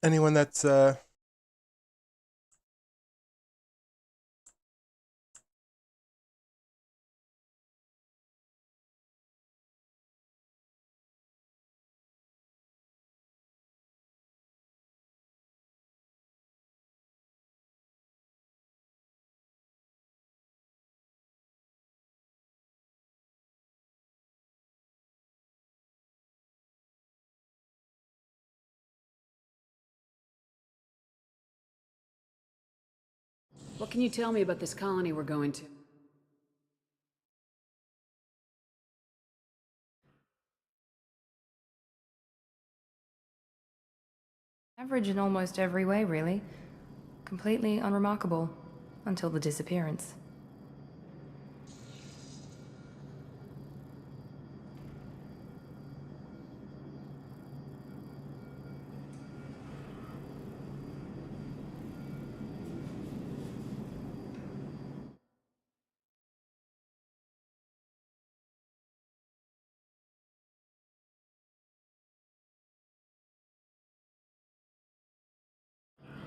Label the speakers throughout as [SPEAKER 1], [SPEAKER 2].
[SPEAKER 1] anyone that's
[SPEAKER 2] What can you tell me about this colony we're going to?
[SPEAKER 3] Average in almost every way, really. Completely unremarkable. Until the disappearance.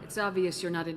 [SPEAKER 2] It's obvious you're not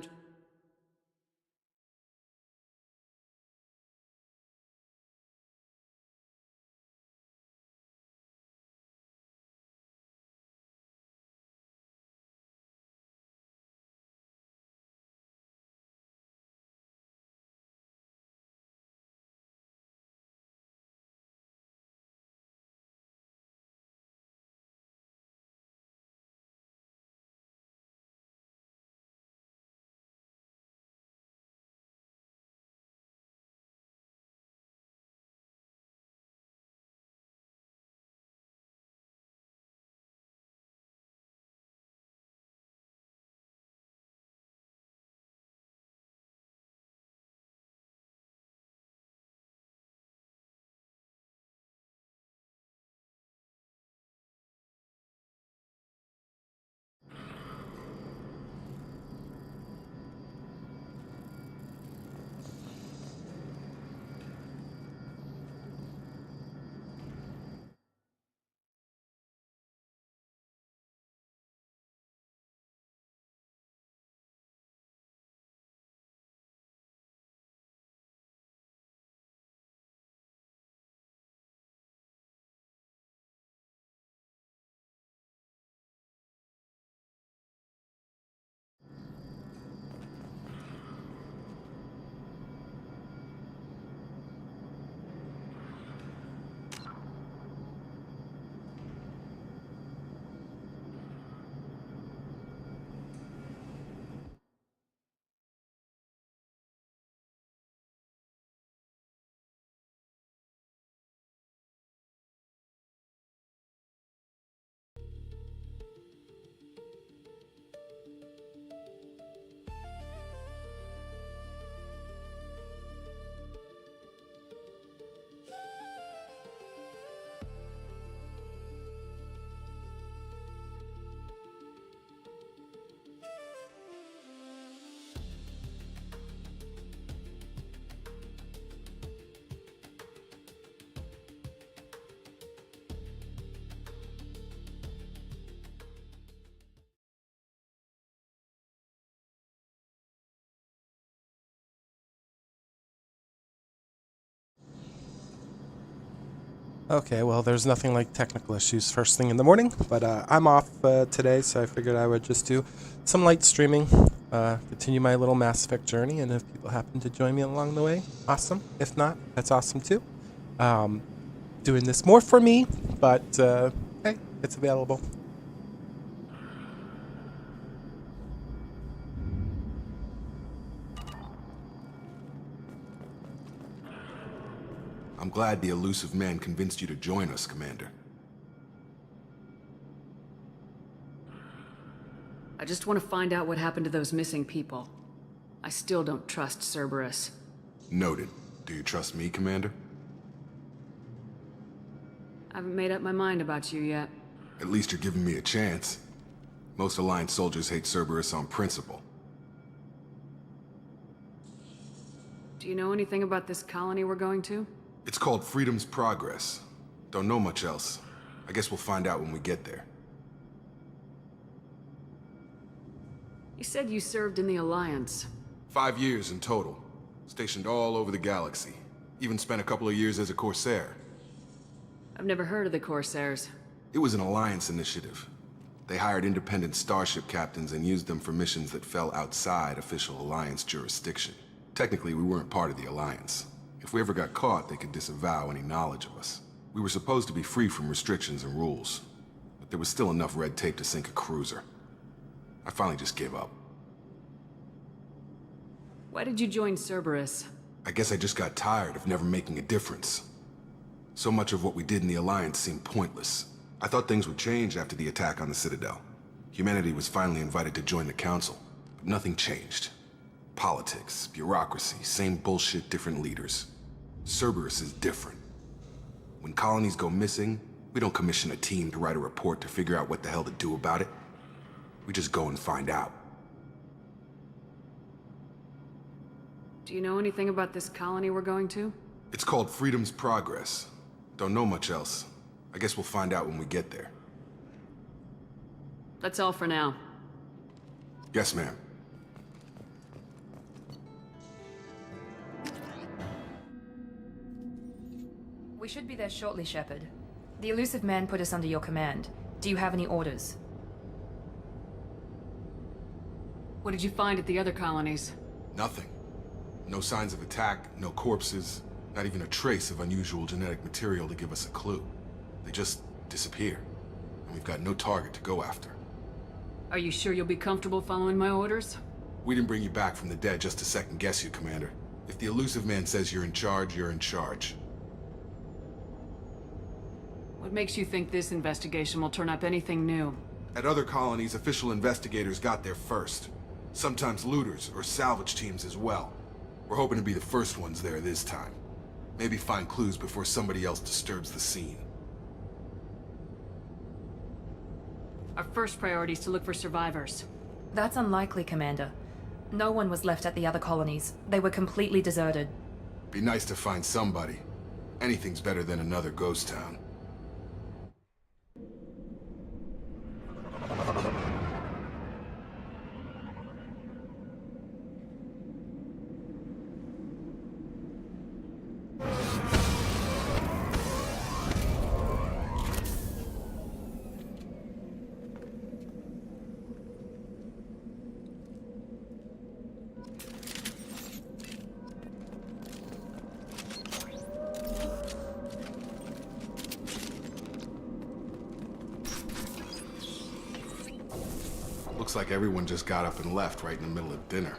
[SPEAKER 1] okay. Well, there's nothing like technical issues first thing in the morning, but I'm off today, so I figured I would just do some light streaming, continue my little Mass Effect journey, and if people happen to join me along the way, awesome. If not, that's awesome too. Um, Doing this more for me, but hey, it's available.
[SPEAKER 4] I'm glad the elusive man convinced you to join us, Commander.
[SPEAKER 2] I just want to find out what happened to those missing people. I still don't trust Cerberus.
[SPEAKER 4] Noted. Do you trust me, Commander?
[SPEAKER 2] I haven't made up my mind about you yet.
[SPEAKER 4] At least you're giving me a chance. Most Alliance soldiers hate Cerberus on principle.
[SPEAKER 2] Do you know anything about this colony we're going to?
[SPEAKER 4] It's called Freedom's Progress. Don't know much else. I guess we'll find out when we get there.
[SPEAKER 2] You said you served in the Alliance.
[SPEAKER 4] 5 years in total. Stationed all over the galaxy. Even spent a couple of years as a Corsair.
[SPEAKER 2] I've never heard of the Corsairs.
[SPEAKER 4] It was an Alliance initiative. They hired independent starship captains and used them for missions that fell outside official Alliance jurisdiction. Technically, we weren't part of the Alliance. If we ever got caught, they could disavow any knowledge of us. We were supposed to be free from restrictions and rules, but there was still enough red tape to sink a cruiser. I finally just gave up.
[SPEAKER 2] Why did you join Cerberus?
[SPEAKER 4] I guess I just got tired of never making a difference. So much of what we did in the Alliance seemed pointless. I thought things would change after the attack on the Citadel. Humanity was finally invited to join the Council, but nothing changed. Politics, bureaucracy, same bullshit, different leaders. Cerberus is different. When colonies go missing, we don't commission a team to write a report to figure out what the hell to do about it. We just go and find out.
[SPEAKER 2] Do you know anything about this colony we're going to?
[SPEAKER 4] It's called Freedom's Progress. Don't know much else. I guess we'll find out when we get there.
[SPEAKER 2] That's all for now.
[SPEAKER 4] Yes, ma'am.
[SPEAKER 3] We should be there shortly, Shepard. The elusive man put us under your command. Do you have any orders?
[SPEAKER 2] What did you find at the other colonies?
[SPEAKER 4] Nothing. No signs of attack, no corpses, not even a trace of unusual genetic material to give us a clue. They just disappear, and we've got no target to go after.
[SPEAKER 2] Are you sure you'll be comfortable following my orders?
[SPEAKER 4] We didn't bring you back from the dead just to second guess you, Commander. If the elusive man says you're in charge, you're in charge.
[SPEAKER 2] What makes you think this investigation will turn up anything new?
[SPEAKER 4] At other colonies, official investigators got there first. Sometimes looters or salvage teams as well. We're hoping to be the first ones there this time. Maybe find clues before somebody else disturbs the scene.
[SPEAKER 2] Our first priority is to look for survivors.
[SPEAKER 3] That's unlikely, Commander. No one was left at the other colonies. They were completely deserted.
[SPEAKER 4] Be nice to find somebody. Anything's better than another ghost town. Looks like everyone just got up and left right in the middle of dinner.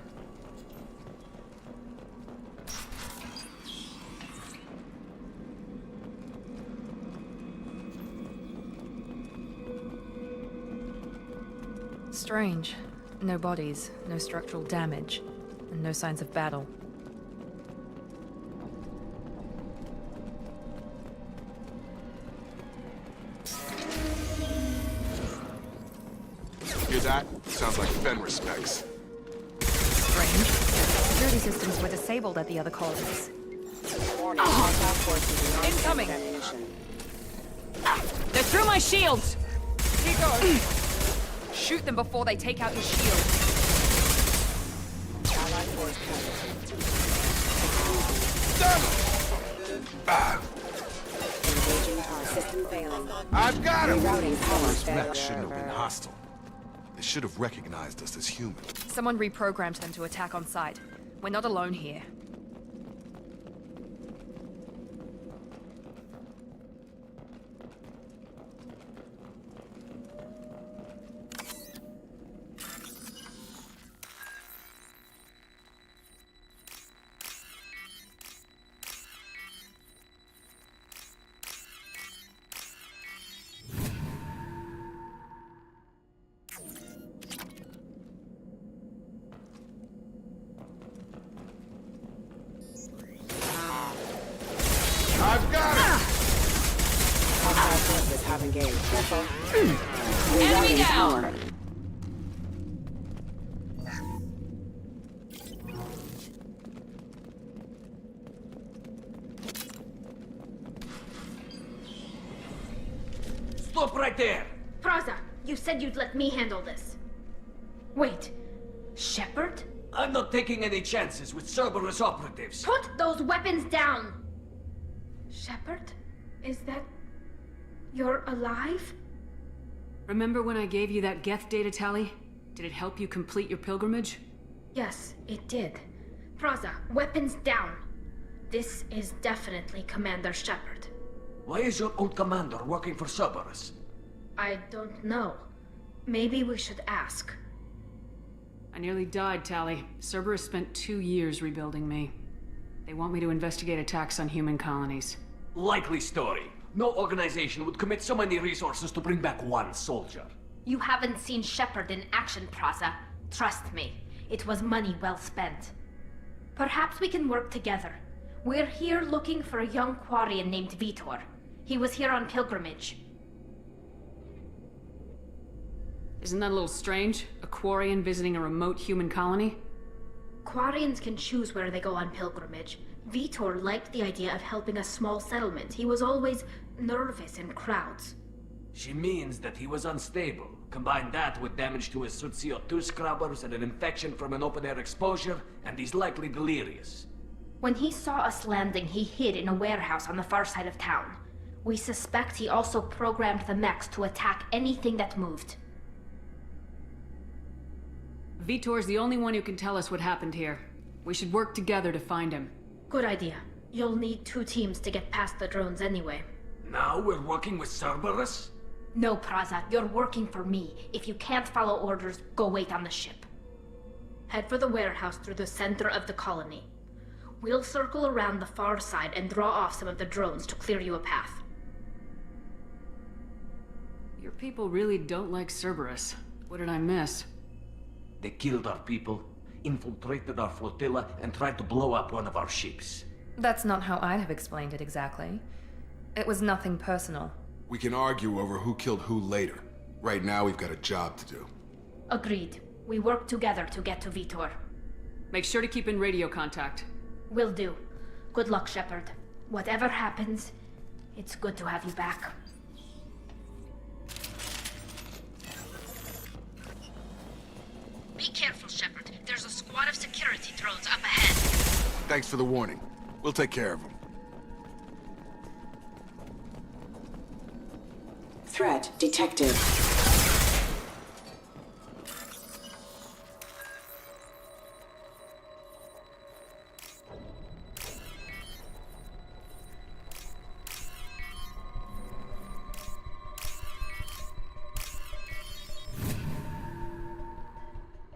[SPEAKER 3] Strange. No bodies, no structural damage, and no signs of battle.
[SPEAKER 4] Hear that? Sounds like Fenris specs.
[SPEAKER 3] Strange. Security systems were disabled at the other colonies.
[SPEAKER 5] Warning, hostile forces in
[SPEAKER 3] Incoming!
[SPEAKER 5] ammunition.
[SPEAKER 2] They're through my shields!
[SPEAKER 3] Here goes! Shoot them before they take out your shield.
[SPEAKER 5] Allied force present. Engaging power system failing.
[SPEAKER 4] I've got him!
[SPEAKER 5] Rerouting power
[SPEAKER 4] Those
[SPEAKER 5] failure.
[SPEAKER 4] mechs shouldn't have been hostile. They should have recognized us as human.
[SPEAKER 3] Someone reprogrammed them to attack on sight. We're not alone here.
[SPEAKER 4] I've got him!
[SPEAKER 5] Hostile forces have engaged. Careful.
[SPEAKER 2] Enemy
[SPEAKER 5] Rerouting
[SPEAKER 2] down!
[SPEAKER 5] power.
[SPEAKER 6] Stop right there!
[SPEAKER 7] Praza, you said you'd let me handle this. Wait,
[SPEAKER 6] Shepard?
[SPEAKER 7] I'm not taking any chances with Cerberus operatives.
[SPEAKER 6] Put those weapons down! Shepard? Is that... You're alive?
[SPEAKER 2] Remember when I gave you that Geth data tally? Did it help you complete your pilgrimage?
[SPEAKER 6] Yes, it did. Praza, weapons down. This is definitely Commander Shepard.
[SPEAKER 7] Why is your old commander working for Cerberus?
[SPEAKER 6] I don't know. Maybe we should ask.
[SPEAKER 2] I nearly died, Tally. Cerberus spent 2 years rebuilding me. They want me to investigate attacks on human colonies.
[SPEAKER 7] Likely story. No organization would commit so many resources to bring back one soldier.
[SPEAKER 6] You haven't seen Shepard in action, Praza. Trust me, it was money well spent. Perhaps we can work together. We're here looking for a young Quarian named Vitor. He was here on pilgrimage.
[SPEAKER 2] Isn't that a little strange? A Quarian visiting a remote human colony?
[SPEAKER 6] Quarians can choose where they go on pilgrimage. Vitor liked the idea of helping a small settlement. He was always nervous in crowds.
[SPEAKER 7] She means that he was unstable. Combine that with damage to his CO2 scrubbers and an infection from an open-air exposure, and he's likely delirious.
[SPEAKER 6] When he saw us landing, he hid in a warehouse on the far side of town. We suspect he also programmed the mechs to attack anything that moved.
[SPEAKER 2] Vitor's the only one who can tell us what happened here. We should work together to find him.
[SPEAKER 6] Good idea. You'll need 2 teams to get past the drones anyway.
[SPEAKER 7] Now we're working with Cerberus?
[SPEAKER 6] No, Praza, you're working for me. If you can't follow orders, go wait on the ship. Head for the warehouse through the center of the colony. We'll circle around the far side and draw off some of the drones to clear you a path.
[SPEAKER 2] Your people really don't like Cerberus. What did I miss?
[SPEAKER 7] They killed our people, infiltrated our flotilla, and tried to blow up one of our ships.
[SPEAKER 3] That's not how I'd have explained it exactly. It was nothing personal.
[SPEAKER 4] We can argue over who killed who later. Right now, we've got a job to do.
[SPEAKER 6] Agreed. We work together to get to Vitor.
[SPEAKER 2] Make sure to keep in radio contact.
[SPEAKER 6] Will do. Good luck, Shepard. Whatever happens, it's good to have you back. Be careful, Shepard. There's a squad of security drones up ahead.
[SPEAKER 4] Thanks for the warning. We'll take care of them.
[SPEAKER 5] Threat detected.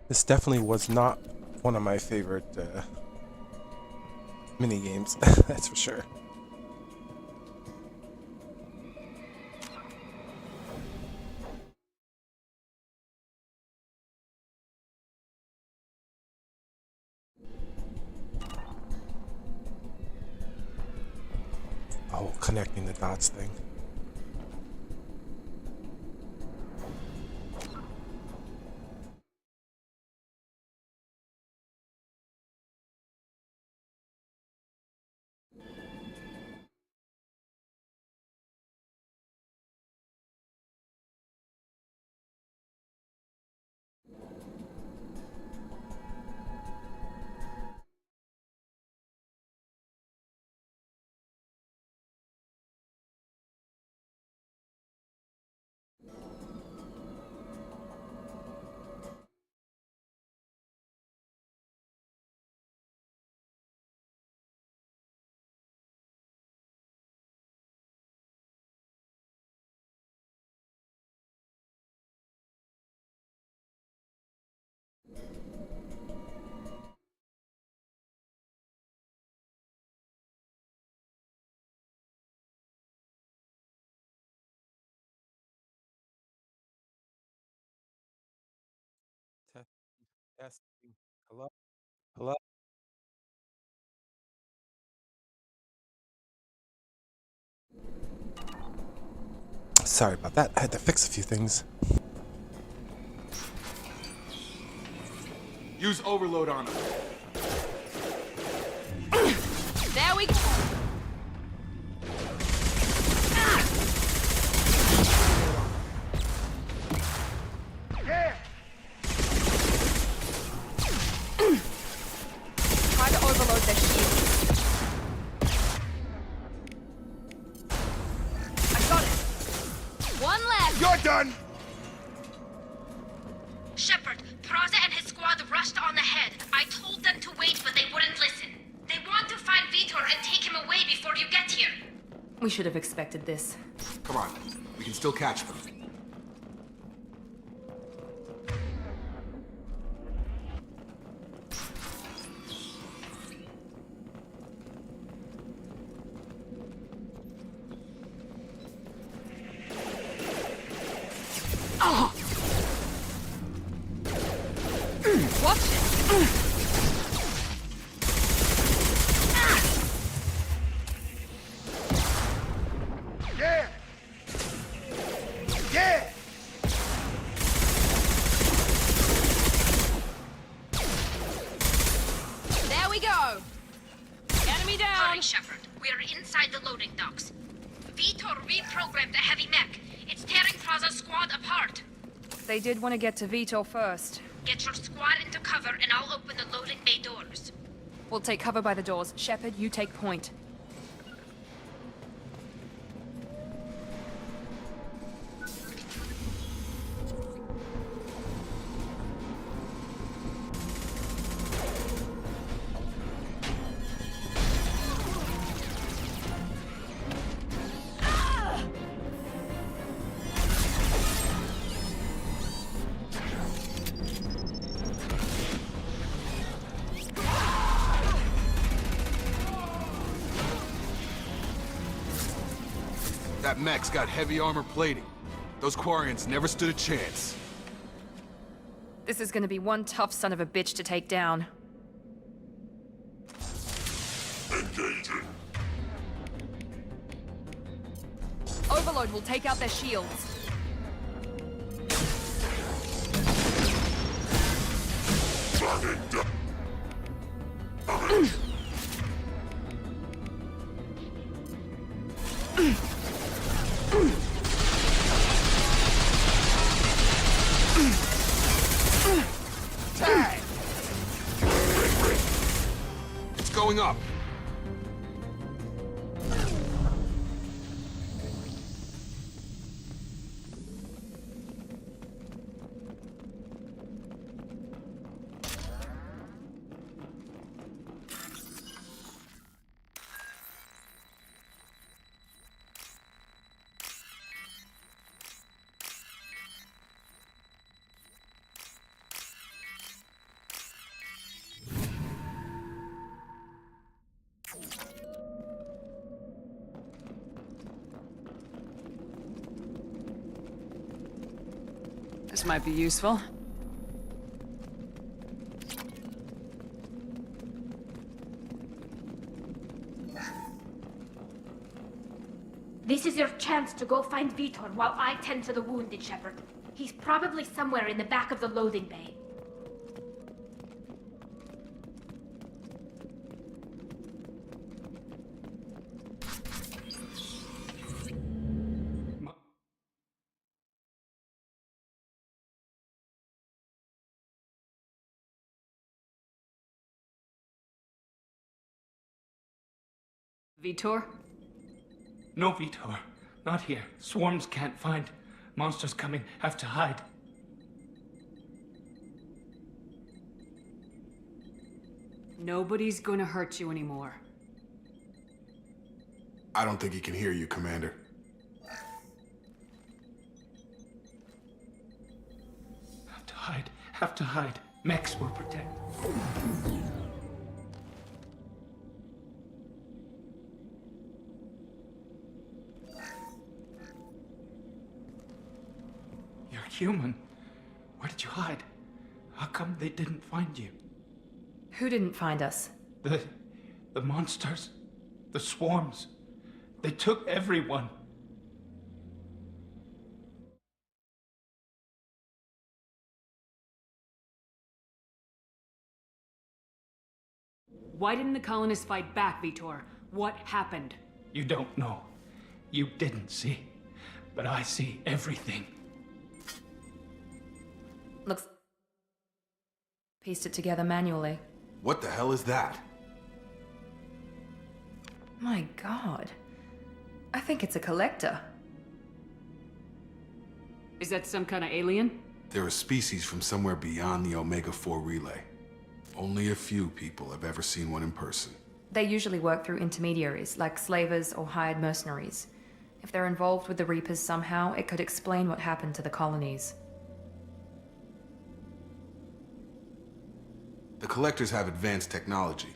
[SPEAKER 1] This definitely was not one of my favorite mini games. That's for sure. Oh, connecting the dots thing. Testing. Hello? Hello? Sorry about that. I had to fix a few things.
[SPEAKER 4] Use overload on them.
[SPEAKER 6] There we go!
[SPEAKER 4] You're done!
[SPEAKER 6] Shepard, Praza and his squad rushed on ahead. I told them to wait, but they wouldn't listen. They want to find Vitor and take him away before you get here.
[SPEAKER 3] We should have expected this.
[SPEAKER 4] Come on, we can still catch them.
[SPEAKER 3] Watch it!
[SPEAKER 4] Yeah! Yeah!
[SPEAKER 3] There we go! Enemy down!
[SPEAKER 6] Hurry, Shepard. We are inside the loading docks. Vitor reprogrammed the heavy mech. It's tearing Praza's squad apart.
[SPEAKER 3] They did want to get to Vitor first.
[SPEAKER 6] Get your squad into cover and I'll open the loading bay doors.
[SPEAKER 3] We'll take cover by the doors. Shepard, you take point.
[SPEAKER 4] That mech's got heavy armor plating. Those Quarians never stood a chance.
[SPEAKER 3] This is gonna be one tough son of a bitch to take down.
[SPEAKER 4] Engaging.
[SPEAKER 3] Overload will take out their shields.
[SPEAKER 4] Tag! It's going up.
[SPEAKER 2] This might be useful.
[SPEAKER 6] This is your chance to go find Vitor while I tend to the wounded, Shepard. He's probably somewhere in the back of the loading bay.
[SPEAKER 2] Vitor?
[SPEAKER 8] No, Vitor. Not here. Swarms can't find. Monsters coming. Have to hide.
[SPEAKER 2] Nobody's gonna hurt you anymore.
[SPEAKER 4] I don't think he can hear you, Commander.
[SPEAKER 8] Have to hide. Have to hide. Mechs will protect. You're human. Where did you hide? How come they didn't find you?
[SPEAKER 3] Who didn't find us?
[SPEAKER 8] The monsters. The swarms. They took everyone.
[SPEAKER 2] Why didn't the colonists fight back, Vitor? What happened?
[SPEAKER 8] You don't know. You didn't see. But I see everything.
[SPEAKER 3] Looks... pieced it together manually.
[SPEAKER 4] What the hell is that?
[SPEAKER 3] My god. I think it's a collector.
[SPEAKER 2] Is that some kind of alien?
[SPEAKER 4] They're a species from somewhere beyond the Omega-4 relay. Only a few people have ever seen one in person.
[SPEAKER 3] They usually work through intermediaries, like slavers or hired mercenaries. If they're involved with the Reapers somehow, it could explain what happened to the colonies.
[SPEAKER 4] The Collectors have advanced technology.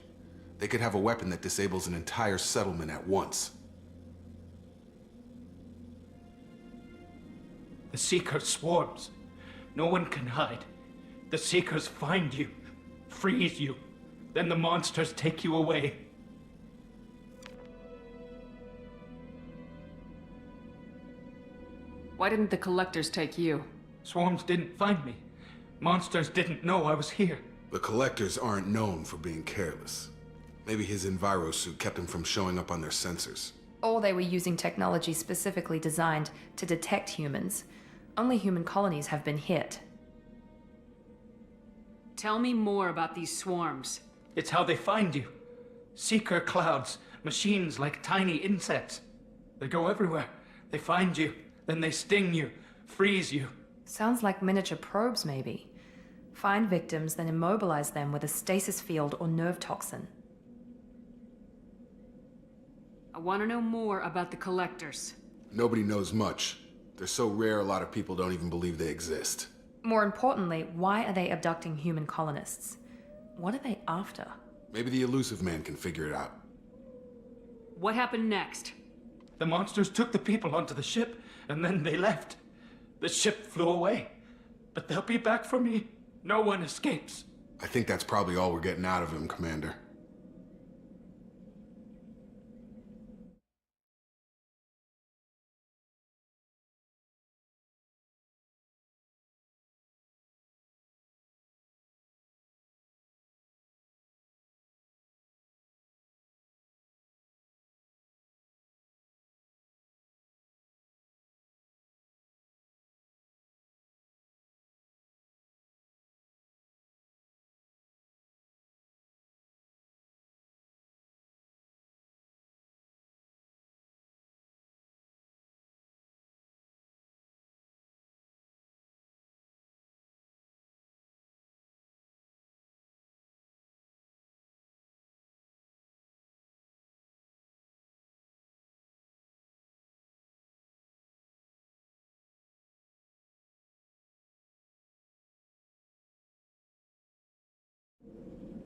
[SPEAKER 4] They could have a weapon that disables an entire settlement at once.
[SPEAKER 8] The Seeker swarms. No one can hide. The Seekers find you, freeze you, then the monsters take you away.
[SPEAKER 2] Why didn't the Collectors take you?
[SPEAKER 8] Swarms didn't find me. Monsters didn't know I was here.
[SPEAKER 4] The Collectors aren't known for being careless. Maybe his Enviro suit kept him from showing up on their sensors.
[SPEAKER 3] Or they were using technology specifically designed to detect humans. Only human colonies have been hit.
[SPEAKER 2] Tell me more about these swarms.
[SPEAKER 8] It's how they find you. Seeker clouds, machines like tiny insects. They go everywhere. They find you, then they sting you, freeze you.
[SPEAKER 3] Sounds like miniature probes, maybe. Find victims, then immobilize them with a stasis field or nerve toxin.
[SPEAKER 2] I want to know more about the Collectors.
[SPEAKER 4] Nobody knows much. They're so rare a lot of people don't even believe they exist.
[SPEAKER 3] More importantly, why are they abducting human colonists? What are they after?
[SPEAKER 4] Maybe the Elusive Man can figure it out.
[SPEAKER 2] What happened next?
[SPEAKER 8] The monsters took the people onto the ship, and then they left. The ship flew away. But they'll be back for me. No one escapes.
[SPEAKER 4] I think that's probably all we're getting out of him, Commander.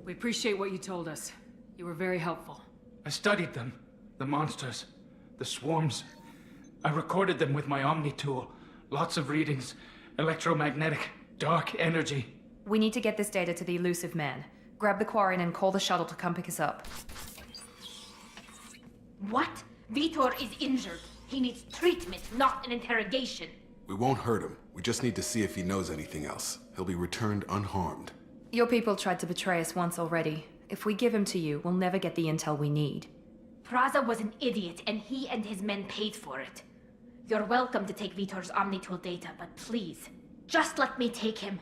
[SPEAKER 2] We appreciate what you told us. You were very helpful.
[SPEAKER 8] I studied them. The monsters. The swarms. I recorded them with my Omni tool. Lots of readings. Electromagnetic. Dark energy.
[SPEAKER 3] We need to get this data to the Elusive Man. Grab the Quarian and call the shuttle to come pick us up.
[SPEAKER 6] What? Vitor is injured. He needs treatment, not an interrogation.
[SPEAKER 4] We won't hurt him. We just need to see if he knows anything else. He'll be returned unharmed.
[SPEAKER 3] Your people tried to betray us once already. If we give him to you, we'll never get the intel we need.
[SPEAKER 6] Praza was an idiot, and he and his men paid for it. You're welcome to take Vitor's Omnitool data, but please, just let me take him.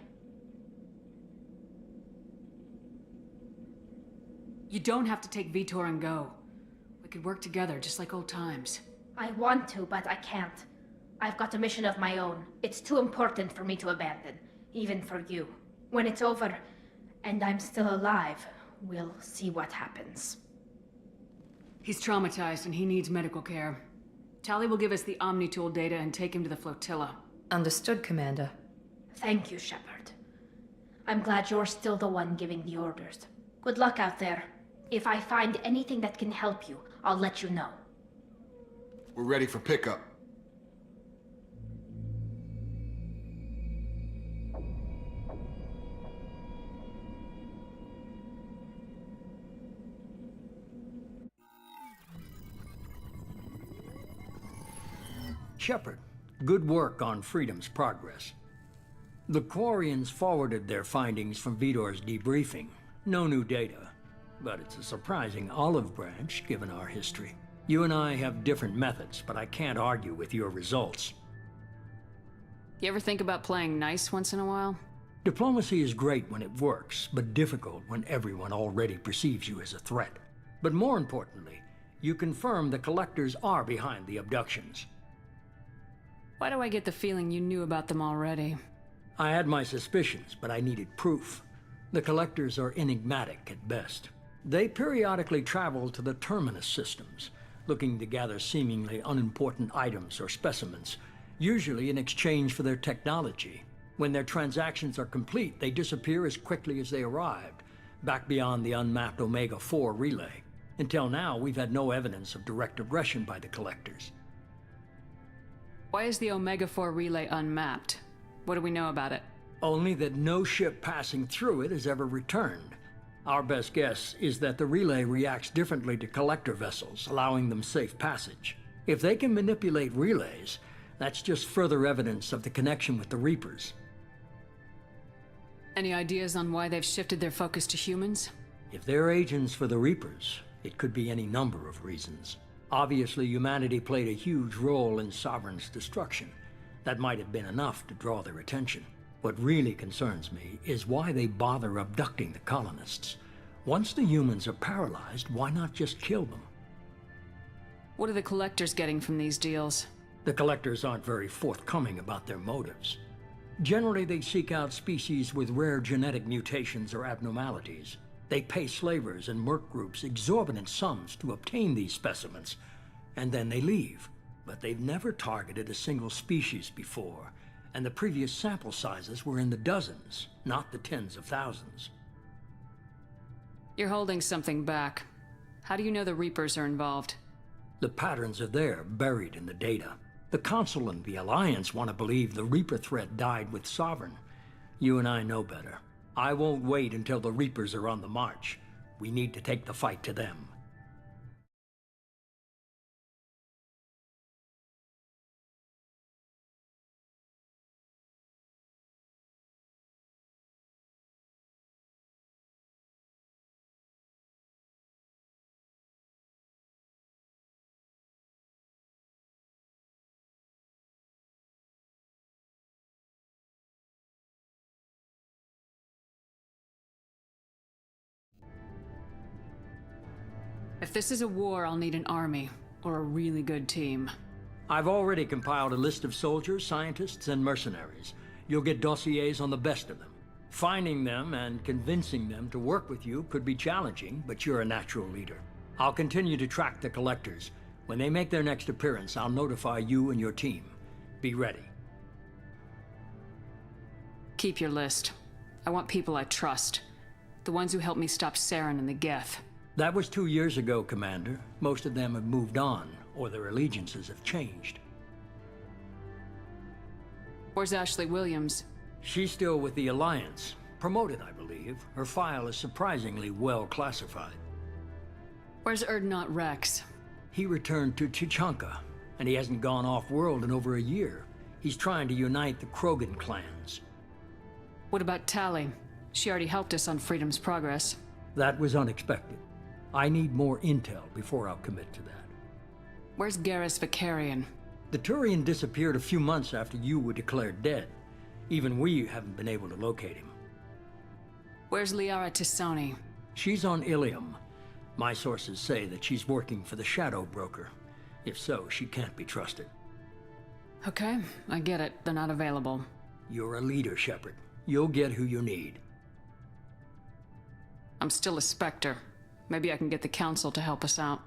[SPEAKER 2] You don't have to take Vitor and go. We could work together, just like old times.
[SPEAKER 6] I want to, but I can't. I've got a mission of my own. It's too important for me to abandon, even for you. When it's over, and I'm still alive, we'll see what happens.
[SPEAKER 2] He's traumatized and he needs medical care. Tali will give us the Omnitool data and take him to the flotilla.
[SPEAKER 3] Understood, Commander.
[SPEAKER 6] Thank you, Shepard. I'm glad you're still the one giving the orders. Good luck out there. If I find anything that can help you, I'll let you know.
[SPEAKER 4] We're ready for pickup.
[SPEAKER 9] Shepard, good work on Freedom's progress. The Quarians forwarded their findings from Vitor's debriefing. No new data, but it's a surprising olive branch given our history. You and I have different methods, but I can't argue with your results.
[SPEAKER 2] You ever think about playing nice once in a while?
[SPEAKER 9] Diplomacy is great when it works, but difficult when everyone already perceives you as a threat. But more importantly, you confirm the Collectors are behind the abductions.
[SPEAKER 2] Why do I get the feeling you knew about them already?
[SPEAKER 9] I had my suspicions, but I needed proof. The collectors are enigmatic at best. They periodically travel to the terminus systems, looking to gather seemingly unimportant items or specimens, usually in exchange for their technology. When their transactions are complete, they disappear as quickly as they arrived, back beyond the unmapped Omega-4 relay. Until now, we've had no evidence of direct aggression by the collectors.
[SPEAKER 2] Why is the Omega-4 relay unmapped? What do we know about it?
[SPEAKER 9] Only that no ship passing through it has ever returned. Our best guess is that the relay reacts differently to collector vessels, allowing them safe passage. If they can manipulate relays, that's just further evidence of the connection with the Reapers.
[SPEAKER 2] Any ideas on why they've shifted their focus to humans?
[SPEAKER 9] If they're agents for the Reapers, it could be any number of reasons. Obviously, humanity played a huge role in Sovereign's destruction. That might have been enough to draw their attention. What really concerns me is why they bother abducting the colonists. Once the humans are paralyzed, why not just kill them?
[SPEAKER 2] What are the collectors getting from these deals?
[SPEAKER 9] The collectors aren't very forthcoming about their motives. Generally, they seek out species with rare genetic mutations or abnormalities. They pay slavers and merc groups exorbitant sums to obtain these specimens, and then they leave. But they've never targeted a single species before, and the previous sample sizes were in the dozens, not the tens of thousands.
[SPEAKER 2] You're holding something back. How do you know the Reapers are involved?
[SPEAKER 9] The patterns are there, buried in the data. The Council and the Alliance want to believe the Reaper threat died with Sovereign. You and I know better. I won't wait until the Reapers are on the march. We need to take the fight to them.
[SPEAKER 2] If this is a war, I'll need an army, or a really good team.
[SPEAKER 9] I've already compiled a list of soldiers, scientists, and mercenaries. You'll get dossiers on the best of them. Finding them and convincing them to work with you could be challenging, but you're a natural leader. I'll continue to track the collectors. When they make their next appearance, I'll notify you and your team. Be ready.
[SPEAKER 2] Keep your list. I want people I trust. The ones who helped me stop Saren and the Geth.
[SPEAKER 9] That was 2 years ago, Commander. Most of them have moved on, or their allegiances have changed.
[SPEAKER 2] Where's Ashley Williams?
[SPEAKER 9] She's still with the Alliance. Promoted, I believe. Her file is surprisingly well classified.
[SPEAKER 2] Where's Erdnot Rex?
[SPEAKER 9] He returned to Chichanka, and he hasn't gone off-world in over a year. He's trying to unite the Krogan clans.
[SPEAKER 2] What about Tali? She already helped us on Freedom's Progress.
[SPEAKER 9] That was unexpected. I need more intel before I'll commit to that.
[SPEAKER 2] Where's Garrus Vicarian?
[SPEAKER 9] The Turian disappeared a few months after you were declared dead. Even we haven't been able to locate him.
[SPEAKER 2] Where's Liara Tisoni?
[SPEAKER 9] She's on Ilium. My sources say that she's working for the Shadow Broker. If so, she can't be trusted.
[SPEAKER 2] Okay, I get it. They're not available.
[SPEAKER 9] You're a leader, Shepard. You'll get who you need.
[SPEAKER 2] I'm still a Spectre. Maybe I can get the Council to help us out.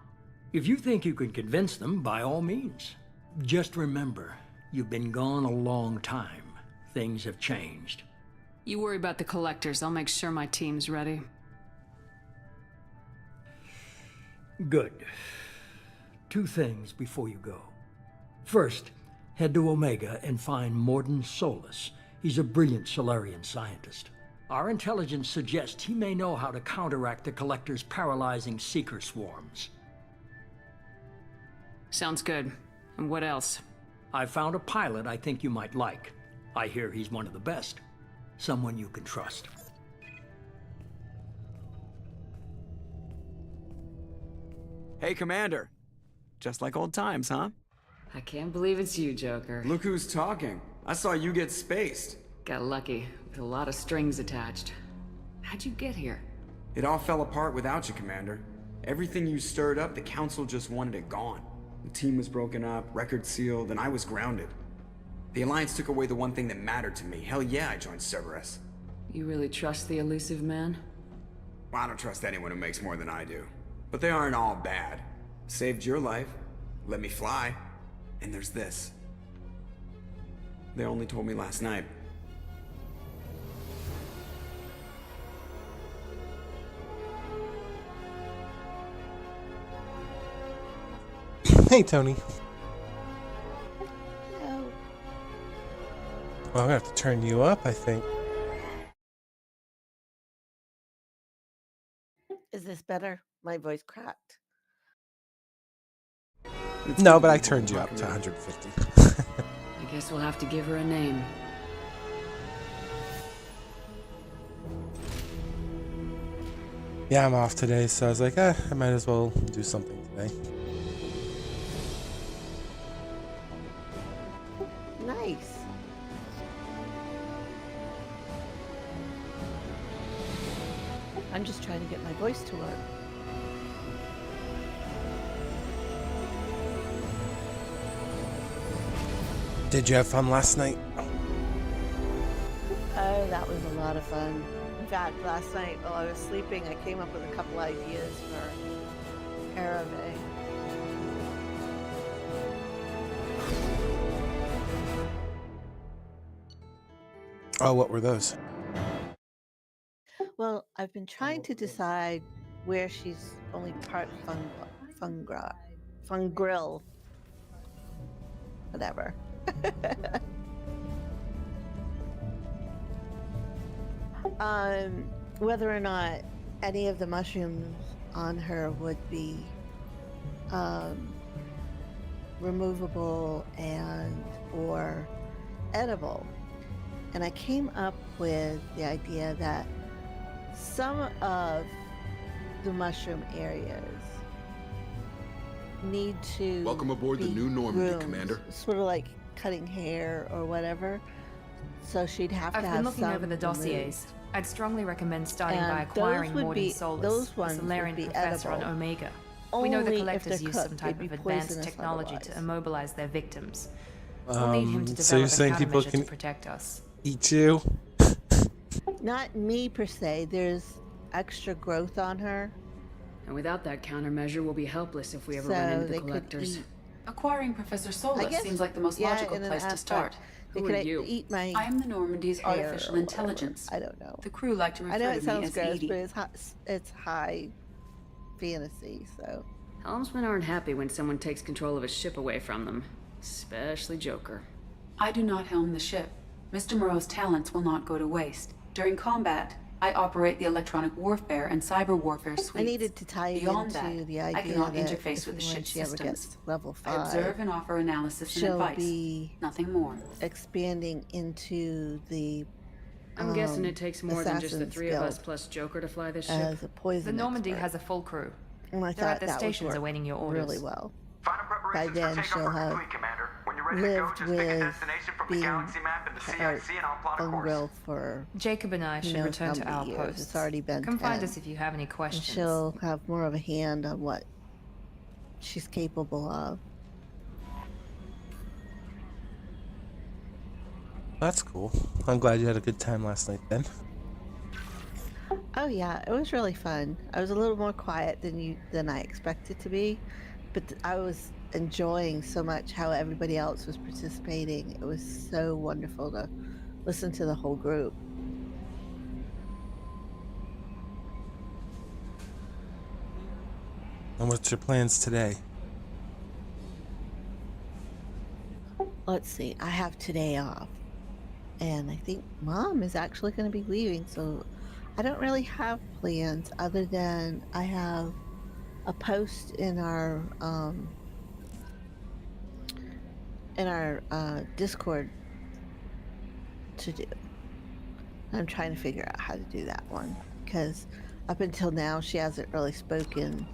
[SPEAKER 9] If you think you can convince them, by all means. Just remember, you've been gone a long time. Things have changed.
[SPEAKER 2] You worry about the collectors. I'll make sure my team's ready.
[SPEAKER 9] Good. 2 things before you go. First, head to Omega and find Morden Solus. He's a brilliant Solarian scientist. Our intelligence suggests he may know how to counteract the Collector's paralyzing Seeker swarms.
[SPEAKER 2] Sounds good. And what else?
[SPEAKER 9] I found a pilot I think you might like. I hear he's one of the best. Someone you can trust.
[SPEAKER 10] Hey, Commander. Just like old times, huh?
[SPEAKER 2] I can't believe it's you, Joker.
[SPEAKER 10] Look who's talking. I saw you get spaced.
[SPEAKER 2] Got lucky, with a lot of strings attached. How'd you get here?
[SPEAKER 10] It all fell apart without you, Commander. Everything you stirred up, the Council just wanted it gone. The team was broken up, record sealed, and I was grounded. The Alliance took away the one thing that mattered to me. Hell yeah, I joined Cerberus.
[SPEAKER 2] You really trust the elusive man?
[SPEAKER 10] Well, I don't trust anyone who makes more than I do. But they aren't all bad. Saved your life, let me fly, and there's this. They only told me last night.
[SPEAKER 1] Hey, Tony.
[SPEAKER 11] Hello.
[SPEAKER 1] Well, I'm gonna have to turn you up, I think.
[SPEAKER 11] Is this better? My voice cracked.
[SPEAKER 1] No, but I turned you up to 150.
[SPEAKER 2] I guess we'll have to give her a name.
[SPEAKER 1] Yeah, I'm off today, so I was like, I might as well do something today.
[SPEAKER 11] Nice. I'm just trying to get my voice to work.
[SPEAKER 1] Did you have fun last night?
[SPEAKER 11] Oh, that was a lot of fun. In fact, last night while I was sleeping, I came up with a couple ideas for Paragon.
[SPEAKER 1] Oh, what were those?
[SPEAKER 11] Well, I've been trying to decide where she's only part fungril, whatever. Whether or not any of the mushrooms on her would be removable and or edible. And I came up with the idea that some of the mushroom areas need to
[SPEAKER 4] Welcome aboard the new Normandy,
[SPEAKER 11] groomed,
[SPEAKER 4] Commander.
[SPEAKER 11] sort of like cutting hair or whatever. So she'd have to
[SPEAKER 3] I've
[SPEAKER 11] have
[SPEAKER 3] been looking
[SPEAKER 11] some
[SPEAKER 3] over the dossiers.
[SPEAKER 11] removed.
[SPEAKER 3] I'd strongly recommend starting
[SPEAKER 11] And
[SPEAKER 3] by acquiring
[SPEAKER 11] those would
[SPEAKER 3] Morden
[SPEAKER 11] be-
[SPEAKER 3] Solus,
[SPEAKER 11] those
[SPEAKER 3] the
[SPEAKER 11] ones would
[SPEAKER 3] Solarian
[SPEAKER 11] be
[SPEAKER 3] professor on
[SPEAKER 11] edible.
[SPEAKER 3] Omega. We know the
[SPEAKER 11] Only if
[SPEAKER 3] collectors
[SPEAKER 11] they're
[SPEAKER 3] use
[SPEAKER 11] cooked,
[SPEAKER 3] some type
[SPEAKER 11] they'd
[SPEAKER 3] of
[SPEAKER 11] be
[SPEAKER 3] advanced
[SPEAKER 11] poisonous
[SPEAKER 3] technology
[SPEAKER 11] otherwise.
[SPEAKER 3] to immobilize their victims. We'll need him to
[SPEAKER 1] So you're
[SPEAKER 3] develop
[SPEAKER 1] saying
[SPEAKER 3] a
[SPEAKER 1] people
[SPEAKER 3] countermeasure
[SPEAKER 1] can
[SPEAKER 3] to protect us.
[SPEAKER 1] eat you?
[SPEAKER 11] Not me per se. There's extra growth on her.
[SPEAKER 2] And without that countermeasure, we'll be helpless if we ever
[SPEAKER 11] So
[SPEAKER 2] run into
[SPEAKER 11] they
[SPEAKER 2] the
[SPEAKER 11] could
[SPEAKER 2] collectors.
[SPEAKER 11] eat-
[SPEAKER 12] Acquiring Professor
[SPEAKER 11] I
[SPEAKER 12] Solus
[SPEAKER 11] guess,
[SPEAKER 12] seems like the most
[SPEAKER 11] yeah,
[SPEAKER 12] logical
[SPEAKER 11] in an
[SPEAKER 12] place to
[SPEAKER 11] aspect,
[SPEAKER 12] start.
[SPEAKER 11] They
[SPEAKER 2] Who
[SPEAKER 11] could
[SPEAKER 2] are you?
[SPEAKER 11] eat my
[SPEAKER 12] I am the Normandy's
[SPEAKER 11] hair
[SPEAKER 12] artificial
[SPEAKER 11] or whatever.
[SPEAKER 12] intelligence.
[SPEAKER 11] I don't know.
[SPEAKER 12] The crew like to
[SPEAKER 11] I
[SPEAKER 12] refer
[SPEAKER 11] know
[SPEAKER 12] to
[SPEAKER 11] it sounds
[SPEAKER 12] me as
[SPEAKER 11] gross,
[SPEAKER 12] Edie.
[SPEAKER 11] but it's high fantasy, so.
[SPEAKER 2] Helmsmen aren't happy when someone takes control of a ship away from them. Especially Joker.
[SPEAKER 12] I do not helm the ship. Mr. Moreau's talents will not go to waste. During combat, I operate the electronic warfare and cyber warfare suites.
[SPEAKER 11] I needed to tie it
[SPEAKER 12] Beyond
[SPEAKER 11] into
[SPEAKER 12] that,
[SPEAKER 11] the
[SPEAKER 12] I
[SPEAKER 11] idea
[SPEAKER 12] cannot
[SPEAKER 11] that
[SPEAKER 12] interface
[SPEAKER 11] if
[SPEAKER 12] with the
[SPEAKER 11] and when
[SPEAKER 12] ship's
[SPEAKER 11] she ever
[SPEAKER 12] systems.
[SPEAKER 11] gets level 5,
[SPEAKER 12] I observe and offer analysis and
[SPEAKER 11] she'll
[SPEAKER 12] advice.
[SPEAKER 11] be
[SPEAKER 12] Nothing more.
[SPEAKER 11] expanding into the
[SPEAKER 2] I'm guessing it takes more than just the
[SPEAKER 11] Assassin's
[SPEAKER 2] three of us
[SPEAKER 11] Guild
[SPEAKER 2] plus Joker to fly this ship.
[SPEAKER 11] as a poison
[SPEAKER 3] The Normandy
[SPEAKER 11] expert.
[SPEAKER 3] has a full crew.
[SPEAKER 11] And I
[SPEAKER 3] They're at
[SPEAKER 11] thought
[SPEAKER 3] their
[SPEAKER 11] that would
[SPEAKER 3] stations
[SPEAKER 11] work
[SPEAKER 3] awaiting your orders.
[SPEAKER 11] really well.
[SPEAKER 13] Final
[SPEAKER 11] By
[SPEAKER 13] preparations
[SPEAKER 11] then
[SPEAKER 13] for takeoff
[SPEAKER 11] she'll
[SPEAKER 13] are
[SPEAKER 11] have
[SPEAKER 13] complete, Commander. When you're ready to go,
[SPEAKER 11] lived
[SPEAKER 13] just pick a
[SPEAKER 11] with
[SPEAKER 13] destination from the
[SPEAKER 11] being
[SPEAKER 13] galaxy map and the
[SPEAKER 11] part
[SPEAKER 13] CIC and I'll plot a course.
[SPEAKER 11] Fungril for
[SPEAKER 3] Jacob and I
[SPEAKER 11] who
[SPEAKER 3] should
[SPEAKER 11] knows
[SPEAKER 3] return
[SPEAKER 11] how
[SPEAKER 3] to
[SPEAKER 11] many
[SPEAKER 3] our
[SPEAKER 11] years.
[SPEAKER 3] posts.
[SPEAKER 11] It's already been
[SPEAKER 3] Come find
[SPEAKER 11] 10.
[SPEAKER 3] us if you have any
[SPEAKER 11] And
[SPEAKER 3] questions.
[SPEAKER 11] she'll have more of a hand on what she's capable of.
[SPEAKER 1] That's cool. I'm glad you had a good time last night then.
[SPEAKER 11] Oh yeah, it was really fun. I was a little more quiet than I expected to be, but I was enjoying so much how everybody else was participating. It was so wonderful to listen to the whole group.
[SPEAKER 1] And what's your plans today?
[SPEAKER 11] Let's see, I have today off. And I think Mom is actually going to be leaving, so I don't really have plans other than I have a post in our Discord to do. I'm trying to figure out how to do that one because up until now she hasn't really spoken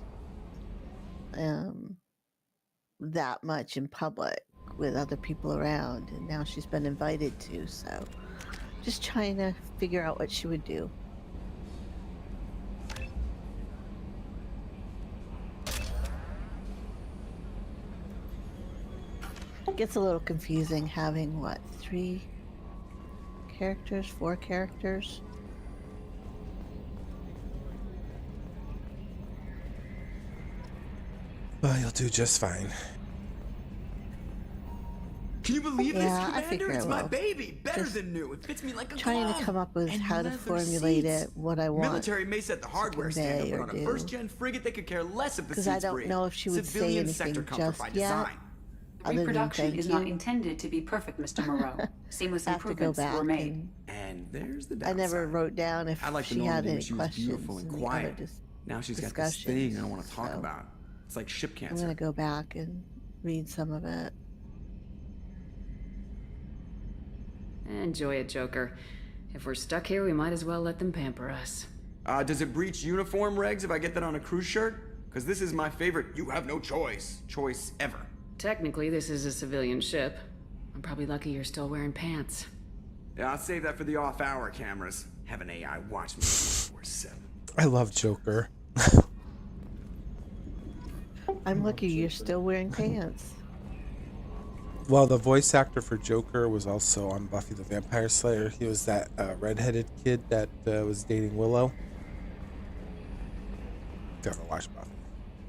[SPEAKER 11] that much in public with other people around, and now she's been invited to, so just trying to figure out what she would do. It gets a little confusing having, what, 3 characters, 4 characters?
[SPEAKER 1] Well, you'll do just fine.
[SPEAKER 10] Can you believe
[SPEAKER 11] Yeah,
[SPEAKER 10] this,
[SPEAKER 11] I
[SPEAKER 10] Commander?
[SPEAKER 11] figure
[SPEAKER 10] It's
[SPEAKER 11] I
[SPEAKER 10] my
[SPEAKER 11] will.
[SPEAKER 10] baby. Better
[SPEAKER 11] Just
[SPEAKER 10] than new. It fits me like a
[SPEAKER 11] Trying
[SPEAKER 10] glove.
[SPEAKER 11] to come up with
[SPEAKER 10] And
[SPEAKER 11] how to
[SPEAKER 10] leather
[SPEAKER 11] formulate
[SPEAKER 10] seats.
[SPEAKER 11] it, what I want.
[SPEAKER 10] Military may set the hardware
[SPEAKER 11] convey
[SPEAKER 10] standard, but on
[SPEAKER 11] or
[SPEAKER 10] a
[SPEAKER 11] do.
[SPEAKER 10] first-gen frigate, they could care less if the
[SPEAKER 11] Because
[SPEAKER 10] seats
[SPEAKER 11] I don't
[SPEAKER 10] breathe.
[SPEAKER 11] know if she would say
[SPEAKER 10] Civilian
[SPEAKER 11] anything
[SPEAKER 10] sector comfort
[SPEAKER 11] just
[SPEAKER 10] by
[SPEAKER 11] yet.
[SPEAKER 10] design.
[SPEAKER 12] The
[SPEAKER 11] Other than
[SPEAKER 12] reproduction
[SPEAKER 11] thank
[SPEAKER 12] is not
[SPEAKER 11] you.
[SPEAKER 12] intended to be perfect, Mr. Moreau. Seamless
[SPEAKER 11] I have to go
[SPEAKER 12] improvements
[SPEAKER 11] back
[SPEAKER 12] were made.
[SPEAKER 10] And there's the
[SPEAKER 11] I
[SPEAKER 10] downside.
[SPEAKER 11] never wrote down if
[SPEAKER 10] I like the
[SPEAKER 11] she had
[SPEAKER 10] Normandy when
[SPEAKER 11] any
[SPEAKER 10] she was
[SPEAKER 11] questions.
[SPEAKER 10] beautiful and
[SPEAKER 11] in the
[SPEAKER 10] quiet.
[SPEAKER 11] other
[SPEAKER 10] Now she's got this
[SPEAKER 11] discussions,
[SPEAKER 10] thing I don't want to talk
[SPEAKER 11] so
[SPEAKER 10] about. It's like ship
[SPEAKER 11] I'm
[SPEAKER 10] cancer.
[SPEAKER 11] gonna go back and read some of it.
[SPEAKER 2] Enjoy it, Joker. If we're stuck here, we might as well let them pamper us.
[SPEAKER 10] Does it breach uniform regs if I get that on a cruise shirt? Because this is my favorite you have no choice ever.
[SPEAKER 2] Technically, this is a civilian ship. I'm probably lucky you're still wearing pants.
[SPEAKER 10] Yeah, I'll save that for the off-hour cameras. Have an AI watch me 24/7.
[SPEAKER 1] I love Joker.
[SPEAKER 11] I'm lucky you're still wearing pants.
[SPEAKER 1] Well, the voice actor for Joker was also on Buffy the Vampire Slayer. He was that redheaded kid that was dating Willow. If you ever watched Buffy,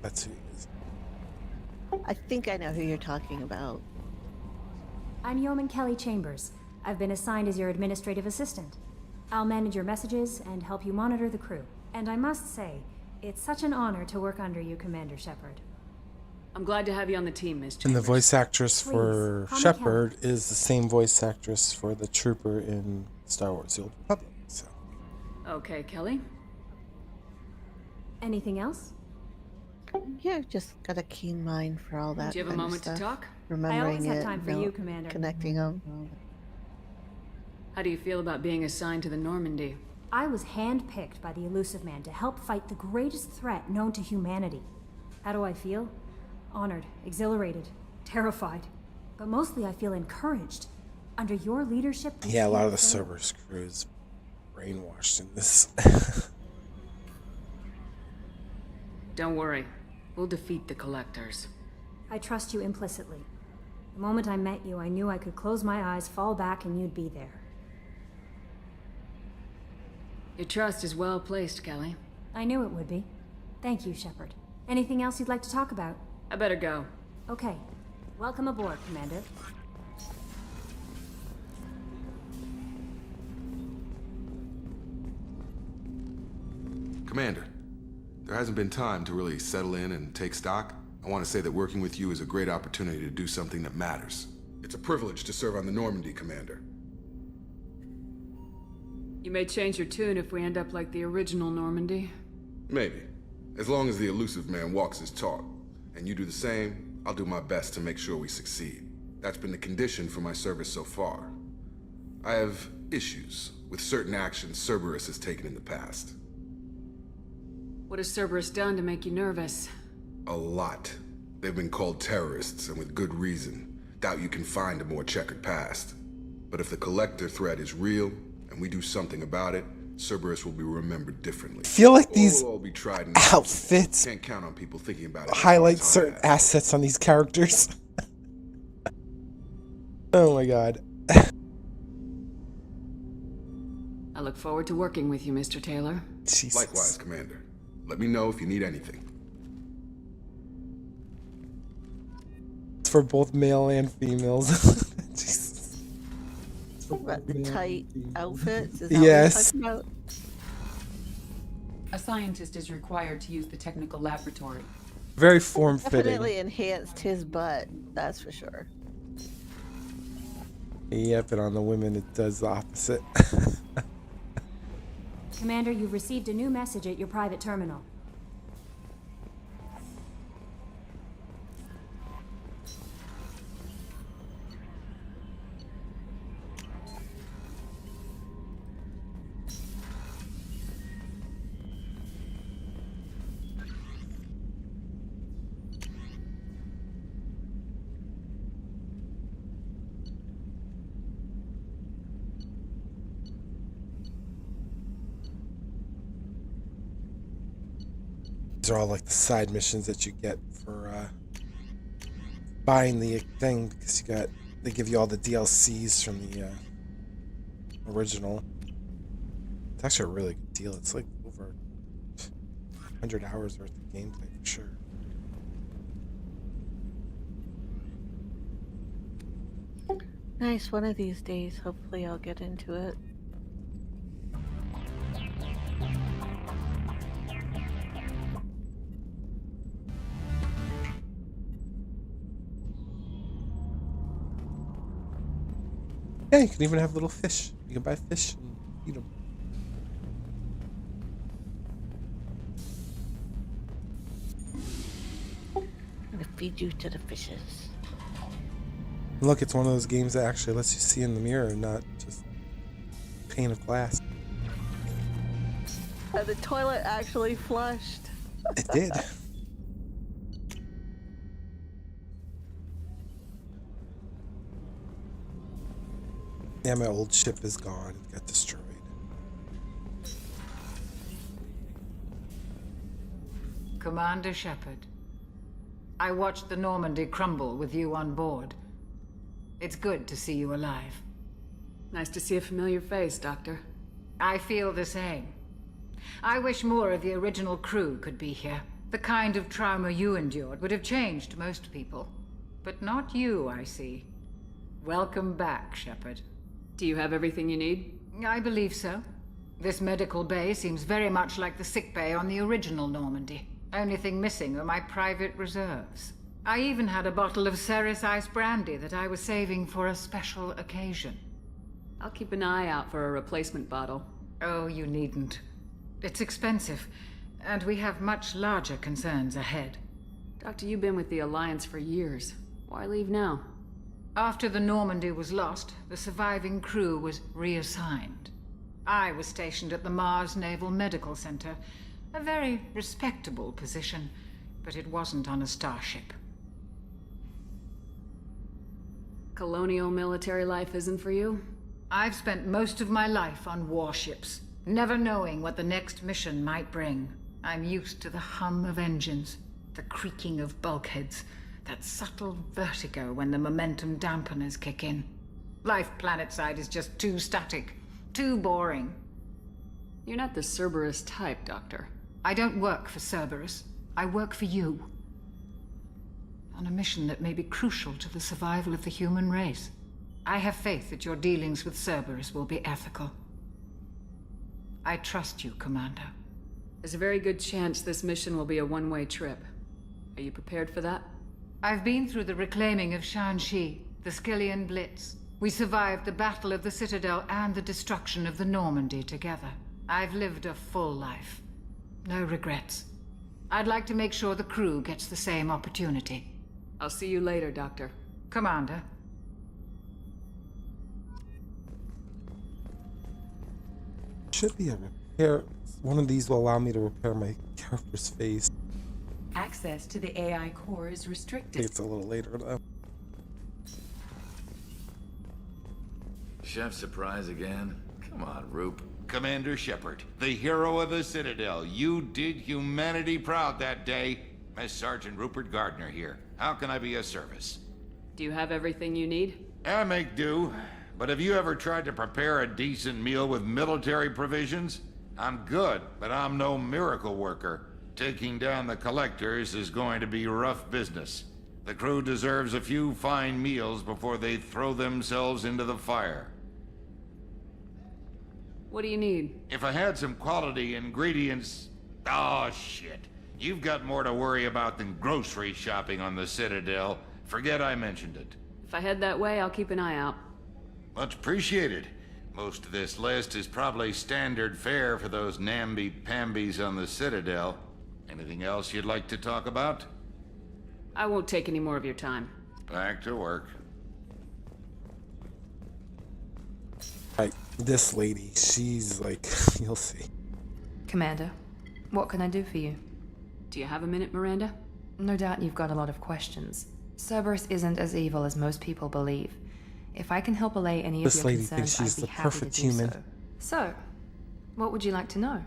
[SPEAKER 1] that's who he is.
[SPEAKER 11] I think I know who you're talking about.
[SPEAKER 14] I'm Yeoman Kelly Chambers. I've been assigned as your administrative assistant. I'll manage your messages and help you monitor the crew. And I must say, it's such an honor to work under you, Commander Shepard.
[SPEAKER 2] I'm glad to have you on the team, Miss
[SPEAKER 1] And the
[SPEAKER 2] Chambers.
[SPEAKER 1] voice actress for
[SPEAKER 14] call me
[SPEAKER 1] Shepard is the same voice actress for the Trooper in Star Wars: The Old Republic. So.
[SPEAKER 2] Okay, Kelly.
[SPEAKER 14] Anything else?
[SPEAKER 11] Yeah, I've just got a keen mind for all that.
[SPEAKER 2] Do you have a
[SPEAKER 11] kind of
[SPEAKER 2] moment to
[SPEAKER 11] stuff.
[SPEAKER 2] talk?
[SPEAKER 11] Remembering
[SPEAKER 14] I always have
[SPEAKER 11] it,
[SPEAKER 14] time for
[SPEAKER 11] know,
[SPEAKER 14] you, Commander.
[SPEAKER 11] Connecting them.
[SPEAKER 2] How do you feel about being assigned to the Normandy?
[SPEAKER 14] I was handpicked by the Elusive Man to help fight the greatest threat known to humanity. How do I feel? Honored, exhilarated, terrified. But mostly I feel encouraged. Under your leadership...
[SPEAKER 1] Yeah, a lot of the Cerberus crew is brainwashed in this.
[SPEAKER 2] Don't worry. We'll defeat the Collectors.
[SPEAKER 14] I trust you implicitly. The moment I met you, I knew I could close my eyes, fall back, and you'd be there.
[SPEAKER 2] Your trust is well placed, Kelly.
[SPEAKER 14] I knew it would be. Thank you, Shepard. Anything else you'd like to talk about?
[SPEAKER 2] I better go.
[SPEAKER 14] Okay. Welcome aboard, Commander.
[SPEAKER 4] Commander, there hasn't been time to really settle in and take stock. I want to say that working with you is a great opportunity to do something that matters. It's a privilege to serve on the Normandy, Commander.
[SPEAKER 2] You may change your tune if we end up like the original Normandy.
[SPEAKER 4] Maybe. As long as the Elusive Man walks his talk, and you do the same, I'll do my best to make sure we succeed. That's been the condition for my service so far. I have issues with certain actions Cerberus has taken in the past.
[SPEAKER 2] What has Cerberus done to make you nervous?
[SPEAKER 4] A lot. They've been called terrorists, and with good reason. Doubt you can find a more checkered past. But if the Collector threat is real, and we do something about it, Cerberus will be remembered differently.
[SPEAKER 1] I feel like these
[SPEAKER 4] Or we'll all be tried and
[SPEAKER 1] outfits
[SPEAKER 4] can't count on people thinking about it.
[SPEAKER 1] highlight certain assets on these characters. Oh my god.
[SPEAKER 2] I look forward to working with you, Mr. Taylor.
[SPEAKER 1] Jesus.
[SPEAKER 4] Likewise, Commander. Let me know if you need anything.
[SPEAKER 1] It's for both male and females. Jesus.
[SPEAKER 11] What, the tight outfits? Is that
[SPEAKER 1] Yes.
[SPEAKER 11] what you're talking about?
[SPEAKER 12] A scientist is required to use the technical laboratory.
[SPEAKER 1] Very form-fitting.
[SPEAKER 11] Definitely enhanced his butt, that's for sure.
[SPEAKER 1] Yep, and on the women it does the opposite.
[SPEAKER 14] Commander, you've received a new message at your private terminal.
[SPEAKER 1] These are all like the side missions that you get for buying the thing because they give you all the DLCs from the original. It's actually a really good deal. It's like over 100 hours worth of gameplay for sure.
[SPEAKER 11] Nice. One of these days, hopefully, I'll get into it.
[SPEAKER 1] Yeah, you can even have little fish. You can buy fish and eat them.
[SPEAKER 11] I'm gonna feed you to the fishes.
[SPEAKER 1] And look, it's one of those games that actually lets you see in the mirror and not just pane of glass.
[SPEAKER 11] The toilet actually flushed.
[SPEAKER 1] It did. Yeah, my old ship is gone. It got destroyed.
[SPEAKER 15] Commander Shepard, I watched the Normandy crumble with you on board. It's good to see you alive.
[SPEAKER 2] Nice to see a familiar face, Doctor.
[SPEAKER 15] I feel the same. I wish more of the original crew could be here. The kind of trauma you endured would have changed most people. But not you, I see. Welcome back, Shepard.
[SPEAKER 2] Do you have everything you need?
[SPEAKER 15] I believe so. This medical bay seems very much like the sick bay on the original Normandy. Only thing missing are my private reserves. I even had a bottle of Ceres Ice brandy that I was saving for a special occasion.
[SPEAKER 2] I'll keep an eye out for a replacement bottle.
[SPEAKER 15] Oh, you needn't. It's expensive, and we have much larger concerns ahead.
[SPEAKER 2] Doctor, you've been with the Alliance for years. Why leave now?
[SPEAKER 15] After the Normandy was lost, the surviving crew was reassigned. I was stationed at the Mars Naval Medical Center, a very respectable position, but it wasn't on a starship.
[SPEAKER 2] Colonial military life isn't for you?
[SPEAKER 15] I've spent most of my life on warships, never knowing what the next mission might bring. I'm used to the hum of engines, the creaking of bulkheads, that subtle vertigo when the momentum dampeners kick in. Life planetside is just too static, too boring.
[SPEAKER 2] You're not the Cerberus type, Doctor.
[SPEAKER 15] I don't work for Cerberus. I work for you. On a mission that may be crucial to the survival of the human race. I have faith that your dealings with Cerberus will be ethical. I trust you, Commander.
[SPEAKER 2] There's a very good chance this mission will be a one-way trip. Are you prepared for that?
[SPEAKER 15] I've been through the reclaiming of Shanxi, the Skillian Blitz. We survived the Battle of the Citadel and the destruction of the Normandy together. I've lived a full life. No regrets. I'd like to make sure the crew gets the same opportunity.
[SPEAKER 2] I'll see you later, Doctor.
[SPEAKER 15] Commander.
[SPEAKER 1] Should be a repair. One of these will allow me to repair my character's face.
[SPEAKER 12] Access to the AI core is restricted.
[SPEAKER 1] It's a little later though.
[SPEAKER 16] Chef surprise again? Come on, Roop.
[SPEAKER 17] Commander Shepard, the hero of the Citadel. You did humanity proud that day. Miss Sergeant Rupert Gardner here. How can I be of service?
[SPEAKER 2] Do you have everything you need?
[SPEAKER 17] I make do. But have you ever tried to prepare a decent meal with military provisions? I'm good, but I'm no miracle worker. Taking down the collectors is going to be rough business. The crew deserves a few fine meals before they throw themselves into the fire.
[SPEAKER 2] What do you need?
[SPEAKER 17] If I had some quality ingredients... Oh, shit. You've got more to worry about than grocery shopping on the Citadel. Forget I mentioned it.
[SPEAKER 2] If I head that way, I'll keep an eye out.
[SPEAKER 17] Much appreciated. Most of this list is probably standard fare for those namby-pambies on the Citadel. Anything else you'd like to talk about?
[SPEAKER 2] I won't take any more of your time.
[SPEAKER 17] Back to work.
[SPEAKER 1] Like, this lady, she's like, you'll see.
[SPEAKER 3] Commander, what can I do for you?
[SPEAKER 2] Do you have a minute, Miranda?
[SPEAKER 3] No doubt you've got a lot of questions. Cerberus isn't as evil as most people believe. If I can help allay any of your
[SPEAKER 1] lady thinks
[SPEAKER 3] concerns,
[SPEAKER 1] she's
[SPEAKER 3] I'd be
[SPEAKER 1] the
[SPEAKER 3] happy to
[SPEAKER 1] perfect
[SPEAKER 3] do
[SPEAKER 1] human.
[SPEAKER 3] so. So, what would you like to know?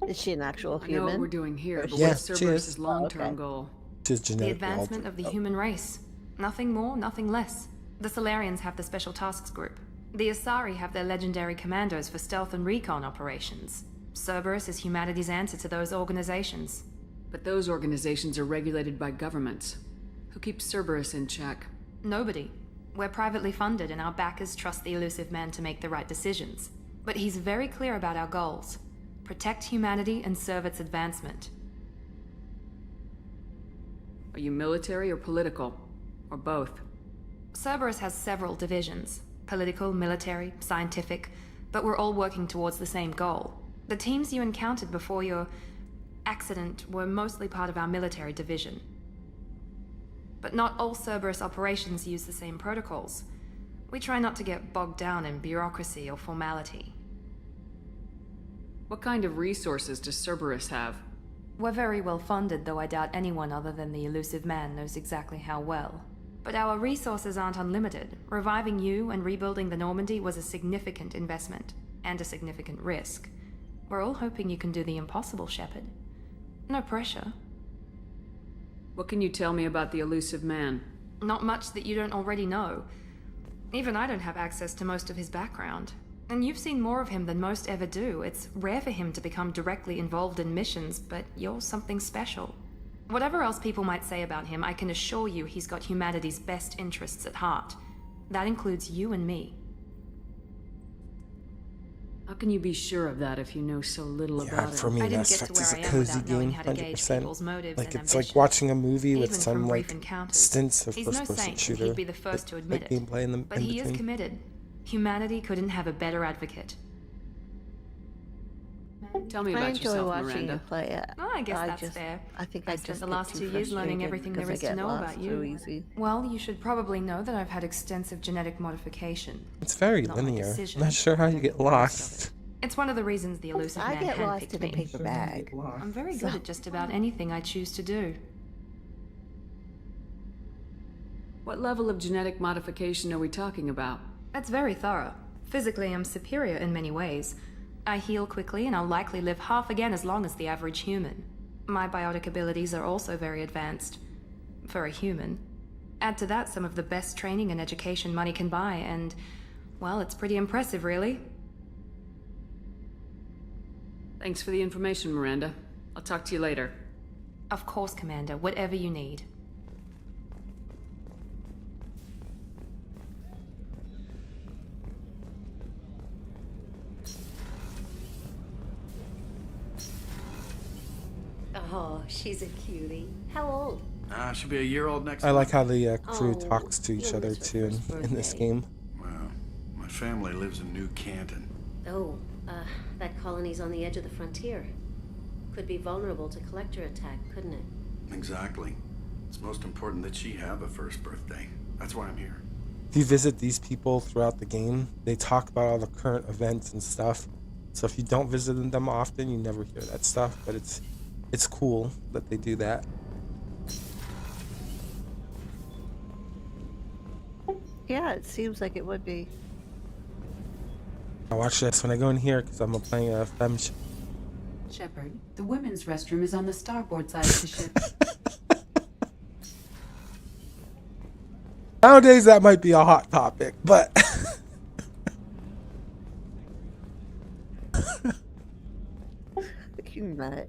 [SPEAKER 11] Is she an actual
[SPEAKER 2] I
[SPEAKER 11] human?
[SPEAKER 2] know what we're doing here, but
[SPEAKER 1] Yeah,
[SPEAKER 2] what's
[SPEAKER 1] she
[SPEAKER 2] Cerberus'
[SPEAKER 1] is.
[SPEAKER 2] long-term
[SPEAKER 11] Oh, okay.
[SPEAKER 2] goal?
[SPEAKER 1] Just
[SPEAKER 3] The
[SPEAKER 1] genetically
[SPEAKER 3] advancement of the human race. Nothing more, nothing less. The Solarians have the Special Tasks Group. The Asari have their legendary commandos for stealth and recon operations. Cerberus is humanity's answer to those organizations.
[SPEAKER 2] But those organizations are regulated by governments. Who keeps Cerberus in check?
[SPEAKER 3] Nobody. We're privately funded and our backers trust the elusive man to make the right decisions. But he's very clear about our goals. Protect humanity and serve its advancement.
[SPEAKER 2] Are you military or political? Or both?
[SPEAKER 3] Cerberus has several divisions. Political, military, scientific, but we're all working towards the same goal. The teams you encountered before your accident were mostly part of our military division. But not all Cerberus operations use the same protocols. We try not to get bogged down in bureaucracy or formality.
[SPEAKER 2] What kind of resources does Cerberus have?
[SPEAKER 3] We're very well funded, though I doubt anyone other than the elusive man knows exactly how well. But our resources aren't unlimited. Reviving you and rebuilding the Normandy was a significant investment, and a significant risk. We're all hoping you can do the impossible, Shepard. No pressure.
[SPEAKER 2] What can you tell me about the elusive man?
[SPEAKER 3] Not much that you don't already know. Even I don't have access to most of his background. And you've seen more of him than most ever do. It's rare for him to become directly involved in missions, but you're something special. Whatever else people might say about him, I can assure you he's got humanity's best interests at heart. That includes you and me.
[SPEAKER 2] How can you be sure of that if you know so little about it?
[SPEAKER 1] For me,
[SPEAKER 3] I didn't
[SPEAKER 1] Mass
[SPEAKER 3] get to
[SPEAKER 1] Effect
[SPEAKER 3] where
[SPEAKER 1] is a
[SPEAKER 3] I am
[SPEAKER 1] cozy
[SPEAKER 3] without knowing
[SPEAKER 1] game,
[SPEAKER 3] how to gauge
[SPEAKER 1] 100%.
[SPEAKER 3] people's motives
[SPEAKER 1] Like,
[SPEAKER 3] and
[SPEAKER 1] it's like
[SPEAKER 3] ambitions.
[SPEAKER 1] watching a movie with
[SPEAKER 3] Even
[SPEAKER 1] some,
[SPEAKER 3] from
[SPEAKER 1] like,
[SPEAKER 3] brief encounters.
[SPEAKER 1] stints of
[SPEAKER 3] He's no
[SPEAKER 1] first-person
[SPEAKER 3] saint, and
[SPEAKER 1] shooter.
[SPEAKER 3] he'd be the first to admit
[SPEAKER 1] like
[SPEAKER 3] it.
[SPEAKER 1] gameplay in the
[SPEAKER 3] But
[SPEAKER 1] in
[SPEAKER 3] he is
[SPEAKER 1] between.
[SPEAKER 3] committed. Humanity couldn't have a better advocate.
[SPEAKER 2] Tell me
[SPEAKER 11] I
[SPEAKER 2] about
[SPEAKER 11] enjoy
[SPEAKER 2] yourself,
[SPEAKER 11] watching
[SPEAKER 2] Miranda.
[SPEAKER 11] you play it.
[SPEAKER 3] Oh, I guess that's fair.
[SPEAKER 11] I think
[SPEAKER 3] I
[SPEAKER 11] I
[SPEAKER 3] spent
[SPEAKER 11] just
[SPEAKER 3] the
[SPEAKER 11] get
[SPEAKER 3] last
[SPEAKER 11] too
[SPEAKER 3] 2 years learning
[SPEAKER 11] frustrated
[SPEAKER 3] everything there
[SPEAKER 11] because
[SPEAKER 3] is
[SPEAKER 11] I
[SPEAKER 3] to
[SPEAKER 11] get
[SPEAKER 3] know
[SPEAKER 11] lost
[SPEAKER 3] about you.
[SPEAKER 11] so easy.
[SPEAKER 3] Well, you should probably know that I've had extensive genetic modification.
[SPEAKER 1] It's very
[SPEAKER 3] Not my
[SPEAKER 1] linear.
[SPEAKER 3] decision.
[SPEAKER 1] Not sure how you get lost.
[SPEAKER 3] It's one of the reasons the elusive
[SPEAKER 11] I
[SPEAKER 3] man
[SPEAKER 11] get lost
[SPEAKER 3] handpicked
[SPEAKER 11] in a
[SPEAKER 3] me.
[SPEAKER 11] paper bag.
[SPEAKER 3] I'm very good at just about anything I choose to do.
[SPEAKER 2] What level of genetic modification are we talking about?
[SPEAKER 3] That's very thorough. Physically, I'm superior in many ways. I heal quickly, and I'll likely live half again as long as the average human. My biotic abilities are also very advanced. For a human. Add to that some of the best training and education money can buy, and, well, it's pretty impressive, really.
[SPEAKER 2] Thanks for the information, Miranda. I'll talk to you later.
[SPEAKER 3] Of course, Commander. Whatever you need.
[SPEAKER 18] Oh, she's a cutie. How old?
[SPEAKER 19] She'll be a year old next
[SPEAKER 1] I
[SPEAKER 19] month.
[SPEAKER 1] like how the crew
[SPEAKER 18] Oh,
[SPEAKER 1] talks to each
[SPEAKER 18] you'll
[SPEAKER 1] other
[SPEAKER 18] miss her
[SPEAKER 1] too
[SPEAKER 18] first
[SPEAKER 1] in this
[SPEAKER 18] birthday.
[SPEAKER 1] game.
[SPEAKER 19] Well, my family lives in New Canton.
[SPEAKER 18] Oh, that colony's on the edge of the frontier. Could be vulnerable to collector attack, couldn't it?
[SPEAKER 19] Exactly. It's most important that she have a first birthday. That's why I'm here.
[SPEAKER 1] If you visit these people throughout the game, they talk about all the current events and stuff. So if you don't visit them often, you never hear that stuff. But it's cool that they do that.
[SPEAKER 11] Yeah, it seems like it would be.
[SPEAKER 1] I watch this when I go in here because I'm playing a femme.
[SPEAKER 12] Shepard, the women's restroom is on the starboard side of the ship.
[SPEAKER 1] Nowadays, that might be a hot topic, but
[SPEAKER 11] You nut.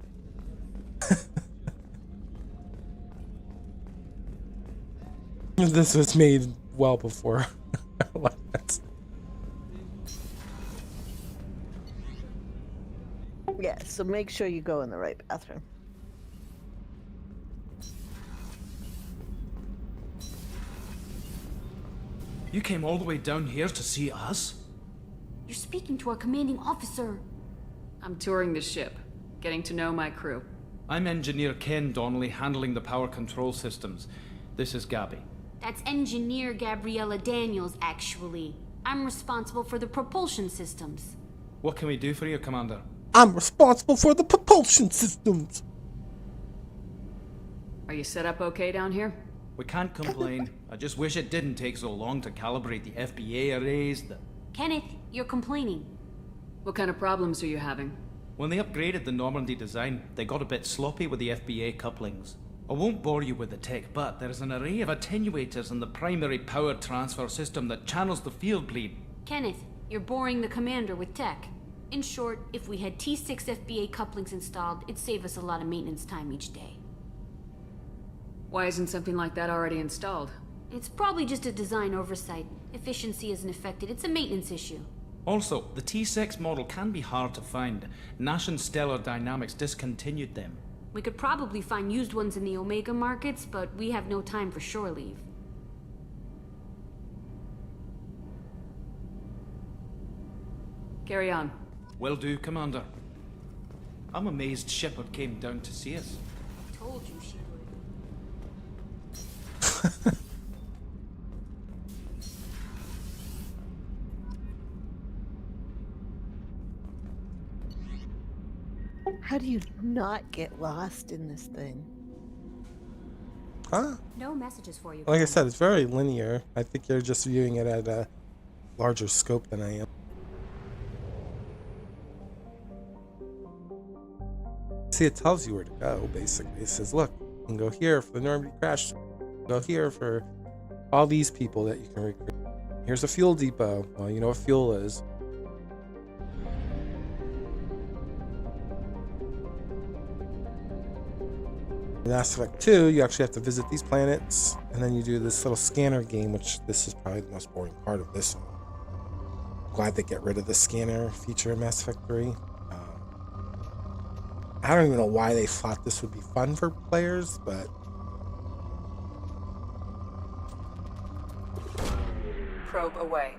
[SPEAKER 1] this was made well before. Like that.
[SPEAKER 11] Yeah, so make sure you go in the right bathroom.
[SPEAKER 20] You came all the way down here to see us?
[SPEAKER 14] You're speaking to our commanding officer.
[SPEAKER 2] I'm touring the ship, getting to know my crew.
[SPEAKER 20] I'm Engineer Ken Donnelly, handling the power control systems. This is Gabby.
[SPEAKER 14] That's Engineer Gabriella Daniels, actually. I'm responsible for the propulsion systems.
[SPEAKER 20] What can we do for you, Commander?
[SPEAKER 1] I'm responsible for the propulsion systems.
[SPEAKER 2] Are you set up okay down here?
[SPEAKER 20] We can't complain. I just wish it didn't take so long to calibrate the FBA arrays.
[SPEAKER 14] Kenneth, you're complaining.
[SPEAKER 2] What kind of problems are you having?
[SPEAKER 20] When they upgraded the Normandy design, they got a bit sloppy with the FBA couplings. I won't bore you with the tech, but there's an array of attenuators in the primary power transfer system that channels the field bleed.
[SPEAKER 21] Kenneth, you're boring the commander with tech. In short, if we had T6 FBA couplings installed, it'd save us a lot of maintenance time each day.
[SPEAKER 2] Why isn't something like that already installed?
[SPEAKER 21] It's probably just a design oversight. Efficiency isn't affected, it's a maintenance issue.
[SPEAKER 20] Also, the T6 model can be hard to find. Nash and Stellar Dynamics discontinued them.
[SPEAKER 21] We could probably find used ones in the Omega markets, but we have no time for shore leave.
[SPEAKER 2] Carry on.
[SPEAKER 20] Will do, Commander. I'm amazed Shepard came down to see us.
[SPEAKER 21] Told you she would.
[SPEAKER 11] How do you not get lost in this thing?
[SPEAKER 1] Huh?
[SPEAKER 14] No messages for you.
[SPEAKER 1] Like I said, it's very linear. I think you're just viewing it at a larger scope than I am. See, it tells you where to go, basically. It says, look, you can go here for the Normandy crash. Go here for all these people that you can recruit. Here's a fuel depot. Well, you know what fuel is. In Mass Effect 2, you actually have to visit these planets, and then you do this little scanner game, which this is probably the most boring part of this one. Glad they get rid of the scanner feature in Mass Effect 3. I don't even know why they thought this would be fun for players, but...
[SPEAKER 12] Probe away.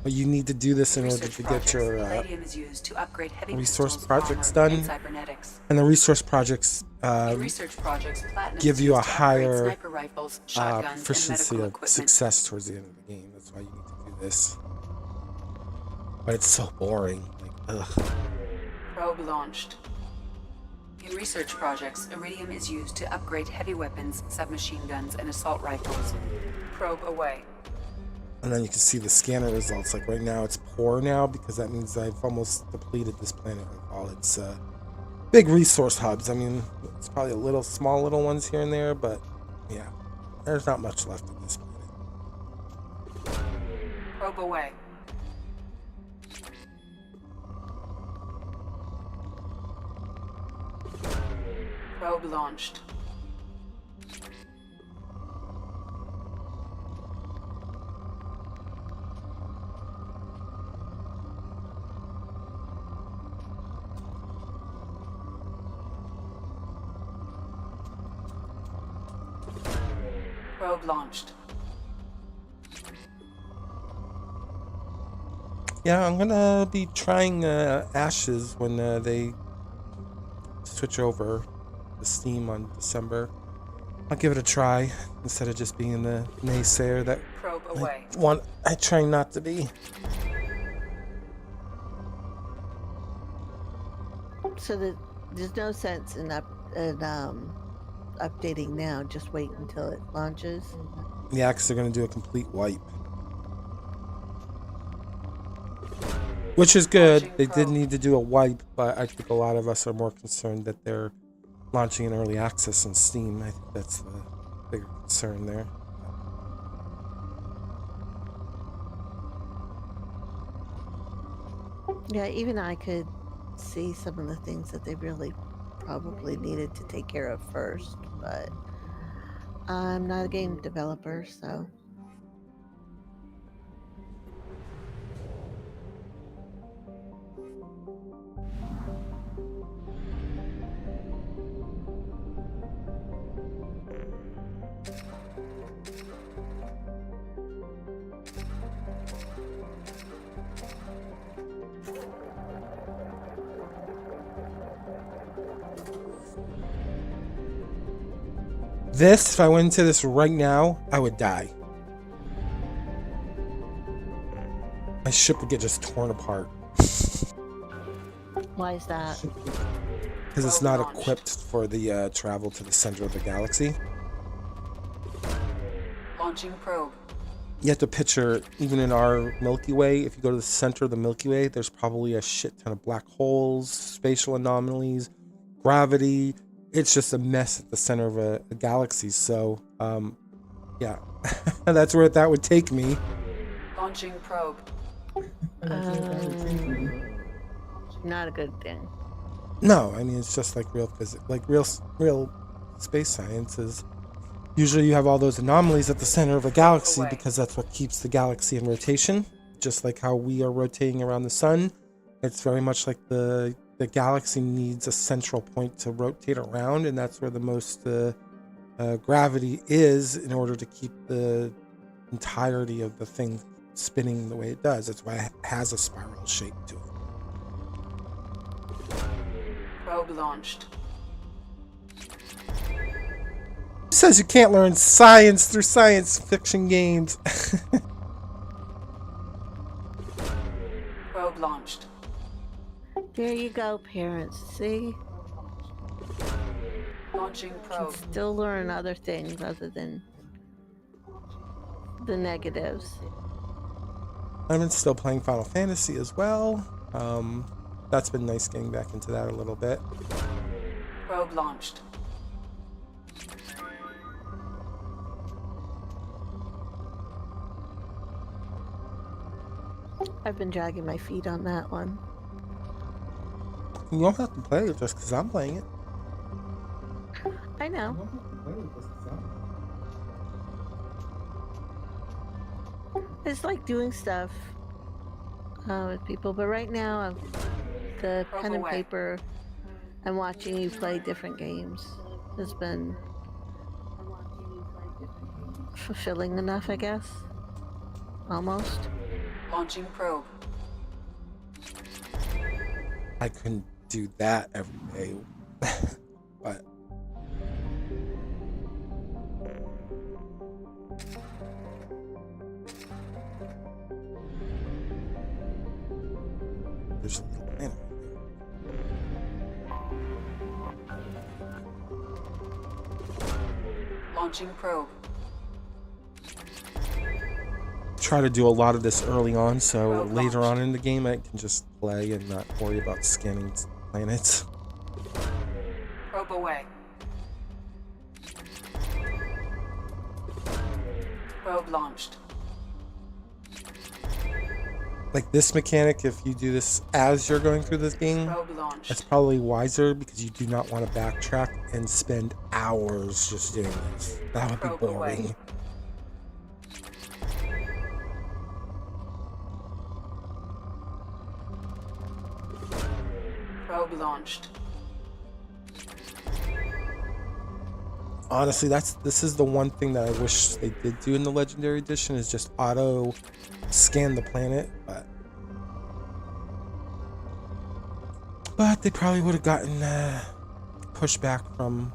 [SPEAKER 1] But you need to do this in order to get your resource projects done. And the resource projects give you a higher proficiency of success towards the end of the game. That's why you need to do this. But it's so boring. Like, ugh.
[SPEAKER 12] Probe launched. In research projects, iridium is used to upgrade heavy weapons, submachine guns, and assault rifles. Probe away.
[SPEAKER 1] And then you can see the scanner results. Like right now it's poor now because that means I've almost depleted this planet of all its big resource hubs. I mean, it's probably small little ones here and there, but yeah, there's not much left of this planet.
[SPEAKER 12] Probe away. Probe launched. Probe launched.
[SPEAKER 1] Yeah, I'm gonna be trying Ashes when they switch over to Steam on December. I'll give it a try instead of just being the naysayer that
[SPEAKER 12] Probe away.
[SPEAKER 1] I try not to be.
[SPEAKER 11] So there's no sense in updating now. Just wait until it launches.
[SPEAKER 1] Yeah, because they're gonna do a complete wipe. Which is good. They did need to do a wipe, but I think a lot of us are more concerned that they're launching in early access on Steam. I think that's the bigger concern there.
[SPEAKER 11] Yeah, even I could see some of the things that they really probably needed to take care of first, but I'm not a game developer, so...
[SPEAKER 1] This, if I went into this right now, I would die. My ship would get just torn apart.
[SPEAKER 11] Why is that?
[SPEAKER 1] Because it's not equipped for the travel to the center of the galaxy.
[SPEAKER 12] Launching probe.
[SPEAKER 1] You have to picture, even in our Milky Way, if you go to the center of the Milky Way, there's probably a shit ton of black holes, spatial anomalies, gravity, it's just a mess at the center of a galaxy. So, yeah, that's where that would take me.
[SPEAKER 12] Launching probe.
[SPEAKER 11] Not a good thing.
[SPEAKER 1] No, I mean, it's just like real physics, like real space science is. Usually you have all those anomalies at the center of a galaxy because that's what keeps the galaxy in rotation. Just like how we are rotating around the sun. It's very much like the galaxy needs a central point to rotate around, and that's where the most gravity is in order to keep the entirety of the thing spinning the way it does. That's why it has a spiral shape to it.
[SPEAKER 12] Probe launched.
[SPEAKER 1] Who says you can't learn science through science fiction games?
[SPEAKER 12] Probe launched.
[SPEAKER 11] There you go, parents. See?
[SPEAKER 12] Launching probe.
[SPEAKER 11] Can still learn other things other than the negatives.
[SPEAKER 1] I've been still playing Final Fantasy as well. That's been nice getting back into that a little bit.
[SPEAKER 12] Probe launched.
[SPEAKER 11] I've been dragging my feet on that one.
[SPEAKER 1] You don't have to play it just because I'm playing it.
[SPEAKER 11] I know. It's like doing stuff with people, but right now I'm the pen and paper and watching you play different games has been fulfilling enough, I guess. Almost.
[SPEAKER 12] Launching probe.
[SPEAKER 1] I couldn't do that every day, but there's a little planet.
[SPEAKER 12] Launching probe.
[SPEAKER 1] Try to do a lot of this early on, so later on in the game I can just play and not worry about scanning planets.
[SPEAKER 12] Probe away. Probe launched.
[SPEAKER 1] Like this mechanic, if you do this as you're going through this game, it's probably wiser because you do not want to backtrack and spend hours just doing this. That would be boring.
[SPEAKER 12] Probe launched.
[SPEAKER 1] Honestly, this is the one thing that I wish they did do in the Legendary Edition is just auto scan the planet, but they probably would have gotten pushback from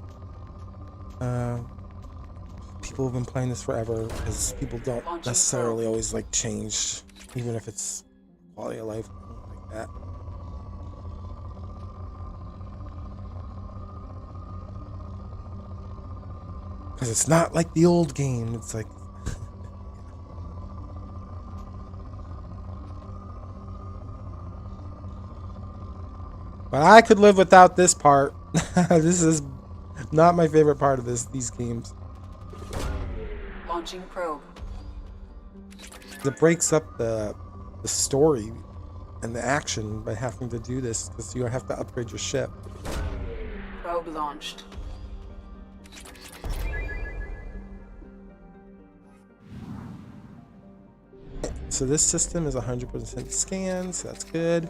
[SPEAKER 1] people who've been playing this forever because people don't necessarily always like change, even if it's quality of life like that. Because it's not like the old game. It's like but I could live without this part. This is not my favorite part of these games.
[SPEAKER 12] Launching probe.
[SPEAKER 1] It breaks up the story and the action by having to do this because you have to upgrade your ship.
[SPEAKER 12] Probe launched.
[SPEAKER 1] So this system is 100% scanned, so that's good.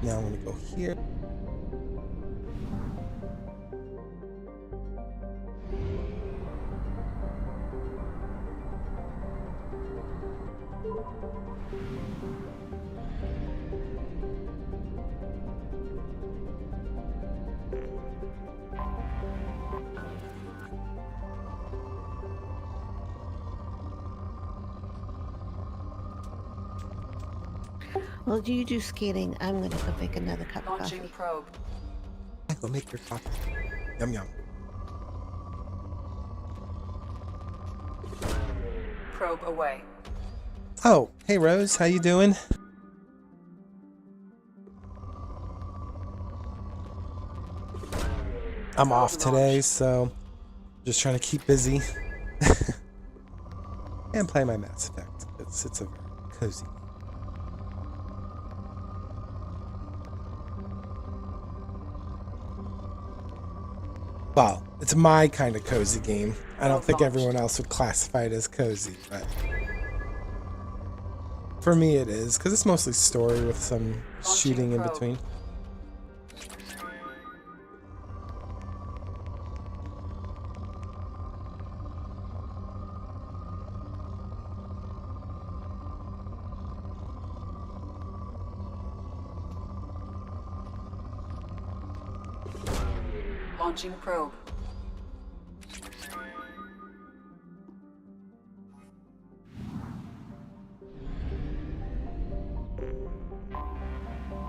[SPEAKER 1] Now I'm going to go here.
[SPEAKER 11] Well, you do scanning. I'm gonna go make another cup of
[SPEAKER 12] Launching
[SPEAKER 11] coffee.
[SPEAKER 12] probe.
[SPEAKER 1] Go make your coffee. Yum yum.
[SPEAKER 12] Probe away.
[SPEAKER 1] Oh, hey Rose, how you doing? I'm off today, so just trying to keep busy and play my Mass Effect. It's a very cozy. Well, it's my kind of cozy game. I don't think everyone else would classify it as cozy, but for me it is, because it's mostly story with some shooting in between.
[SPEAKER 12] Launching probe.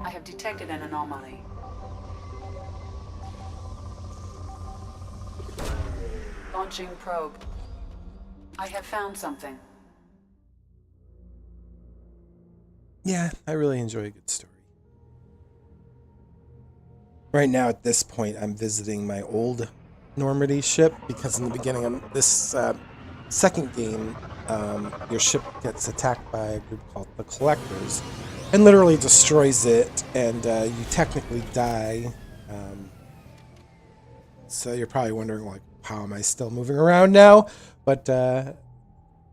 [SPEAKER 12] I have detected an anomaly. Launching probe. I have found something.
[SPEAKER 1] Yeah, I really enjoy a good story. Right now, at this point, I'm visiting my old Normandy ship because in the beginning of this second game, your ship gets attacked by a group called the Collectors and literally destroys it, and you technically die. So you're probably wondering, like, how am I still moving around now? But I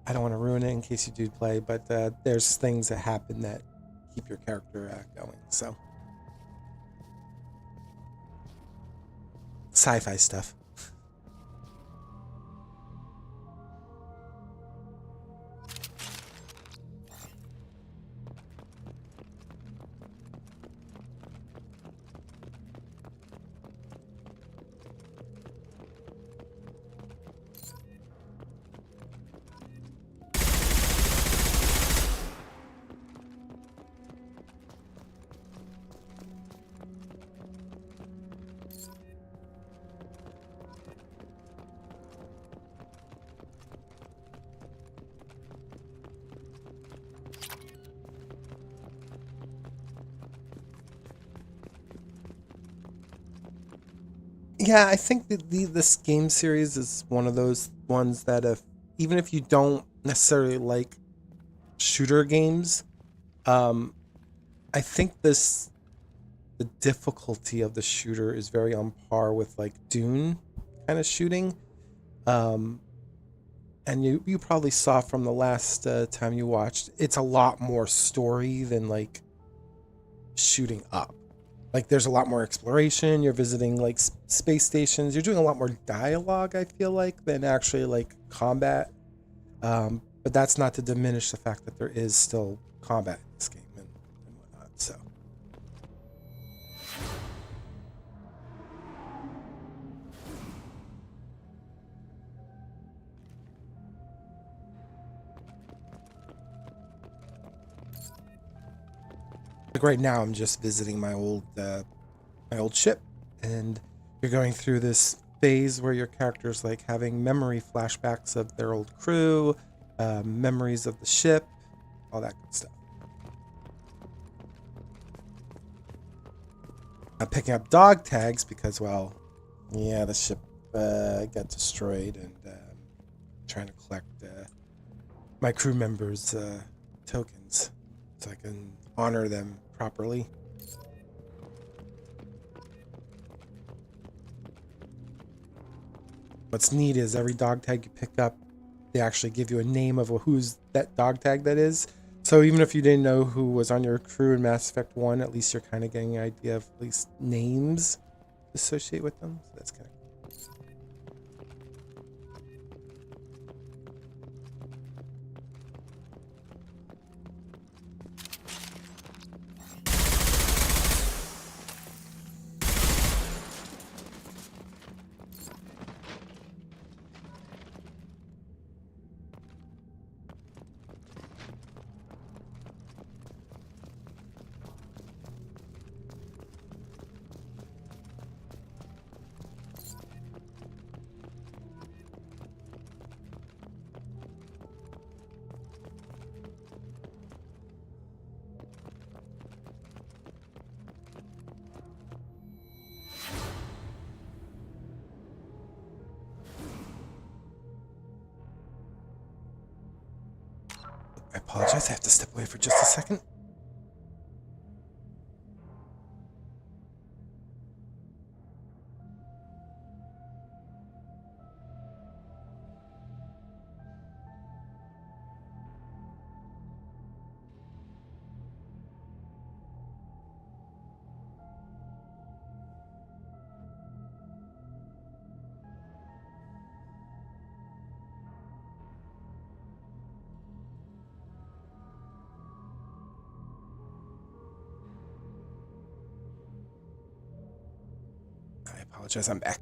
[SPEAKER 1] don't want to ruin it in case you do play, but there's things that happen that keep your character going, so. Sci-fi stuff. Yeah, I think that this game series is one of those ones that even if you don't necessarily like shooter games, I think the difficulty of the shooter is very on par with like Dune kind of shooting. And you probably saw from the last time you watched, it's a lot more story than like shooting up. Like, there's a lot more exploration. You're visiting, like, space stations. You're doing a lot more dialogue, I feel like, than actually, like, combat. But that's not to diminish the fact that there is still combat in this game and whatnot, so. Like, right now, I'm just visiting my old ship, and you're going through this phase where your character's like having memory flashbacks of their old crew, memories of the ship, all that good stuff. I'm picking up dog tags because, well, yeah, the ship got destroyed, and trying to collect my crew members' tokens so I can honor them properly. What's neat is every dog tag you pick up, they actually give you a name of who's that dog tag that is. So even if you didn't know who was on your crew in Mass Effect 1, at least you're kind of getting an idea of at least names associated with them. So that's kind of cool. I apologize, I have to step away for just a second. I apologize, I'm back.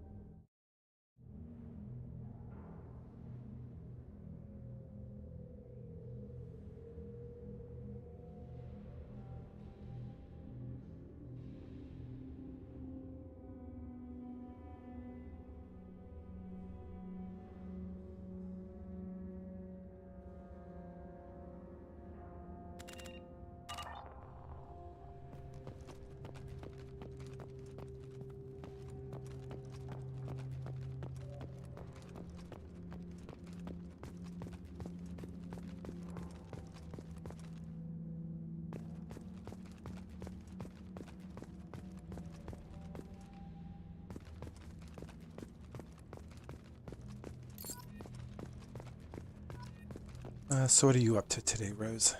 [SPEAKER 1] So what are you up to today, Rose?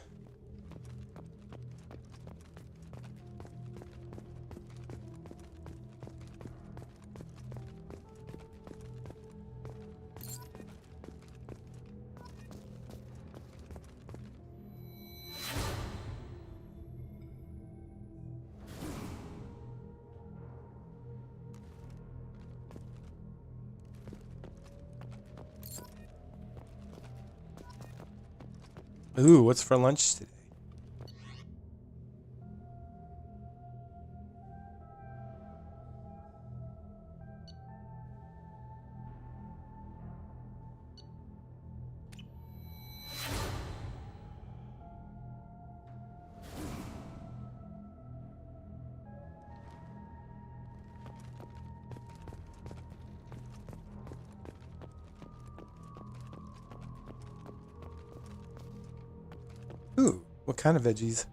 [SPEAKER 1] Ooh, what's for lunch today? Ooh, what kind of veggies?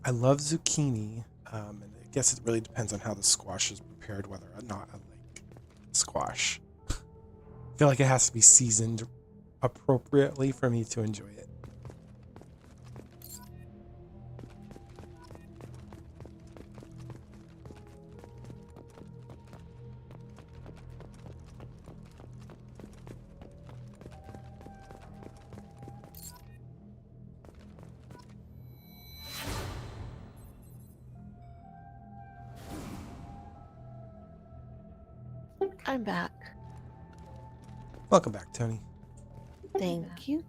[SPEAKER 1] I love zucchini, and I guess it really depends on how the squash is prepared, whether or not I like squash. I feel like it has to be seasoned appropriately for me to enjoy it.
[SPEAKER 11] I'm back.
[SPEAKER 1] Welcome back, Tony.
[SPEAKER 11] Thank you.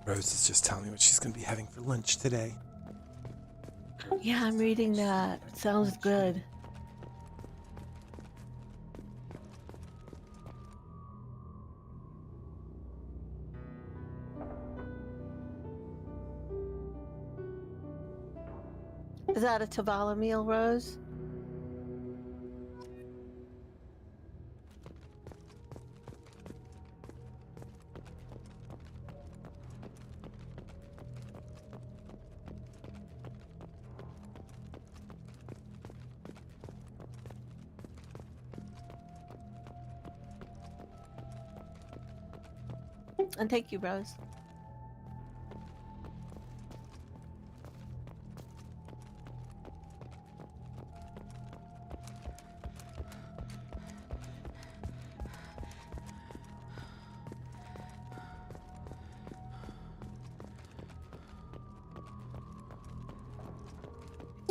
[SPEAKER 1] Rose is just telling me what she's going to be having for lunch today.
[SPEAKER 11] Yeah, I'm reading that. It sounds good. Is that a Tavala meal, Rose? And thank you, Rose.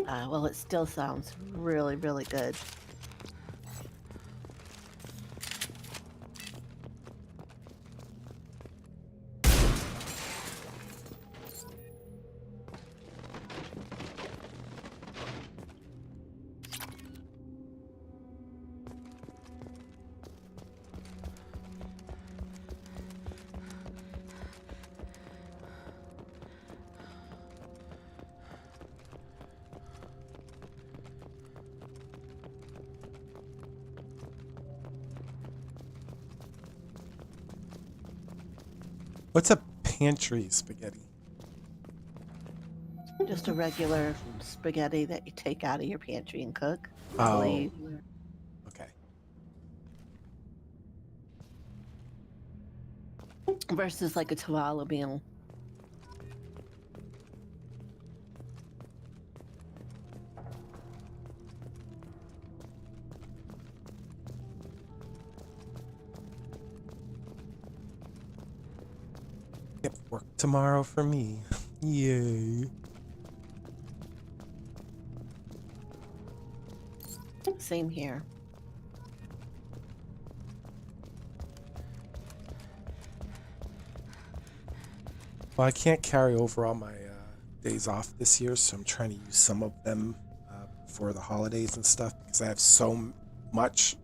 [SPEAKER 11] Well, it still sounds really, really good.
[SPEAKER 1] What's a pantry spaghetti?
[SPEAKER 11] Just a regular spaghetti that you take out of your pantry and cook.
[SPEAKER 1] Oh.
[SPEAKER 11] Leave.
[SPEAKER 1] Okay.
[SPEAKER 11] Versus like a Tawala meal.
[SPEAKER 1] Yep, work tomorrow for me. Yay.
[SPEAKER 11] Same here.
[SPEAKER 1] Well, I can't carry over all my days off this year, so I'm trying to use some of them for the holidays and stuff because I have so much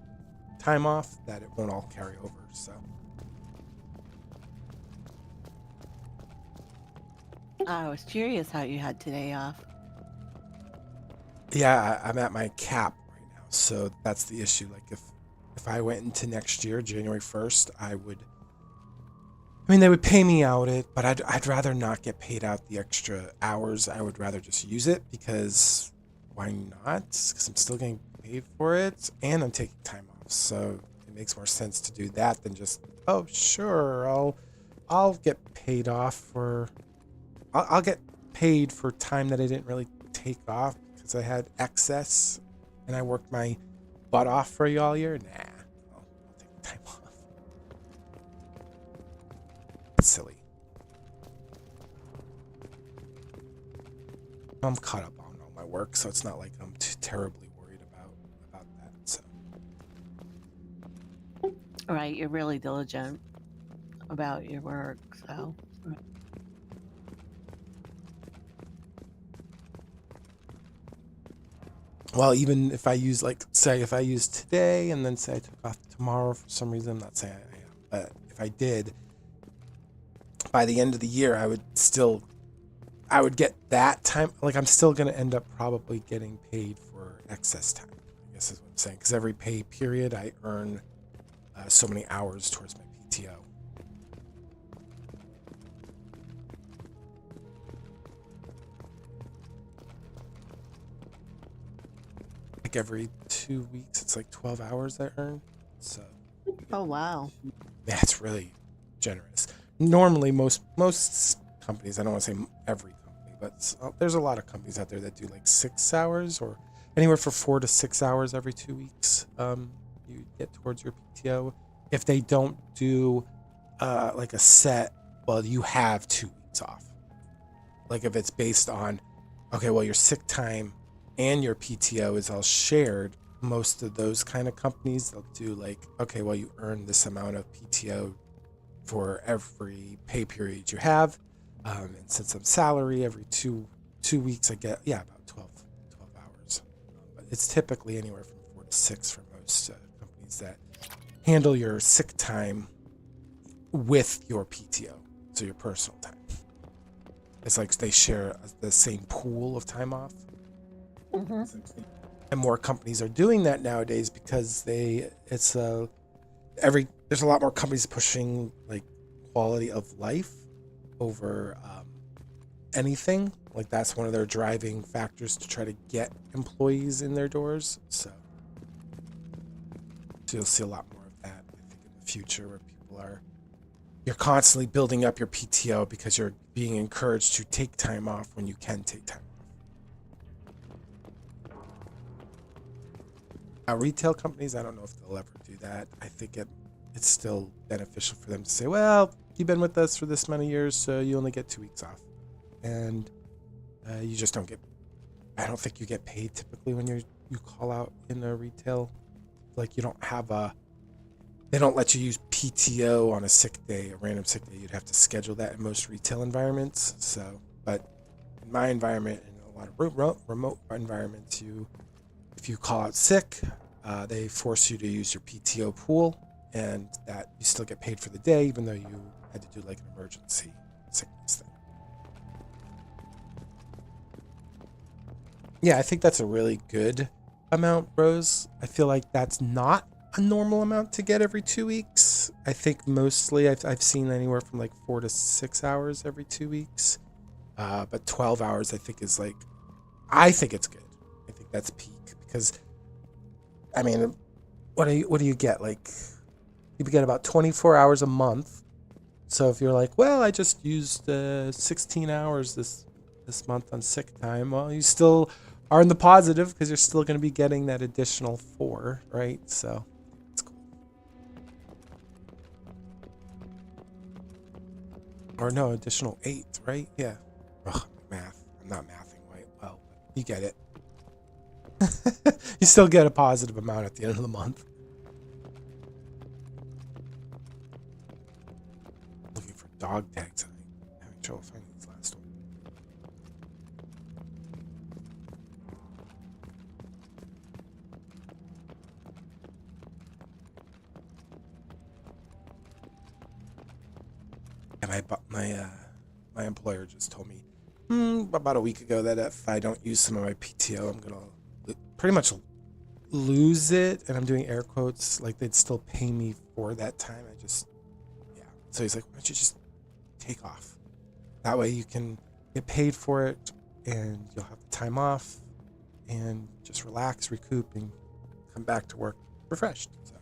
[SPEAKER 1] time off that it won't all carry over. So
[SPEAKER 11] I was curious how you had today off.
[SPEAKER 1] yeah, I'm at my cap right now, so that's the issue. Like if I went into next year, January 1st, they would pay me out it, but I'd rather not get paid out the extra hours. I would rather just use it because why not? Because I'm still getting paid for it and I'm taking time off. So it makes more sense to do that than just, oh, sure, I'll get paid off for, I'll get paid for time that I didn't really take off because I had excess and I worked my butt off for you all year. Nah, I'll take time off. Silly. I'm caught up on all my work, so it's not like I'm too terribly worried about that. So.
[SPEAKER 11] Right, you're really diligent about your work, so.
[SPEAKER 1] Well, even if I use, like, say if I use today and then say I took off tomorrow for some reason, I'm not saying I am, but if I did, by the end of the year, I would get that time. Like, I'm still going to end up probably getting paid for excess time, I guess is what I'm saying. Because every pay period, I earn so many hours towards my PTO. Like every 2 weeks, it's like 12 hours I earn. So.
[SPEAKER 11] Oh, wow.
[SPEAKER 1] Yeah, it's really generous. Normally, most companies, I don't want to say every company, but there's a lot of companies out there that do like 6 hours or anywhere from 4 to 6 hours every 2 weeks. You get towards your PTO. If they don't do like a set, well, you have 2 weeks off. Like if it's based on, okay, well, your sick time and your PTO is all shared. Most of those kind of companies, they'll do like, okay, well, you earn this amount of PTO for every pay period you have, and since I'm salary, every two weeks I get about 12 hours. But it's typically anywhere from 4 to 6 for most companies that handle your sick time with your PTO, so your personal time. It's like they share the same pool of time off.
[SPEAKER 11] Mm-hmm.
[SPEAKER 1] And more companies are doing that nowadays because there's a lot more companies pushing like quality of life over anything. Like that's one of their driving factors to try to get employees in their doors. So you'll see a lot more of that, I think, in the future, where you're constantly building up your PTO because you're being encouraged to take time off when you can take time off. Now, retail companies, I don't know if they'll ever do that. I think it's still beneficial for them to say, well, you've been with us for this many years, so you only get 2 weeks off. And you just don't get, I don't think you get paid typically when you call out in a retail. Like you don't have they don't let you use PTO on a sick day, a random sick day. You'd have to schedule that in most retail environments. So, but in my environment and a lot of remote environments, if you call out sick, they force you to use your PTO pool, and that you still get paid for the day, even though you had to do like an emergency sickness thing. Yeah, I think that's a really good amount, Rose. I feel like that's not a normal amount to get every 2 weeks. I think mostly I've seen anywhere from like 4 to 6 hours every 2 weeks. But 12 hours I think is like, I think it's good. I think that's peak because, I mean, what do you get? Like, you get about 24 hours a month. So if you're like, well, I just used 16 hours this month on sick time, well, you still are in the positive because you're still going to be getting that additional 4, right? So it's cool. Or no, additional 8, right? Yeah. Ugh, math. I'm not mathing right well, but you get it. You still get a positive amount at the end of the month. Looking for dog tags. I'm having trouble finding these last one. And my employer just told me about a week ago that if I don't use some of my PTO, I'm gonna pretty much lose it. And I'm doing air quotes, like they'd still pay me for that time. So he's like, why don't you just take off? That way you can get paid for it, and you'll have the time off, and just relax, recoup, and come back to work refreshed. So.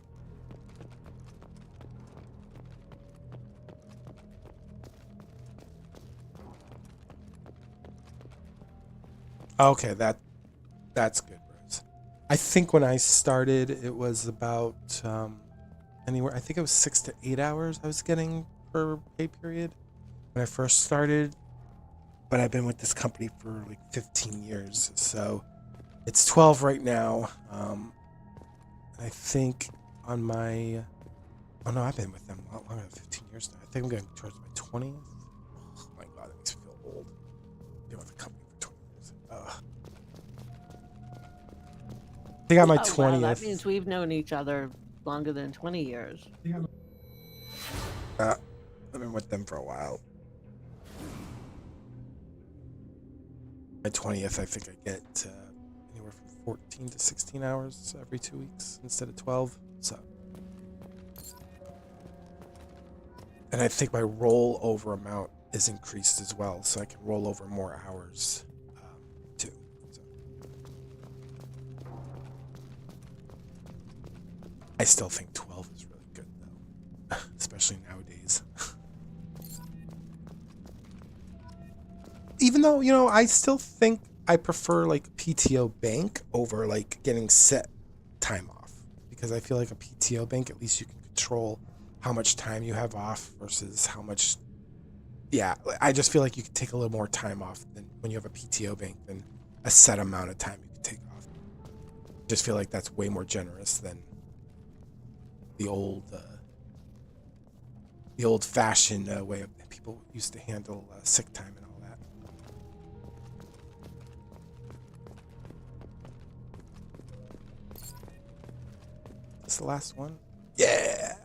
[SPEAKER 1] Okay, that's good, Rose. I think when I started, it was about anywhere. I think it was 6 to 8 hours I was getting per pay period when I first started. But I've been with this company for like 15 years, so it's 12 right now. I think on my I've been with them a lot longer than 15 years now. I think I'm getting towards my 20th. Oh my god, that makes me feel old. Been with the company for 20 years. I think I'm my 20th.
[SPEAKER 11] Wow, that means we've known each other longer than 20 years.
[SPEAKER 1] I've been with them for a while. My 20th, I think I get anywhere from 14 to 16 hours every 2 weeks instead of 12. So, and I think my rollover amount is increased as well, so I can roll over more hours too. So. I still think 12 is really good though, especially nowadays. Even though, I still think I prefer like PTO bank over like getting set time off, because I feel like a PTO bank, at least you can control how much time you have off versus how much. Yeah, I just feel like you can take a little more time off than when you have a PTO bank than a set amount of time you can take off. I just feel like that's way more generous than the old-fashioned way of people used to handle sick time and all that. This the last one? Yeah!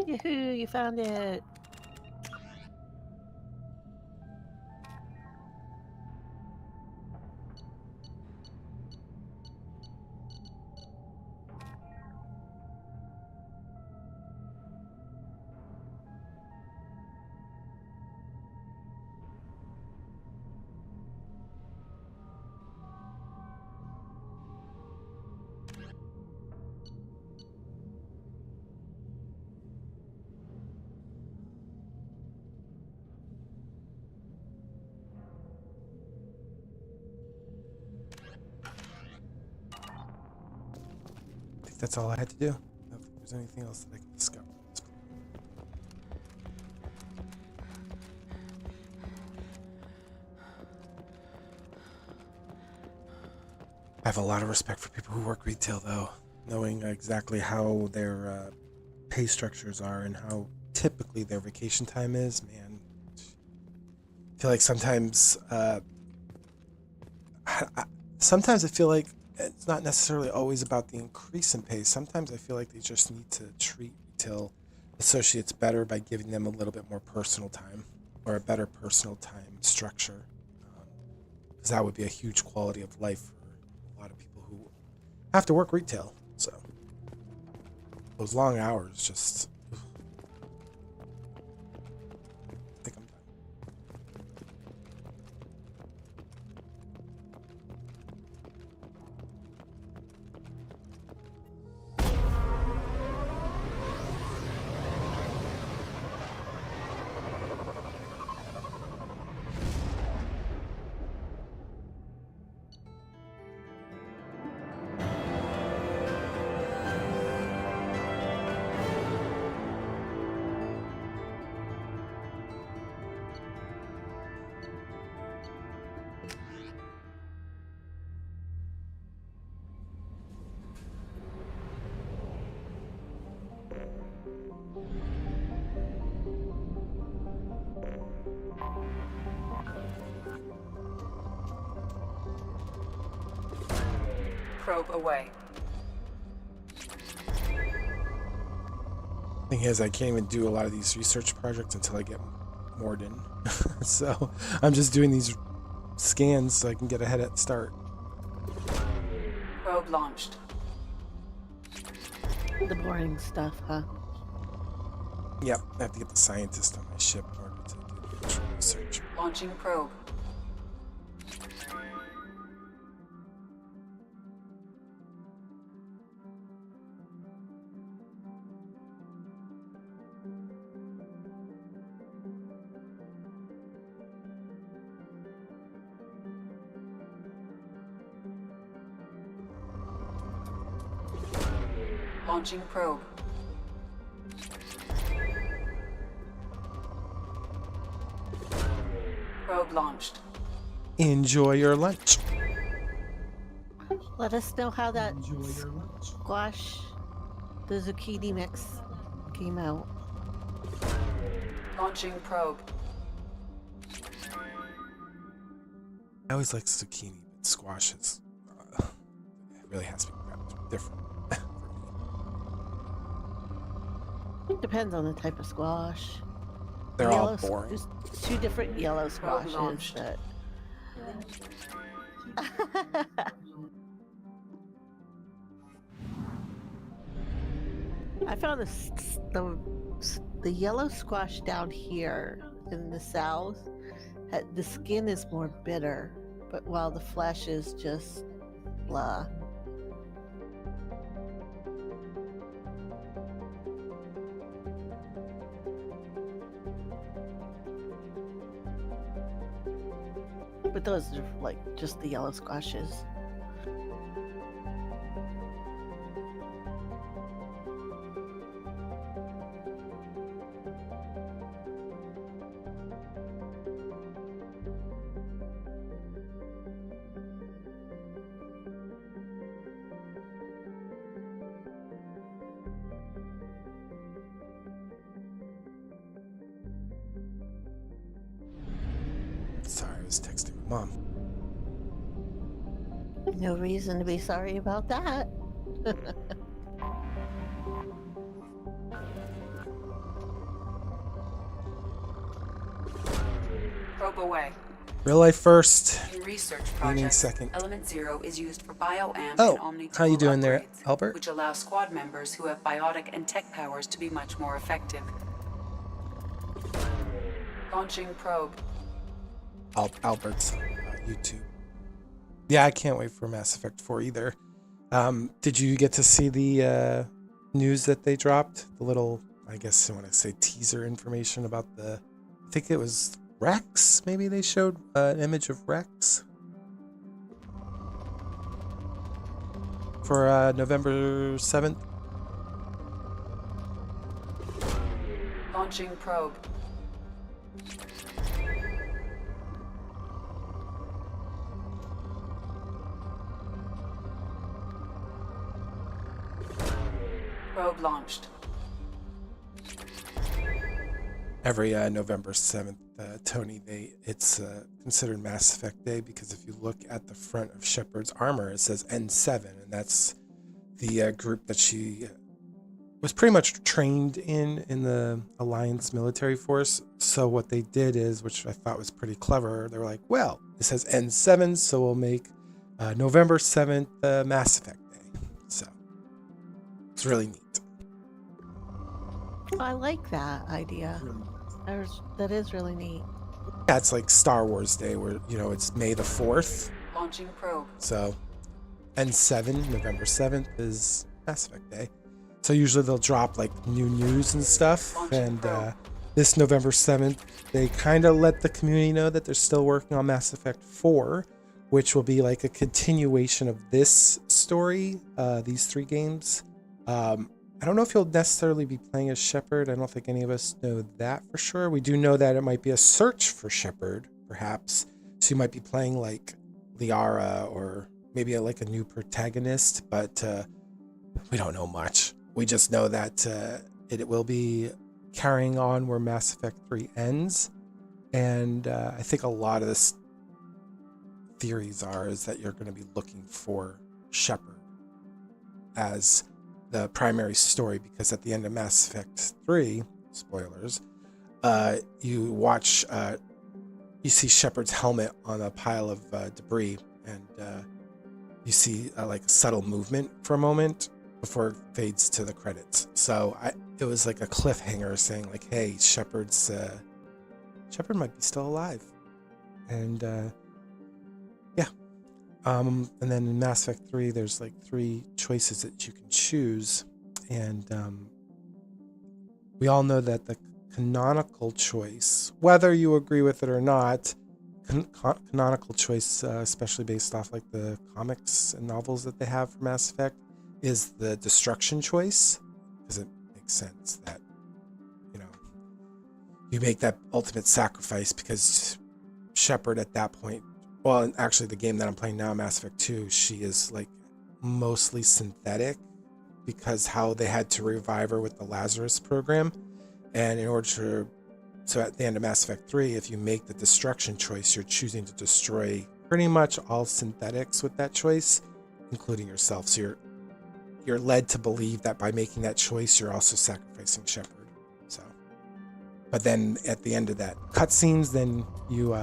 [SPEAKER 11] Yoo-hoo, you found it.
[SPEAKER 1] That's all I had to do. I don't think there's anything else that I can discover. I have a lot of respect for people who work retail, though, knowing exactly how their pay structures are and how typically their vacation time is. Man, I feel like sometimes I feel like it's not necessarily always about the increase in pay. Sometimes I feel like they just need to treat retail associates better by giving them a little bit more personal time or a better personal time structure. Because that would be a huge quality of life for a lot of people who have to work retail. So those long hours just... I think I'm done.
[SPEAKER 12] Probe away.
[SPEAKER 1] Thing is, I can't even do a lot of these research projects until I get moored in. So I'm just doing these scans so I can get a head start.
[SPEAKER 12] Probe launched.
[SPEAKER 11] The boring stuff, huh?
[SPEAKER 1] Yep, I have to get the scientist on my ship in order to do the actual research.
[SPEAKER 12] Launching probe. Launching probe. Probe launched.
[SPEAKER 1] Enjoy your lunch.
[SPEAKER 11] Let us know how that squash, the zucchini mix came out.
[SPEAKER 12] Launching probe.
[SPEAKER 1] I always like zucchini, but squash is it really has to be prepped different.
[SPEAKER 11] It depends on the type of squash.
[SPEAKER 1] They're all boring.
[SPEAKER 11] There's two different yellow squashes that... I found the yellow squash down here in the south, the skin is more bitter, but while the flesh is just blah. But those are like just the yellow squashes.
[SPEAKER 1] Sorry, I was texting my mom.
[SPEAKER 11] No reason to be sorry about that.
[SPEAKER 12] Probe away.
[SPEAKER 1] Real life first.
[SPEAKER 12] In research
[SPEAKER 1] Meaning
[SPEAKER 12] projects,
[SPEAKER 1] second.
[SPEAKER 12] Element 0 is used for bioamp
[SPEAKER 1] Oh,
[SPEAKER 12] and omni
[SPEAKER 1] how you doing there, Albert?
[SPEAKER 12] which allow squad members who have biotic and tech powers to be much more effective. Launching probe.
[SPEAKER 1] Albert's on YouTube. Yeah, I can't wait for Mass Effect 4 either. Did you get to see the news that they dropped? The little, I guess I want to say teaser information about I think it was Rex? Maybe they showed an image of Rex? For November 7th?
[SPEAKER 12] Launching probe. Probe launched.
[SPEAKER 1] Every November 7th, Tony, it's considered Mass Effect Day because if you look at the front of Shepard's armor, it says N7, and that's the group that she was pretty much trained in the Alliance military force. So what they did is, which I thought was pretty clever, they were like, well, it says N7, so we'll make November 7th Mass Effect Day. So it's really neat.
[SPEAKER 11] I like that idea. That is really neat.
[SPEAKER 1] Yeah, it's like Star Wars Day where, it's May the 4th.
[SPEAKER 12] Launching probe.
[SPEAKER 1] So N7, November 7th is Mass Effect Day. So usually they'll drop like new news and stuff. And this November 7th, they kind of let the community know that they're still working on Mass Effect 4, which will be like a continuation of this story, these 3 games. I don't know if you'll necessarily be playing as Shepard. I don't think any of us know that for sure. We do know that it might be a search for Shepard, perhaps. So you might be playing like Liara or maybe like a new protagonist, but we don't know much. We just know that it will be carrying on where Mass Effect 3 ends. And I think a lot of this theories is that you're going to be looking for Shepard as the primary story, because at the end of Mass Effect 3, spoilers, you see Shepard's helmet on a pile of debris, and you see like a subtle movement for a moment before it fades to the credits. So it was like a cliffhanger saying like, hey, Shepard might be still alive. And and then in Mass Effect 3, there's like 3 choices that you can choose. And we all know that the canonical choice, whether you agree with it or not, canonical choice, especially based off like the comics and novels that they have for Mass Effect, is the destruction choice. Because it makes sense that, you make that ultimate sacrifice, because Shepard at that point, well, actually, the game that I'm playing now, Mass Effect 2, she is like mostly synthetic because how they had to revive her with the Lazarus program. And in order to, so at the end of Mass Effect 3, if you make the destruction choice, you're choosing to destroy pretty much all synthetics with that choice, including yourself. So you're led to believe that by making that choice, you're also sacrificing Shepard. So, but then at the end of that cutscenes, then you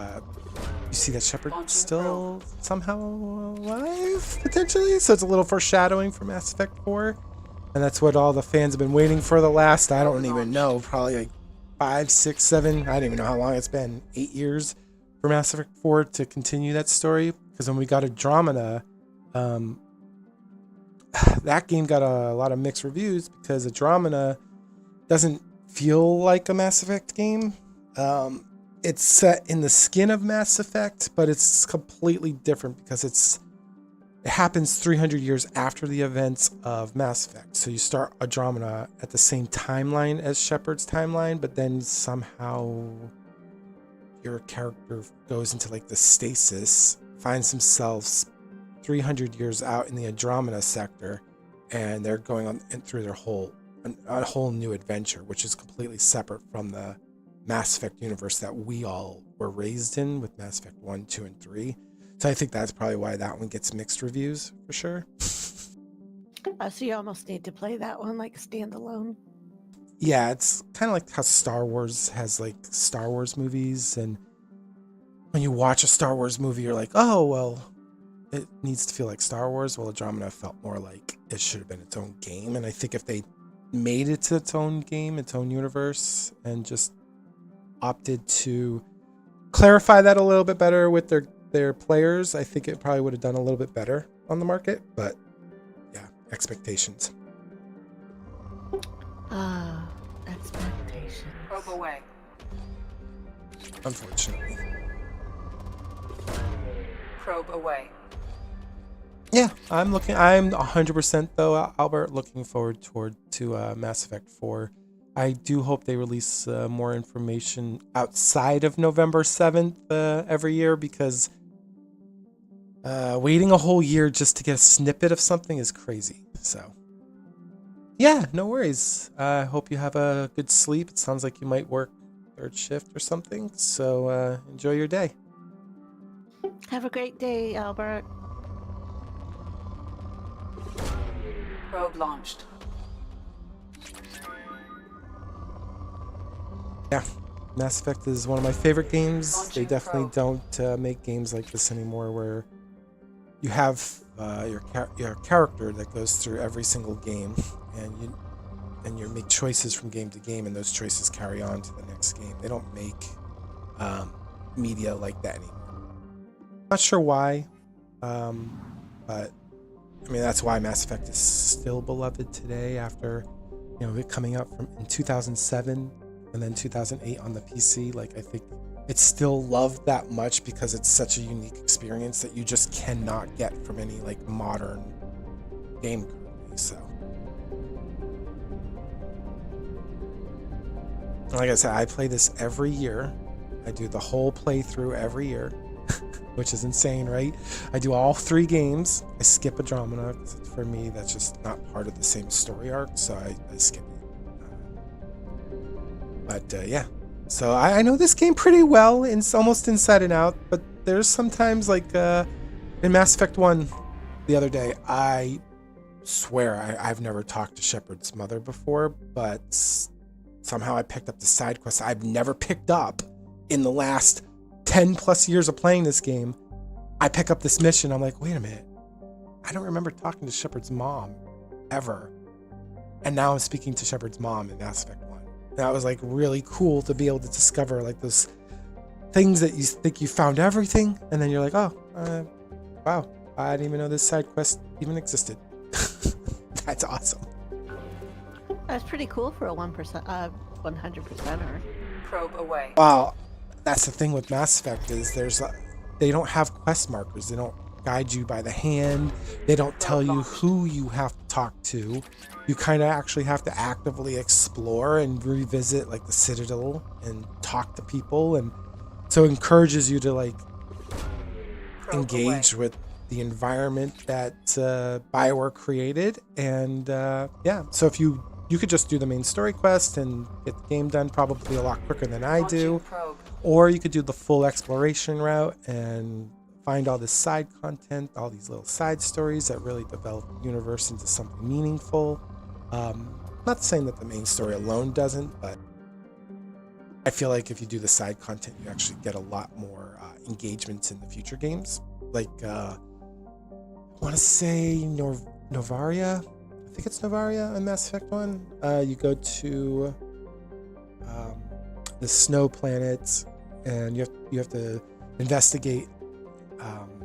[SPEAKER 1] see that Shepard's still somehow alive, potentially. So it's a little foreshadowing for Mass Effect 4. And that's what all the fans have been waiting for the last, I don't even know, probably like 5, 6, 7, I don't even know how long it's been, 8 years for Mass Effect 4 to continue that story. Because when we got Andromeda, that game got a lot of mixed reviews because Andromeda doesn't feel like a Mass Effect game. It's set in the skin of Mass Effect, but it's completely different because it happens 300 years after the events of Mass Effect. So you start Andromeda at the same timeline as Shepard's timeline, but then somehow your character goes into like the stasis, finds themselves 300 years out in the Andromeda sector, and they're going on through a whole new adventure, which is completely separate from the Mass Effect universe that we all were raised in with Mass Effect 1, 2, and 3. So I think that's probably why that one gets mixed reviews for sure.
[SPEAKER 11] So you almost need to play that one like standalone.
[SPEAKER 1] Yeah, it's kind of like how Star Wars has like Star Wars movies, and when you watch a Star Wars movie, you're like, oh, well, it needs to feel like Star Wars. Well, Andromeda felt more like it should have been its own game, and I think if they made it to its own game, its own universe, and just opted to clarify that a little bit better with their players, I think it probably would have done a little bit better on the market. But yeah, expectations.
[SPEAKER 11] Expectations.
[SPEAKER 12] Probe away.
[SPEAKER 1] Unfortunately.
[SPEAKER 12] Probe away.
[SPEAKER 1] Yeah, I'm 100% though, Albert, looking forward to Mass Effect 4. I do hope they release more information outside of November 7th every year, because waiting a whole year just to get a snippet of something is crazy. So Yeah, no worries. I hope you have a good sleep. It sounds like you might work third shift or something. So enjoy your day.
[SPEAKER 11] Have a great day, Albert.
[SPEAKER 12] Probe launched.
[SPEAKER 1] Yeah, Mass Effect is one of my favorite games.
[SPEAKER 12] Launching
[SPEAKER 1] They definitely
[SPEAKER 12] probe.
[SPEAKER 1] don't make games like this anymore, where you have your character that goes through every single game, and you make choices from game to game, and those choices carry on to the next game. They don't make media like that anymore. Not sure why, but I mean that's why Mass Effect is still beloved today after it coming out in 2007 and then 2008 on the PC. Like I think it's still loved that much because it's such a unique experience that you just cannot get from any like modern game currently. So like I said, I play this every year. I do the whole playthrough every year, which is insane, right? I do all 3 games. I skip Andromeda. For me, that's just not part of the same story arc, so I skip it. But yeah, so I know this game pretty well. It's almost inside and out, but there's sometimes like in Mass Effect 1 the other day, I swear I've never talked to Shepard's mother before, but somehow I picked up the side quest I've never picked up in the last 10 plus years of playing this game. I pick up this mission. I'm like, wait a minute. I don't remember talking to Shepard's mom ever. And now I'm speaking to Shepard's mom in Mass Effect 1. That was like really cool to be able to discover like those things that you think you found everything. And then you're like, oh, wow. I didn't even know this side quest even existed. That's awesome.
[SPEAKER 11] That's pretty cool for a 100%er.
[SPEAKER 12] Probe away.
[SPEAKER 1] Well, that's the thing with Mass Effect is they don't have quest markers. They don't guide you by the hand. They don't tell you who you have to talk to. You kind of actually have to actively explore and revisit like the Citadel and talk to people, and so it encourages you to like engage with the environment that BioWare created. And yeah, so if you could just do the main story quest and get the game done probably a lot quicker than I do, or you could do the full exploration route and find all this side content, all these little side stories that really develop the universe into something meaningful. Not saying that the main story alone doesn't, but I feel like if you do the side content, you actually get a lot more engagements in the future games. Like, I want to say Novaria. I think it's Novaria in Mass Effect 1. You go to the snow planet, and you have to investigate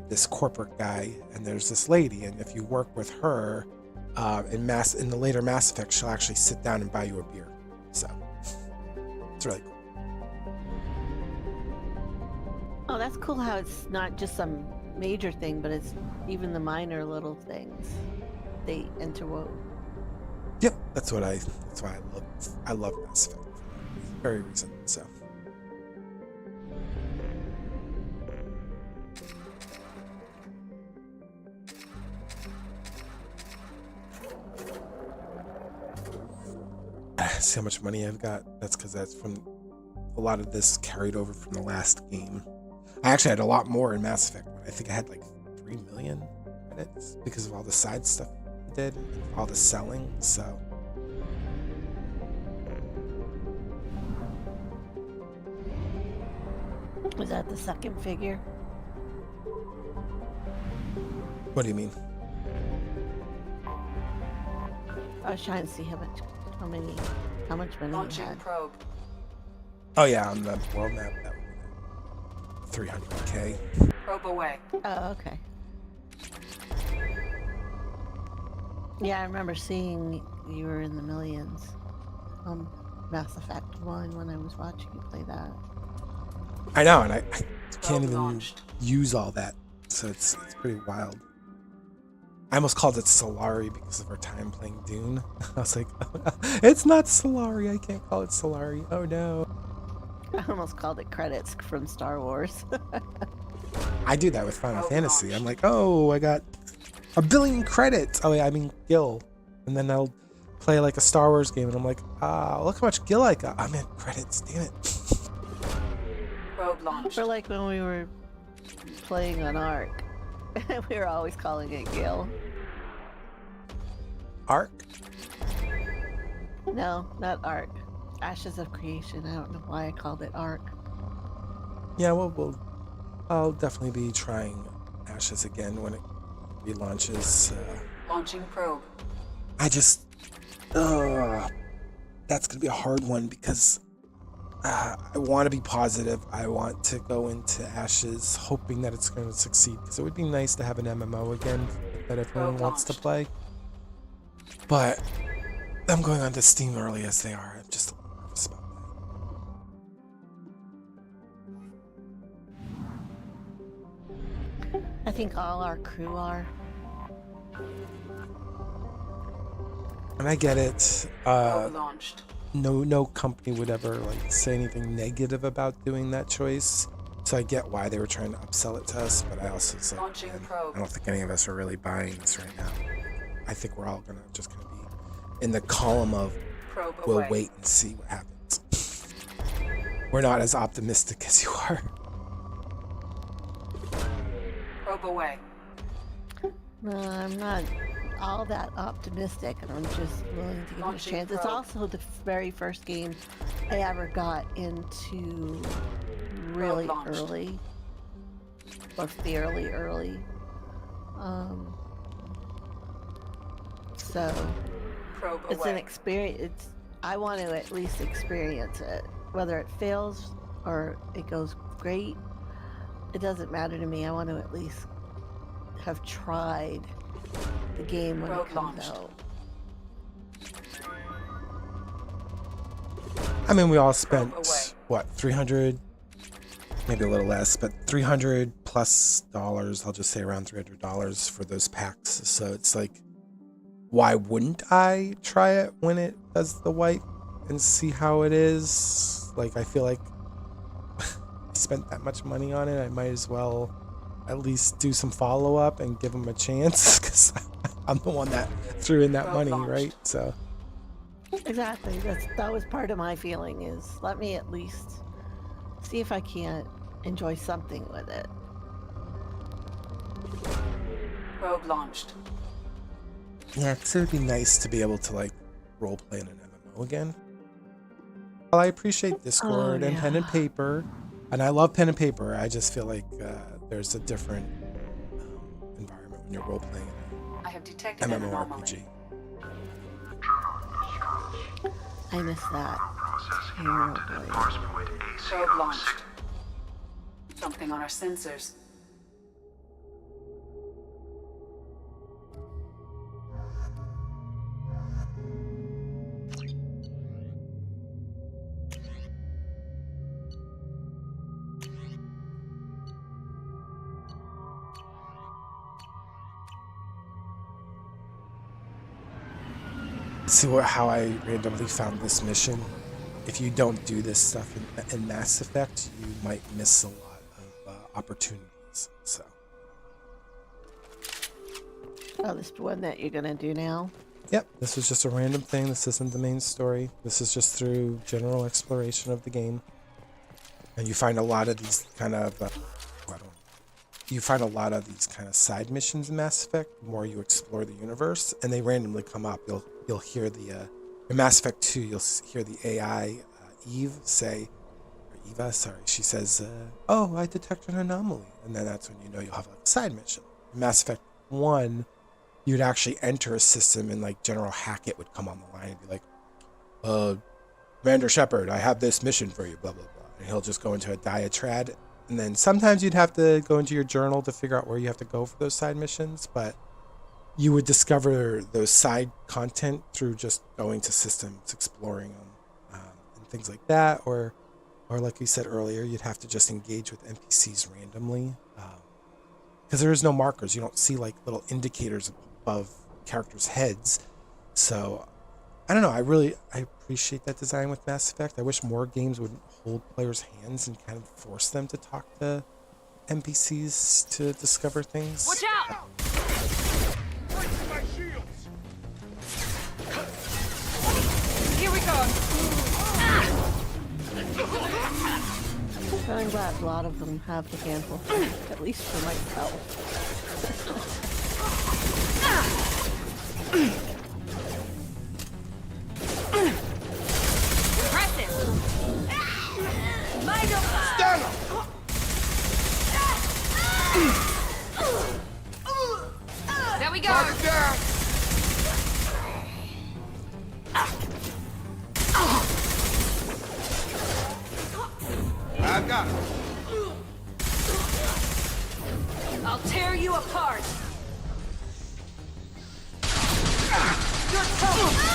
[SPEAKER 1] this corporate guy, and there's this lady, and if you work with her in the later Mass Effect, she'll actually sit down and buy you a beer. So it's really cool.
[SPEAKER 11] Oh, that's cool how it's not just some major thing, but it's even the minor little things they interwove.
[SPEAKER 1] Yep, that's why I love Mass Effect. Very reason. So see how much money I've got. That's because that's from a lot of this carried over from the last game. I actually had a lot more in Mass Effect. I think I had like 3 million credits because of all the side stuff I did, and all the selling. So
[SPEAKER 11] Was that the second figure?
[SPEAKER 1] what do you mean?
[SPEAKER 11] I was trying to see how much money you had.
[SPEAKER 12] Probe.
[SPEAKER 1] Oh yeah, on the world map, that would be 300K.
[SPEAKER 12] Probe away.
[SPEAKER 11] Oh, okay. Yeah, I remember seeing you were in the millions on Mass Effect 1 when I was watching you play that.
[SPEAKER 1] I know, and I can't even use all that, so it's pretty wild. I almost called it Solari because of our time playing Dune. I was like, it's not Solari, I can't call it Solari. Oh no.
[SPEAKER 11] I almost called it credits from Star Wars.
[SPEAKER 1] I do that with Final Fantasy. I'm like, oh, I got 1 billion credits. Oh yeah, I mean Gil. And then I'll play like a Star Wars game, and I'm like, look how much gil I got. I'm in credits, damn it.
[SPEAKER 12] Probe launched.
[SPEAKER 11] Or like when we were playing on Ark. We were always calling it gil.
[SPEAKER 1] Ark?
[SPEAKER 11] No, not Ark. Ashes of Creation. I don't know why I called it Ark.
[SPEAKER 1] Yeah, well, I'll definitely be trying Ashes again when it relaunches.
[SPEAKER 12] Launching probe.
[SPEAKER 1] I just, that's gonna be a hard one because I want to be positive. I want to go into Ashes hoping that it's going to succeed, because it would be nice to have an MMO again that everyone wants to play. But them going onto Steam early as they are, I'm just a little nervous about
[SPEAKER 11] that. I think all our crew are.
[SPEAKER 1] And I get it.
[SPEAKER 12] Launched.
[SPEAKER 1] No company would ever like say anything negative about doing that choice. So I get why they were trying to upsell it to us, but I also was like, I don't think any of us are really buying this right now. I think we're all just gonna be in the column of we'll wait and see what happens. We're not as optimistic as you are.
[SPEAKER 12] Probe away.
[SPEAKER 11] No, I'm not all that optimistic, and I'm just willing to give it a chance. It's also the very first game I ever got into really early, or fairly early. So it's an experience. I want to at least experience it, whether it fails or it goes great. It doesn't matter to me. I want to at least have tried the game when it comes out.
[SPEAKER 1] I mean, we all spent what, 300, maybe a little less, but $300 plus, I'll just say around $300 for those packs. So it's like, why wouldn't I try it when it does the wipe and see how it is? Like, I feel like I spent that much money on it, I might as well at least do some follow-up and give them a chance, because I'm the one that threw in that money, right? So
[SPEAKER 11] exactly, that was part of my feeling, is let me at least see if I can't enjoy something with it.
[SPEAKER 12] Probe launched.
[SPEAKER 1] Yeah, because it would be nice to be able to like roleplay in an MMO again. Well, I appreciate Discord and pen and paper, and I love pen and paper. I just feel like there's a different environment when you're roleplaying
[SPEAKER 12] I have detected
[SPEAKER 1] MMORPG.
[SPEAKER 11] I miss that terribly.
[SPEAKER 12] Probe launched. Something on our sensors.
[SPEAKER 1] See how I randomly found this mission? If you don't do this stuff in Mass Effect, you might miss a lot of opportunities. So.
[SPEAKER 11] Oh, this one that you're gonna do now?
[SPEAKER 1] Yep, this was just a random thing. This isn't the main story. This is just through general exploration of the game. And you find a lot of these kind of side missions in Mass Effect the more you explore the universe, and they randomly come up. You'll hear the in Mass Effect 2, you'll hear the AI Eve say, or Eva, sorry, she says, "Oh, I detect an anomaly," and then that's when you know you'll have like a side mission. In Mass Effect 1, you'd actually enter a system, and like General Hackett would come on the line and be like, "Commander Shepard, I have this mission for you," blah blah blah, and he'll just go into a diatribe. And then sometimes you'd have to go into your journal to figure out where you have to go for those side missions, but you would discover those side content through just going to systems, exploring them, and things like that. Or like we said earlier, you'd have to just engage with NPCs randomly, because there is no markers. You don't see like little indicators above characters' heads. So I don't know. I appreciate that design with Mass Effect. I wish more games would hold players' hands and kind of force them to talk to NPCs to discover things.
[SPEAKER 7] Watch out! My shields!
[SPEAKER 2] Here we go.
[SPEAKER 11] But I'm glad a lot of them have the handle, at least for myself.
[SPEAKER 2] Stand up! There we go! Target down!
[SPEAKER 17] I've got it.
[SPEAKER 2] I'll tear you apart! You're toast!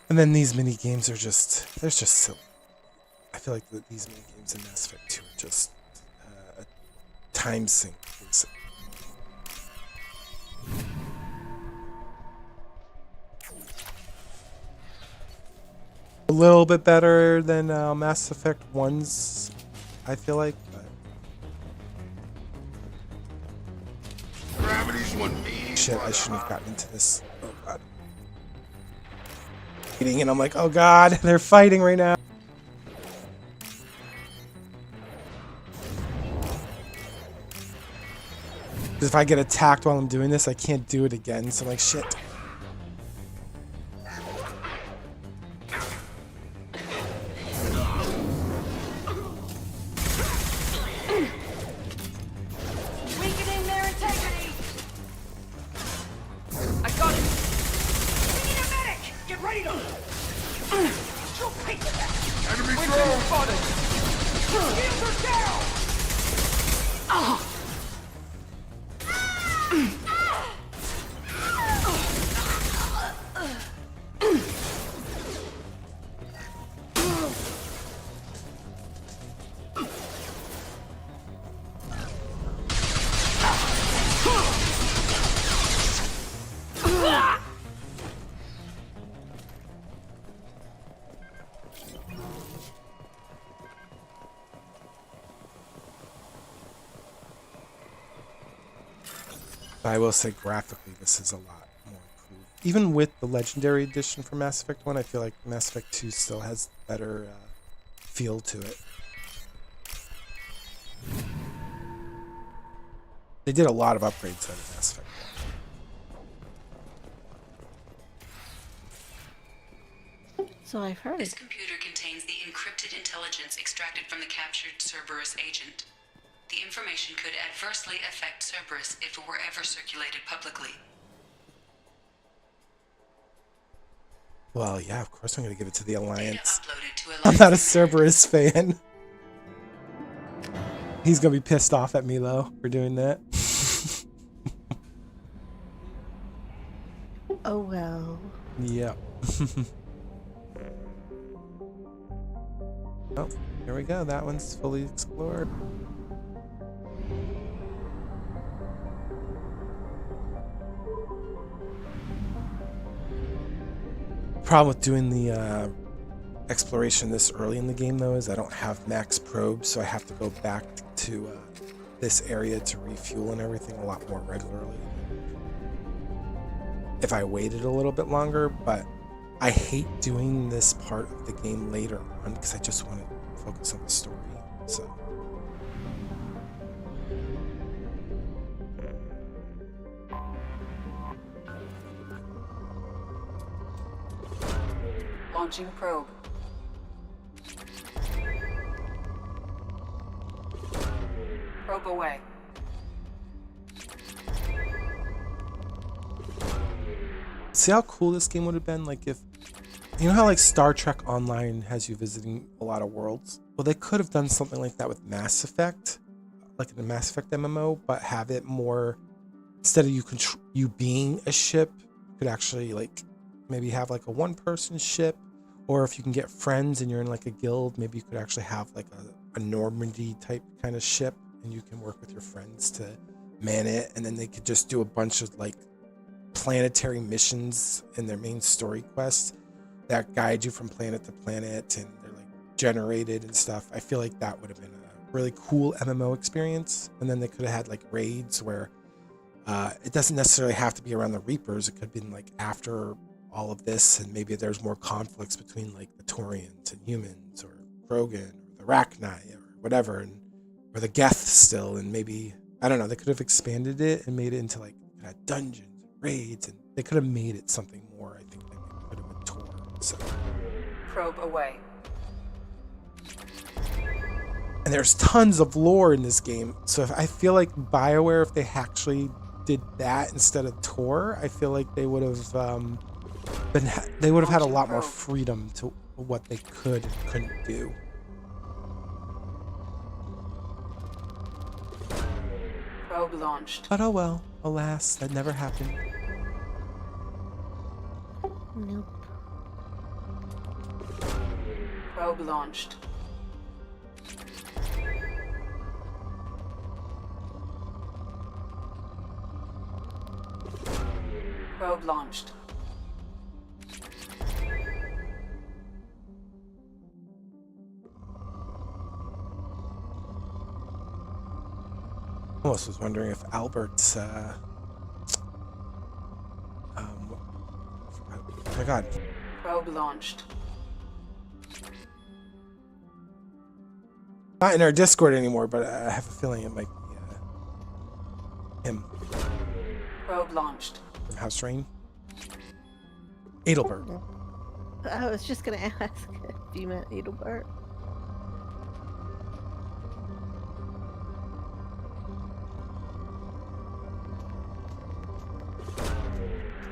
[SPEAKER 1] And then these mini games are just, there's just so, I feel like these mini games in Mass Effect 2 are just a time sink, basically. A little bit better than Mass Effect 1's, I feel like, but
[SPEAKER 17] Gravity's one me.
[SPEAKER 1] shit, I shouldn't have gotten into this. Oh god. And I'm like, oh god, they're fighting right now. Because if I get attacked while I'm doing this, I can't do it again. So I'm like, shit.
[SPEAKER 2] Weakening their integrity! I got it! We need a medic! Get ready to... She'll take that!
[SPEAKER 17] Enemy
[SPEAKER 2] We're
[SPEAKER 17] drone
[SPEAKER 2] spotted! Shields are down!
[SPEAKER 1] I will say graphically this is a lot more improved. Even with the Legendary Edition for Mass Effect 1, I feel like Mass Effect 2 still has better feel to it. They did a lot of upgrades out of Mass Effect 1.
[SPEAKER 11] So I've heard.
[SPEAKER 12] This computer contains the encrypted intelligence extracted from the captured Cerberus agent. The information could adversely affect Cerberus if it were ever circulated publicly.
[SPEAKER 1] Well, yeah, of course I'm going to give it to the Alliance.
[SPEAKER 12] To
[SPEAKER 1] I'm not a Cerberus fan. He's going to be pissed off at me, though, for doing that.
[SPEAKER 11] Oh, well.
[SPEAKER 1] Yep. Oh, here we go. That one's fully explored. Problem with doing the exploration this early in the game, though, is I don't have max probes, so I have to go back to this area to refuel and everything a lot more regularly if I waited a little bit longer. But I hate doing this part of the game later on because I just want to focus on the story. So
[SPEAKER 12] Launching probe. Probe away.
[SPEAKER 1] see how cool this game would have been, like, if, you know how like Star Trek Online has you visiting a lot of worlds? Well, they could have done something like that with Mass Effect, like in the Mass Effect MMO, but have it more, instead of you being a ship, you could actually like maybe have like a one-person ship, or if you can get friends and you're in like a guild, maybe you could actually have like a Normandy type kind of ship, and you can work with your friends to man it, and then they could just do a bunch of like planetary missions in their main story quests that guide you from planet to planet, and they're like generated and stuff. I feel like that would have been really cool MMO experience. And then they could have had like raids where it doesn't necessarily have to be around the Reapers. It could have been like after all of this, and maybe there's more conflicts between like the Taurians and humans, or Krogan, or the Rachni, or whatever, or the Geth still, and maybe, I don't know, they could have expanded it and made it into like dungeons, raids, and they could have made it something more, I think, than they could have with Tor. So.
[SPEAKER 12] Probe away.
[SPEAKER 1] And there's tons of lore in this game, so I feel like BioWare, if they actually did that instead of Tor, I feel like they would have had a lot more freedom to what they could and couldn't do.
[SPEAKER 12] Probe launched.
[SPEAKER 1] But oh well, alas, that never happened.
[SPEAKER 11] Nope.
[SPEAKER 12] Probe launched. Probe launched.
[SPEAKER 1] I almost was wondering if Albert's oh my god.
[SPEAKER 12] Probe launched.
[SPEAKER 1] Not in our Discord anymore, but I have a feeling it might be him.
[SPEAKER 12] Probe launched.
[SPEAKER 1] From House Rain. Adelbert.
[SPEAKER 11] I was just gonna ask if you meant Adelbert.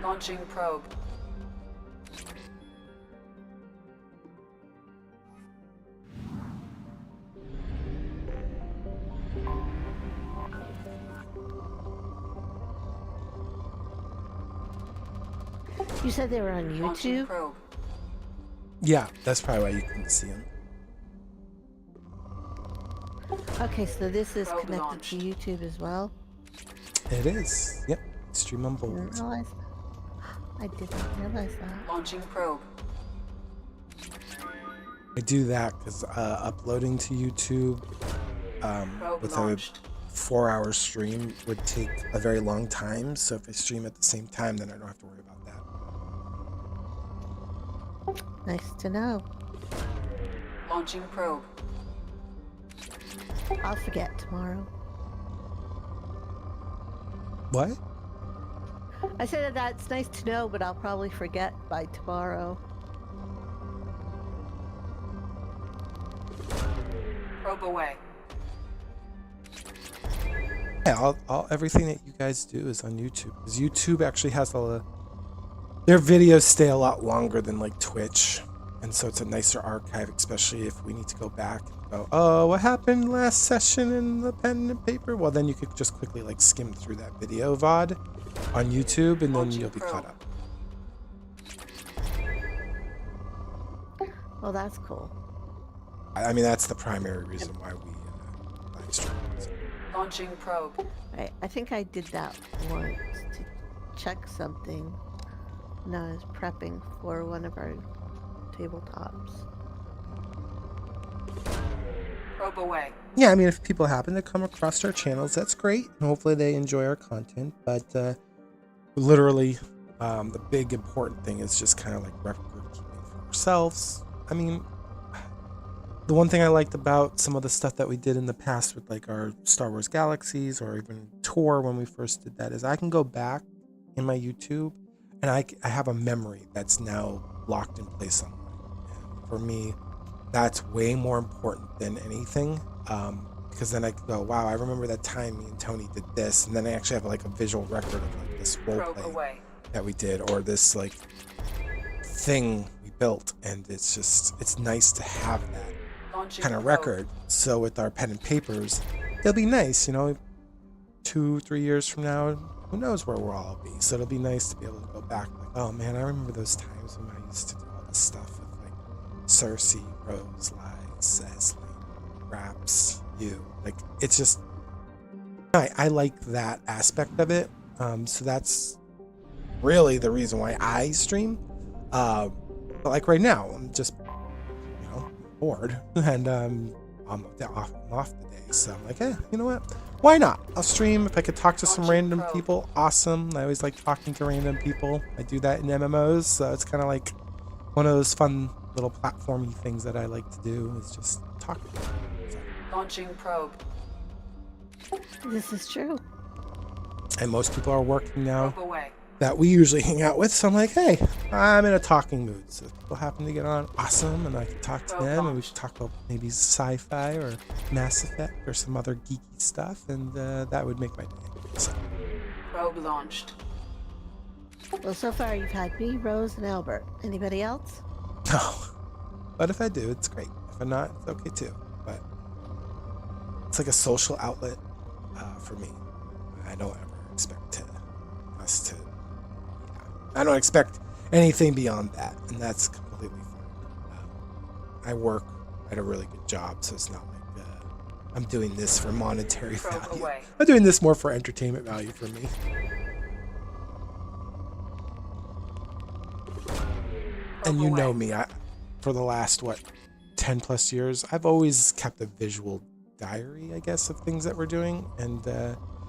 [SPEAKER 12] Launching probe.
[SPEAKER 11] You said they were on YouTube?
[SPEAKER 1] Yeah, that's probably why you couldn't see him.
[SPEAKER 11] Okay, so this is
[SPEAKER 12] Probe
[SPEAKER 11] connected
[SPEAKER 12] launched.
[SPEAKER 11] to YouTube as well?
[SPEAKER 1] It is. Yep. Stream on
[SPEAKER 11] I didn't
[SPEAKER 1] both.
[SPEAKER 11] realize that. I didn't realize that.
[SPEAKER 12] Launching probe.
[SPEAKER 1] I do that because uploading to YouTube
[SPEAKER 12] Probe
[SPEAKER 1] with
[SPEAKER 12] launched.
[SPEAKER 1] a 4-hour stream would take a very long time. So if I stream at the same time, then I don't have to worry about that.
[SPEAKER 11] Nice to know.
[SPEAKER 12] Launching probe.
[SPEAKER 11] I'll forget tomorrow.
[SPEAKER 1] What?
[SPEAKER 11] I said that's nice to know, but I'll probably forget by tomorrow.
[SPEAKER 12] Probe away.
[SPEAKER 1] Yeah, everything that you guys do is on YouTube. Because YouTube actually has their videos stay a lot longer than like Twitch. And so it's a nicer archive, especially if we need to go back and go, oh, what happened last session in the pen and paper? Well, then you could just quickly like skim through that video VOD on YouTube, and then you'll be caught up.
[SPEAKER 11] Well, that's cool.
[SPEAKER 1] I mean, that's the primary reason why we live stream. So.
[SPEAKER 12] Launching probe.
[SPEAKER 11] I think I did that once to check something when I was prepping for one of our tabletops.
[SPEAKER 12] Probe away.
[SPEAKER 1] Yeah, I mean, if people happen to come across our channels, that's great. And hopefully they enjoy our content. But literally, the big important thing is just kind of like record keeping for ourselves. I mean, the one thing I liked about some of the stuff that we did in the past with like our Star Wars Galaxies or even Tor when we first did that is I can go back in my YouTube and I have a memory that's now locked in place online. And for me, that's way more important than anything, because then I could go, wow, I remember that time me and Tony did this, and then I actually have like a visual record of like this roleplay that we did or this like thing we built, and it's nice to have that kind of record. So with our pen and papers, it'll be nice, 2-3 years from now, who knows where we'll all be. So it'll be nice to be able to go back like, oh man, I remember those times when I used to do all this stuff with like Cersei, Rose, Lies, Esling, Raps, you. Like, it's just, I like that aspect of it. So that's really the reason why I stream. But like right now, I'm just, bored and I'm off today. So I'm like, you know what? Why not? I'll stream. If I could talk to some random people, awesome. I always like talking to random people. I do that in MMOs, so it's kind of like one of those fun little platformy things that I like to do is just talk to people. So.
[SPEAKER 12] Launching probe.
[SPEAKER 11] This is true.
[SPEAKER 1] And most people are working now
[SPEAKER 12] Probe away.
[SPEAKER 1] that we usually hang out with. So I'm like, hey, I'm in a talking mood. So if people happen to get on, awesome. And I can talk to them and we should talk about maybe sci-fi or Mass Effect or some other geeky stuff. And that would make my day. So.
[SPEAKER 12] Probe launched.
[SPEAKER 11] Well, so far you've had me, Rose, and Albert. Anybody else?
[SPEAKER 1] No. But if I do, it's great. If I'm not, it's okay too. But it's like a social outlet for me. I don't ever expect us to. I don't expect anything beyond that, and that's completely fine. I work at a really good job, so it's not like I'm doing this for monetary value.
[SPEAKER 12] Away.
[SPEAKER 1] I'm doing this more for entertainment value for me. And you know me, for the last, 10 plus years, I've always kept a visual diary, I guess, of things that we're doing. And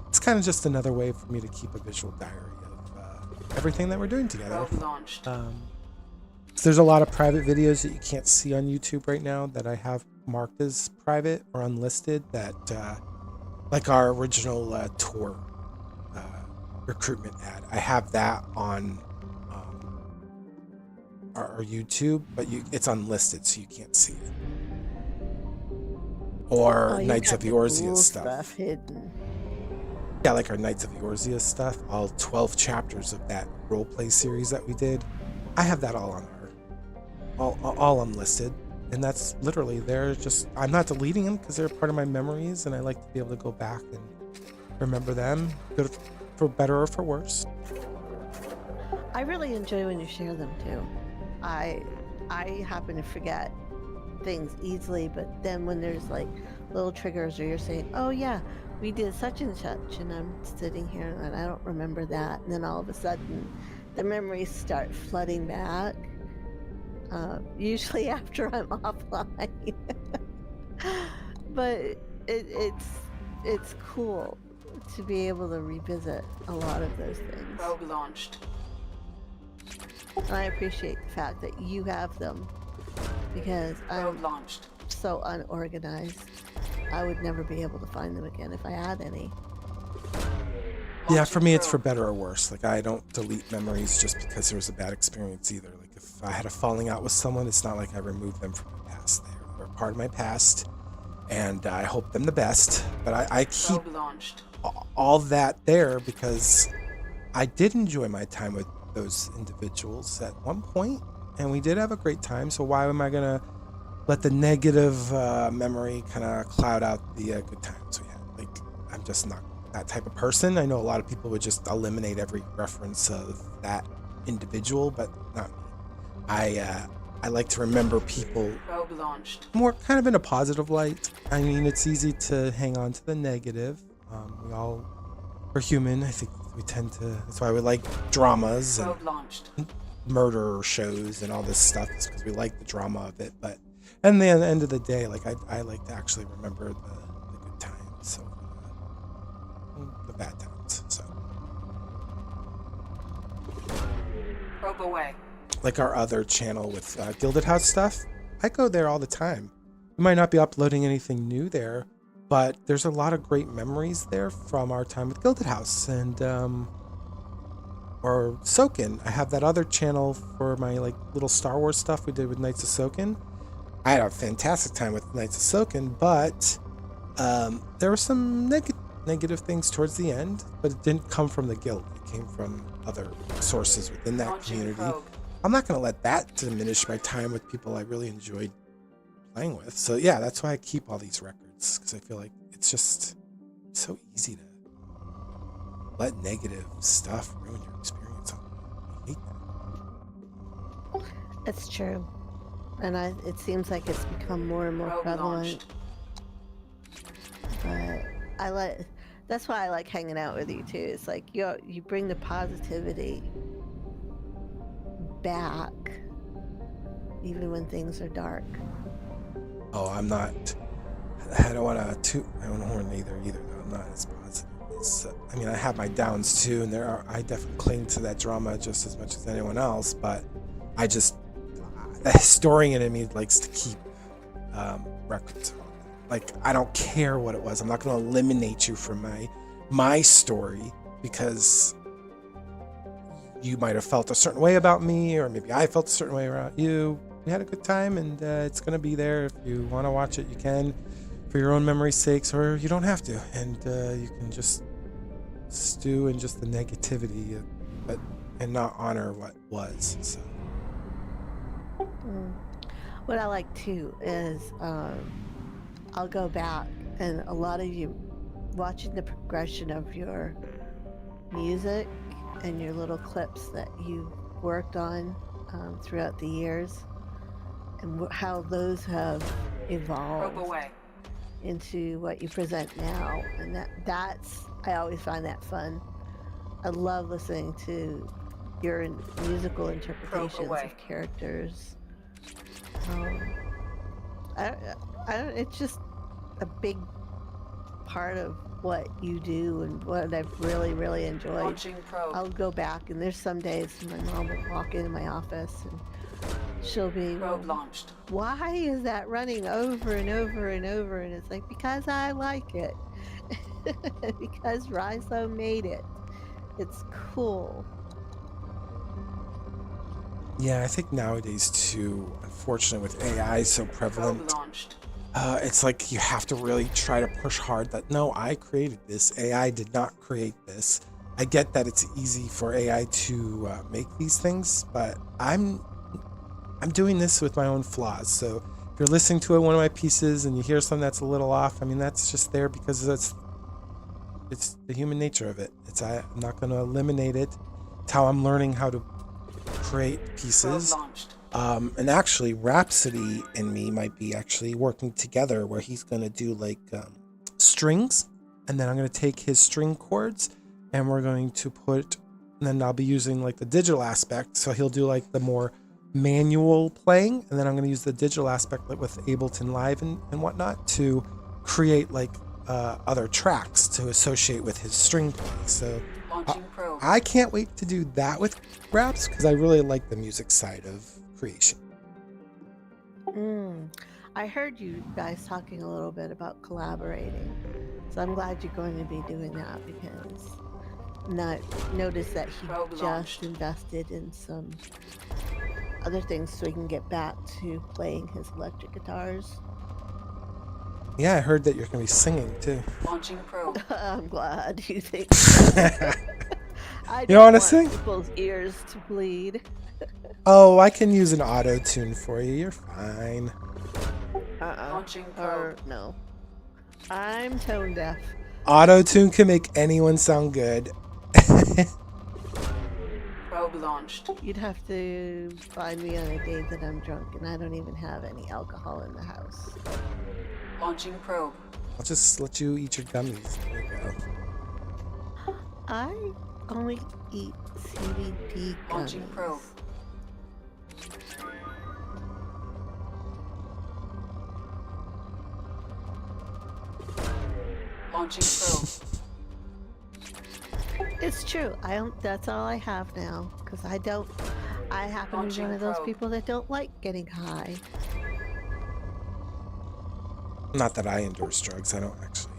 [SPEAKER 1] it's kind of just another way for me to keep a visual diary of everything that we're doing together. So there's a lot of private videos that you can't see on YouTube right now that I have marked as private or unlisted that, like our original tour recruitment ad. I have that on our YouTube, but it's unlisted, so you can't see it. Or Knights of Eorzea stuff.
[SPEAKER 11] Hidden.
[SPEAKER 1] Yeah, like our Knights of Eorzea stuff, all 12 chapters of that roleplay series that we did. I have that all on there, all unlisted, and that's literally I'm not deleting them because they're part of my memories, and I like to be able to go back and remember them, good for better or for worse.
[SPEAKER 11] I really enjoy when you share them too. I happen to forget things easily, but then when there's like little triggers or you're saying, oh yeah, we did such and such, and I'm sitting here and I don't remember that, and then all of a sudden the memories start flooding back, usually after I'm offline. But it's cool to be able to revisit a lot of those things.
[SPEAKER 12] Probe launched.
[SPEAKER 11] And I appreciate the fact that you have them, because I'm so unorganized. I would never be able to find them again if I had any.
[SPEAKER 1] Yeah, for me it's for better or worse. Like, I don't delete memories just because there was a bad experience either. Like, if I had a falling out with someone, it's not like I removed them from my past. They're part of my past, and I hope them the best. But I keep all that there because I did enjoy my time with those individuals at one point, and we did have a great time. So why am I gonna let the negative memory kind of cloud out the good times we had? Like, I'm just not that type of person. I know a lot of people would just eliminate every reference of that individual, but not me. I like to remember people more kind of in a positive light. I mean, it's easy to hang on to the negative. We're human. I think we tend to. That's why we like dramas and murder shows and all this stuff. It's because we like the drama of it. But at the end of the day, like I like to actually remember the good times, so the bad times. So.
[SPEAKER 12] Probe away.
[SPEAKER 1] Like our other channel with Gilded House stuff, I go there all the time. We might not be uploading anything new there, but there's a lot of great memories there from our time with Gilded House and or Soken. I have that other channel for my like little Star Wars stuff we did with Knights of Soken. I had a fantastic time with Knights of Soken, but there were some negative things towards the end, but it didn't come from the guild. It came from other sources within that community. I'm not going to let that diminish my time with people I really enjoyed playing with. So yeah, that's why I keep all these records, because I feel like it's just so easy to let negative stuff ruin your experience. I hate that.
[SPEAKER 11] It's true. And it seems like it's become more and more prevalent. But that's why I like hanging out with you too. It's like you bring the positivity back even when things are dark.
[SPEAKER 1] Oh, I'm not I don't want to toot my own horn either. Though I'm not as positive. I mean, I have my downs too, and I definitely cling to that drama just as much as anyone else. But I just, the historian in me likes to keep records. Like, I don't care what it was. I'm not going to eliminate you from my story because you might have felt a certain way about me, or maybe I felt a certain way about you. We had a good time, and it's going to be there. If you want to watch it, you can, for your own memory's sakes, or you don't have to. And you can just stew in just the negativity, and not honor what was. So.
[SPEAKER 11] What I like too is I'll go back, and a lot of you watching the progression of your music and your little clips that you worked on throughout the years, and how those have evolved into what you present now. And that's I always find that fun. I love listening to your musical interpretations of characters. It's just a big part of what you do and what I've really enjoyed. I'll go back, and there's some days my mom will walk into my office and she'll be, why is that running over and over and over? And it's like, because I like it. Because Rhizo made it. It's cool.
[SPEAKER 1] Yeah, I think nowadays too, unfortunately, with AI so prevalent, it's like you have to really try to push hard that, no, I created this. AI did not create this. I get that it's easy for AI to make these things, but I'm doing this with my own flaws. So if you're listening to one of my pieces and you hear something that's a little off, I mean, that's just there because it's the human nature of it. I'm not going to eliminate it. It's how I'm learning how to create pieces. And actually, Rhapsody and me might be actually working together, where he's going to do like strings, and then I'm going to take his string chords and we're going to and then I'll be using like the digital aspect. So he'll do like the more manual playing, and then I'm going to use the digital aspect like with Ableton Live and whatnot to create like other tracks to associate with his string playing. So I can't wait to do that with Raps, because I really like the music side of creation.
[SPEAKER 11] I heard you guys talking a little bit about collaborating, so I'm glad you're going to be doing that, because notice that he just invested in some other things so he can get back to playing his electric guitars.
[SPEAKER 1] Yeah, I heard that you're going to be singing too.
[SPEAKER 11] I'm glad you think. I
[SPEAKER 1] You want to sing?
[SPEAKER 11] People's ears to bleed.
[SPEAKER 1] Oh, I can use an auto tune for you. You're fine.
[SPEAKER 11] No. I'm tone deaf.
[SPEAKER 1] Auto tune can make anyone sound good.
[SPEAKER 11] You'd have to find me on a day that I'm drunk and I don't even have any alcohol in the house.
[SPEAKER 12] Launching probe.
[SPEAKER 1] I'll just let you eat your gummies. There you go.
[SPEAKER 11] I only eat CBD gummies.
[SPEAKER 12] Launching probe. Launching probe.
[SPEAKER 11] It's true. That's all I have now, because I happen to be one of those people that don't like getting high.
[SPEAKER 1] Not that I endorse drugs. I don't actually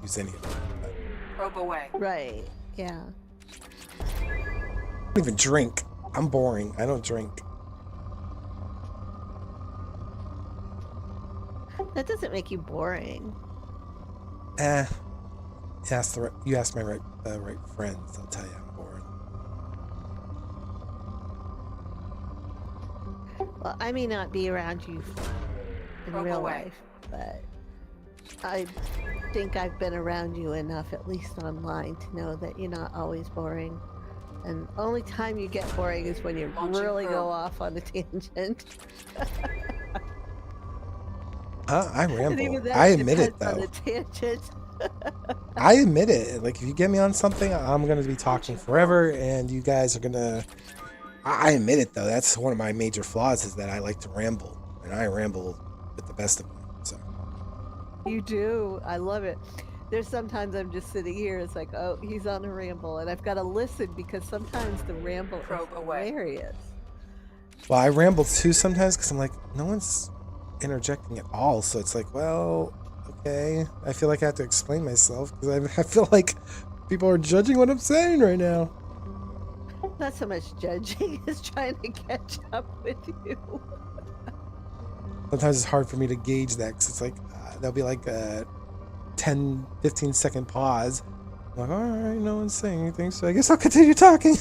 [SPEAKER 1] use any of them. But...
[SPEAKER 12] Probe away.
[SPEAKER 11] Right. Yeah.
[SPEAKER 1] I don't even drink. I'm boring. I don't drink.
[SPEAKER 11] That doesn't make you boring.
[SPEAKER 1] You asked my right friends. I'll tell you I'm bored.
[SPEAKER 11] Well, I may not be around you in real life, but I think I've been around you enough, at least online, to know that you're not always boring. And the only time you get boring is when you really go off on a tangent.
[SPEAKER 1] I ramble. I admit it, though.
[SPEAKER 11] On a tangent.
[SPEAKER 1] I admit it. Like, if you get me on something, I'm going to be talking forever, and you guys are going to... I admit it, though. That's one of my major flaws, is that I like to ramble. And I ramble with the best of them, so...
[SPEAKER 11] You do. I love it. There's sometimes I'm just sitting here. It's like, oh, he's on a ramble, and I've got to listen because sometimes the ramble is hilarious.
[SPEAKER 1] Well, I ramble too sometimes because I'm like, no one's interjecting at all. So it's like, well, okay. I feel like I have to explain myself because I feel like people are judging what I'm saying right now.
[SPEAKER 11] Not so much judging as trying to catch up with you.
[SPEAKER 1] Sometimes it's hard for me to gauge that because it's like, there'll be like a 10, 15-second pause. I'm like, all right, no one's saying anything, so I guess I'll continue talking.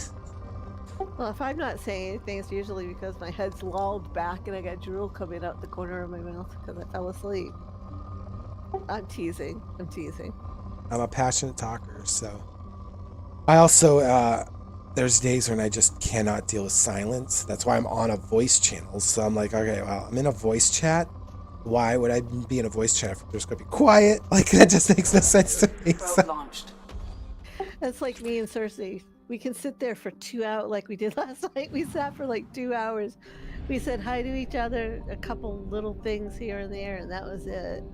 [SPEAKER 11] Well, if I'm not saying anything, it's usually because my head's lolled back and I got drool coming out the corner of my mouth because I fell asleep. I'm teasing.
[SPEAKER 1] I'm a passionate talker, so. I also, there's days when I just cannot deal with silence. That's why I'm on a voice channel. So I'm like, okay, well, I'm in a voice chat. Why would I be in a voice chat if I'm just going to be quiet? Like, that just makes no sense to me. So.
[SPEAKER 12] Launched.
[SPEAKER 11] That's like me and Cersei. We can sit there for 2 hours like we did last night. We sat for like 2 hours. We said hi to each other, a couple little things here and there, and that was it.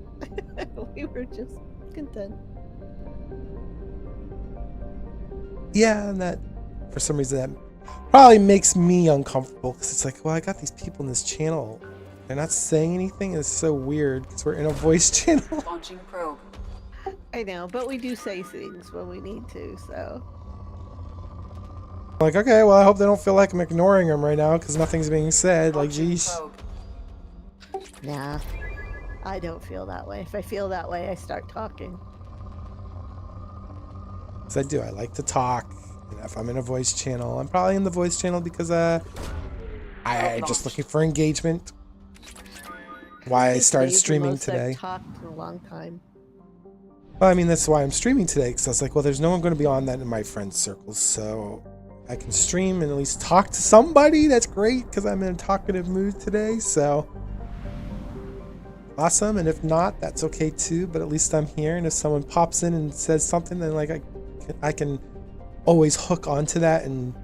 [SPEAKER 11] We were just content.
[SPEAKER 1] Yeah, and that, for some reason, that probably makes me uncomfortable because it's like, well, I got these people in this channel. They're not saying anything. It's so weird because we're in a voice channel.
[SPEAKER 12] Launching probe.
[SPEAKER 11] I know, but we do say things when we need to, so.
[SPEAKER 1] Like, okay, well, I hope they don't feel like I'm ignoring them right now because nothing's being said. Like, geez.
[SPEAKER 11] Nah, I don't feel that way. If I feel that way, I start talking.
[SPEAKER 1] Because I do. I like to talk. And if I'm in a voice channel, I'm probably in the voice channel because I'm just looking for engagement. Why I started streaming today.
[SPEAKER 11] I've talked in a long time.
[SPEAKER 1] Well, I mean, that's why I'm streaming today, because I was like, well, there's no one going to be on that in my friends' circles, so I can stream and at least talk to somebody. That's great, because I'm in a talkative mood today, so awesome. And if not, that's okay too, but at least I'm here, and if someone pops in and says something, then like I can always hook onto that and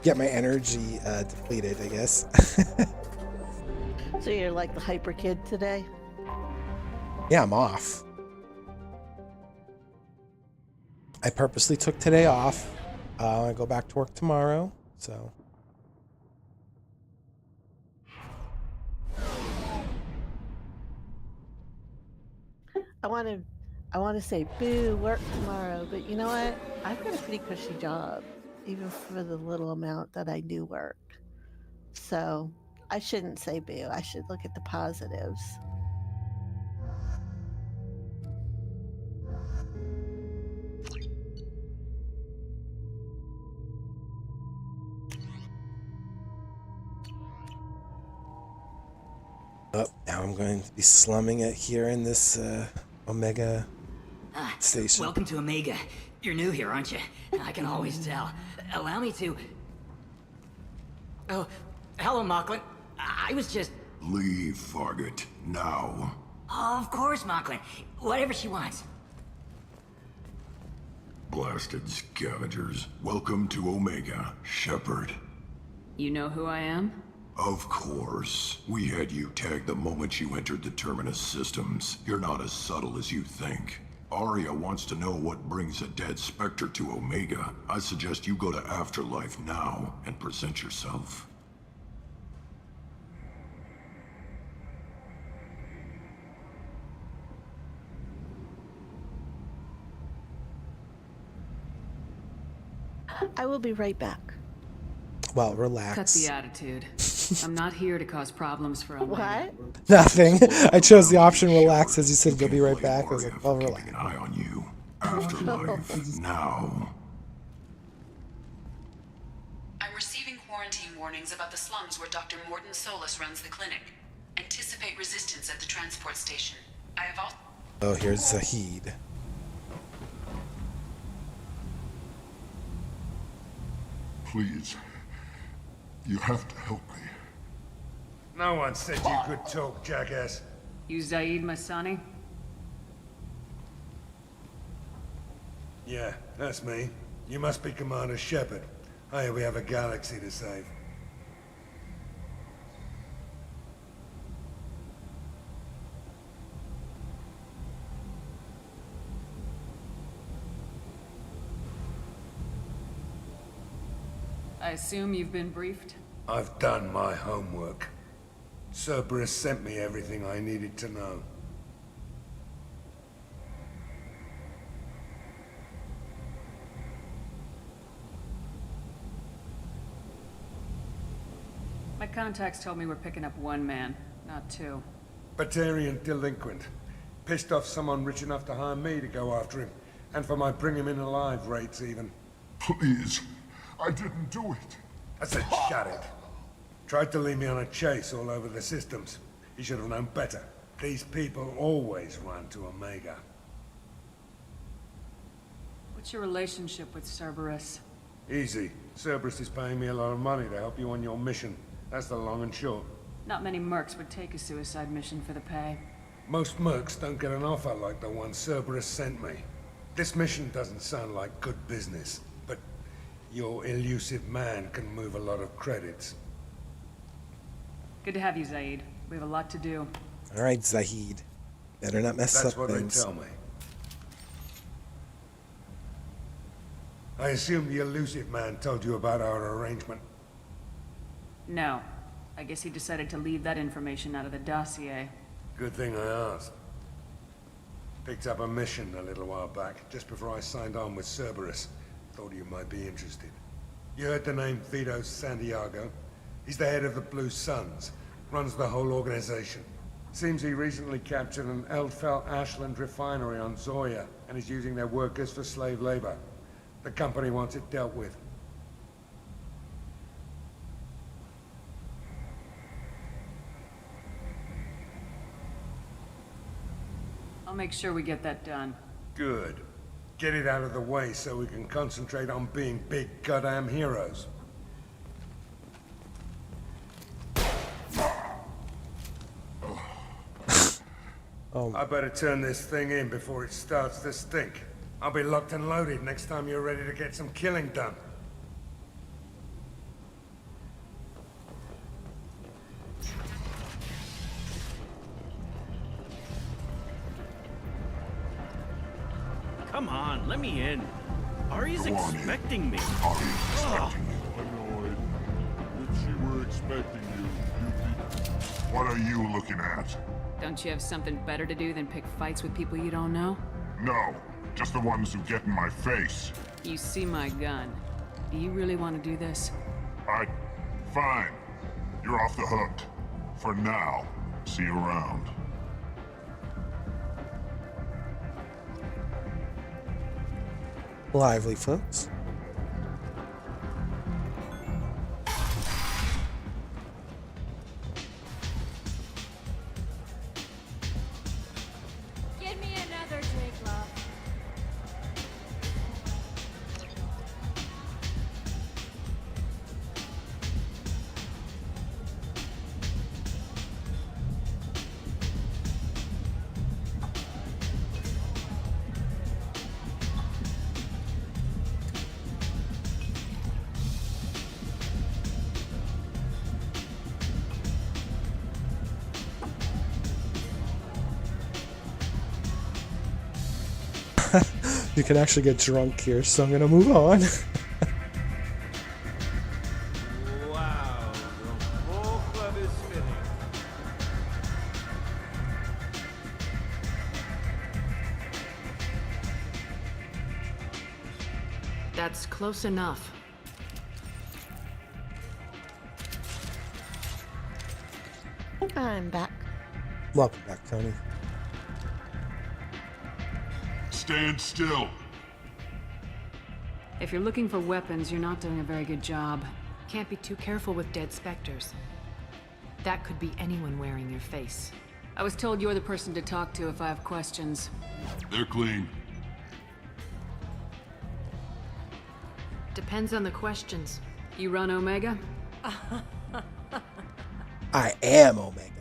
[SPEAKER 1] get my energy depleted, I guess.
[SPEAKER 11] So you're like the hyper kid today?
[SPEAKER 1] Yeah, I'm off. I purposely took today off. I go back to work tomorrow, so.
[SPEAKER 11] I want to say boo, work tomorrow, but you know what? I've got a pretty cushy job, even for the little amount that I do work. So I shouldn't say boo. I should look at the positives.
[SPEAKER 1] Oh, now I'm going to be slumming it here in this Omega station.
[SPEAKER 7] Welcome to Omega. You're new here, aren't you? I can always tell. Allow me to... Oh, hello, Mocklin. I was just...
[SPEAKER 22] Leave, Fargate, now.
[SPEAKER 7] Oh, of course, Mocklin. Whatever she wants.
[SPEAKER 22] Blasted scavengers. Welcome to Omega, Shepard.
[SPEAKER 2] You know who I am?
[SPEAKER 22] Of course. We had you tagged the moment you entered the Terminus systems. You're not as subtle as you think. Arya wants to know what brings a dead Spectre to Omega. I suggest you go to Afterlife now and present yourself.
[SPEAKER 11] I will be right back.
[SPEAKER 1] Well, relax.
[SPEAKER 2] Cut the attitude. I'm not here to cause problems for Omega.
[SPEAKER 11] What?
[SPEAKER 1] Nothing. I chose the option relax as you said you'll be right back. I was like, well, relax.
[SPEAKER 22] Keeping an eye on you. Afterlife now.
[SPEAKER 12] I'm receiving quarantine warnings about the slums where Dr. Morton Solus runs the clinic. Anticipate resistance at the transport station. I have also...
[SPEAKER 1] Oh, here's Zahid.
[SPEAKER 22] Please. You have to help me.
[SPEAKER 23] No one said you could talk, jackass.
[SPEAKER 2] You Zaid Masani?
[SPEAKER 23] Yeah, that's me. You must be Commander Shepard. Hey, we have a galaxy to save.
[SPEAKER 2] I assume you've been briefed?
[SPEAKER 23] I've done my homework. Cerberus sent me everything I needed to know.
[SPEAKER 2] My contacts told me we're picking up one man, not two.
[SPEAKER 23] Batarian delinquent. Pissed off someone rich enough to hire me to go after him. And for my bring him in alive rates even.
[SPEAKER 22] Please, I didn't do it.
[SPEAKER 23] I said shut it. Tried to lead me on a chase all over the systems. He should have known better. These people always run to Omega.
[SPEAKER 2] What's your relationship with Cerberus?
[SPEAKER 23] Easy. Cerberus is paying me a lot of money to help you on your mission. That's the long and short.
[SPEAKER 2] Not many mercs would take a suicide mission for the pay.
[SPEAKER 23] Most mercs don't get an offer like the one Cerberus sent me. This mission doesn't sound like good business, but your elusive man can move a lot of credits.
[SPEAKER 2] Good to have you, Zaid. We have a lot to do.
[SPEAKER 1] All right, Zahid. Better not mess
[SPEAKER 23] That's
[SPEAKER 1] up
[SPEAKER 23] what
[SPEAKER 1] things.
[SPEAKER 23] they tell me. I assume the elusive man told you about our arrangement.
[SPEAKER 2] No. I guess he decided to leave that information out of the dossier.
[SPEAKER 23] Good thing I asked. Picked up a mission a little while back, just before I signed on with Cerberus. Thought you might be interested. You heard the name Vito Santiago? He's the head of the Blue Suns. Runs the whole organization. Seems he recently captured an Eldfell Ashland refinery on Zoya, and is using their workers for slave labor. The company wants it dealt with.
[SPEAKER 2] I'll make sure we get that done.
[SPEAKER 23] Good. Get it out of the way so we can concentrate on being big goddamn heroes. I better turn this thing in before it starts to stink. I'll be locked and loaded next time you're ready to get some killing done.
[SPEAKER 20] Come on, let me in. Ari's
[SPEAKER 22] Go on in.
[SPEAKER 20] expecting me.
[SPEAKER 22] Ari's
[SPEAKER 20] Ugh.
[SPEAKER 22] expecting you. Annoyed. If she were expecting you, you'd be... What are you looking at?
[SPEAKER 2] Don't you have something better to do than pick fights with people you don't know?
[SPEAKER 22] No, just the ones who get in my face.
[SPEAKER 2] You see my gun. Do you really want to do this?
[SPEAKER 22] Fine. You're off the hook. For now. See you around.
[SPEAKER 1] Lively, folks.
[SPEAKER 21] Give me another drink, love.
[SPEAKER 1] You can actually get drunk here, so I'm gonna move on.
[SPEAKER 20] Wow, the whole club is spinning.
[SPEAKER 2] That's close enough.
[SPEAKER 11] I'm back.
[SPEAKER 1] Welcome back, Tony.
[SPEAKER 22] Stand still.
[SPEAKER 2] If you're looking for weapons, you're not doing a very good job.
[SPEAKER 5] Can't be too careful with dead specters. That could be anyone wearing your face.
[SPEAKER 2] I was told you're the person to talk to if I have questions.
[SPEAKER 22] They're clean.
[SPEAKER 5] Depends on the questions.
[SPEAKER 2] You run Omega?
[SPEAKER 1] I am Omega.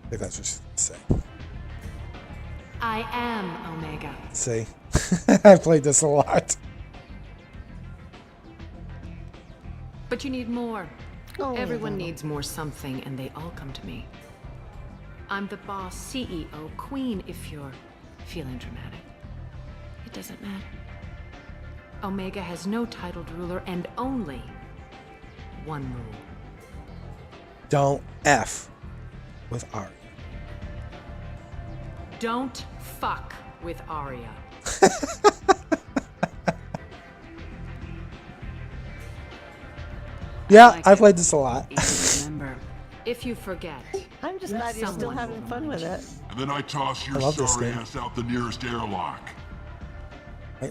[SPEAKER 1] I think that's what she's saying.
[SPEAKER 5] I am Omega.
[SPEAKER 1] See? I played this a lot.
[SPEAKER 5] But you need more.
[SPEAKER 11] Oh,
[SPEAKER 5] Everyone
[SPEAKER 11] yeah.
[SPEAKER 5] needs more something, and they all come to me. I'm the boss, CEO, queen, if you're feeling dramatic. It doesn't matter. Omega has no titled ruler and only one rule.
[SPEAKER 1] Don't F with Arya.
[SPEAKER 5] Don't fuck with Arya.
[SPEAKER 1] Yeah, I played this a lot.
[SPEAKER 5] Remember, if you forget,
[SPEAKER 11] I'm just glad you're still having fun with it.
[SPEAKER 22] And then I toss your
[SPEAKER 1] I love this
[SPEAKER 22] sorry
[SPEAKER 1] game.
[SPEAKER 22] ass out the nearest airlock.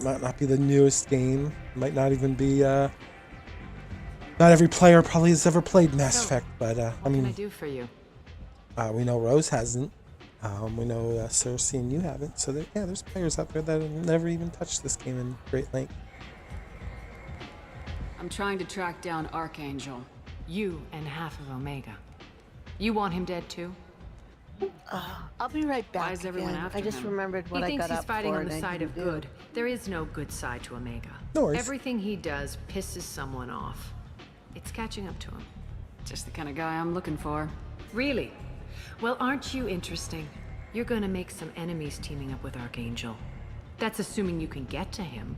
[SPEAKER 1] Might not be the newest game. Might not even be. Not every player probably has ever played Mass Effect, but I
[SPEAKER 5] what
[SPEAKER 1] mean,
[SPEAKER 5] can I do for you?
[SPEAKER 1] we know Rose hasn't. We know Cersei and you haven't. So yeah, there's players out there that have never even touched this game in great length.
[SPEAKER 2] I'm trying to track down Archangel.
[SPEAKER 5] You and half of Omega. You want him dead too?
[SPEAKER 11] I'll be right back.
[SPEAKER 2] Why is everyone
[SPEAKER 11] again.
[SPEAKER 2] after
[SPEAKER 11] I just
[SPEAKER 2] him?
[SPEAKER 11] remembered what
[SPEAKER 5] He
[SPEAKER 11] I
[SPEAKER 5] thinks
[SPEAKER 11] got
[SPEAKER 5] he's
[SPEAKER 11] up
[SPEAKER 5] fighting
[SPEAKER 11] for
[SPEAKER 5] on the
[SPEAKER 11] and I
[SPEAKER 5] side of
[SPEAKER 11] didn't do.
[SPEAKER 5] good. There is no good side to Omega.
[SPEAKER 1] No worries.
[SPEAKER 5] Everything he does pisses someone off. It's catching up to him.
[SPEAKER 2] Just the kind of guy I'm looking for.
[SPEAKER 5] Really? Well, aren't you interesting? You're gonna make some enemies teaming up with Archangel. That's assuming you can get to him.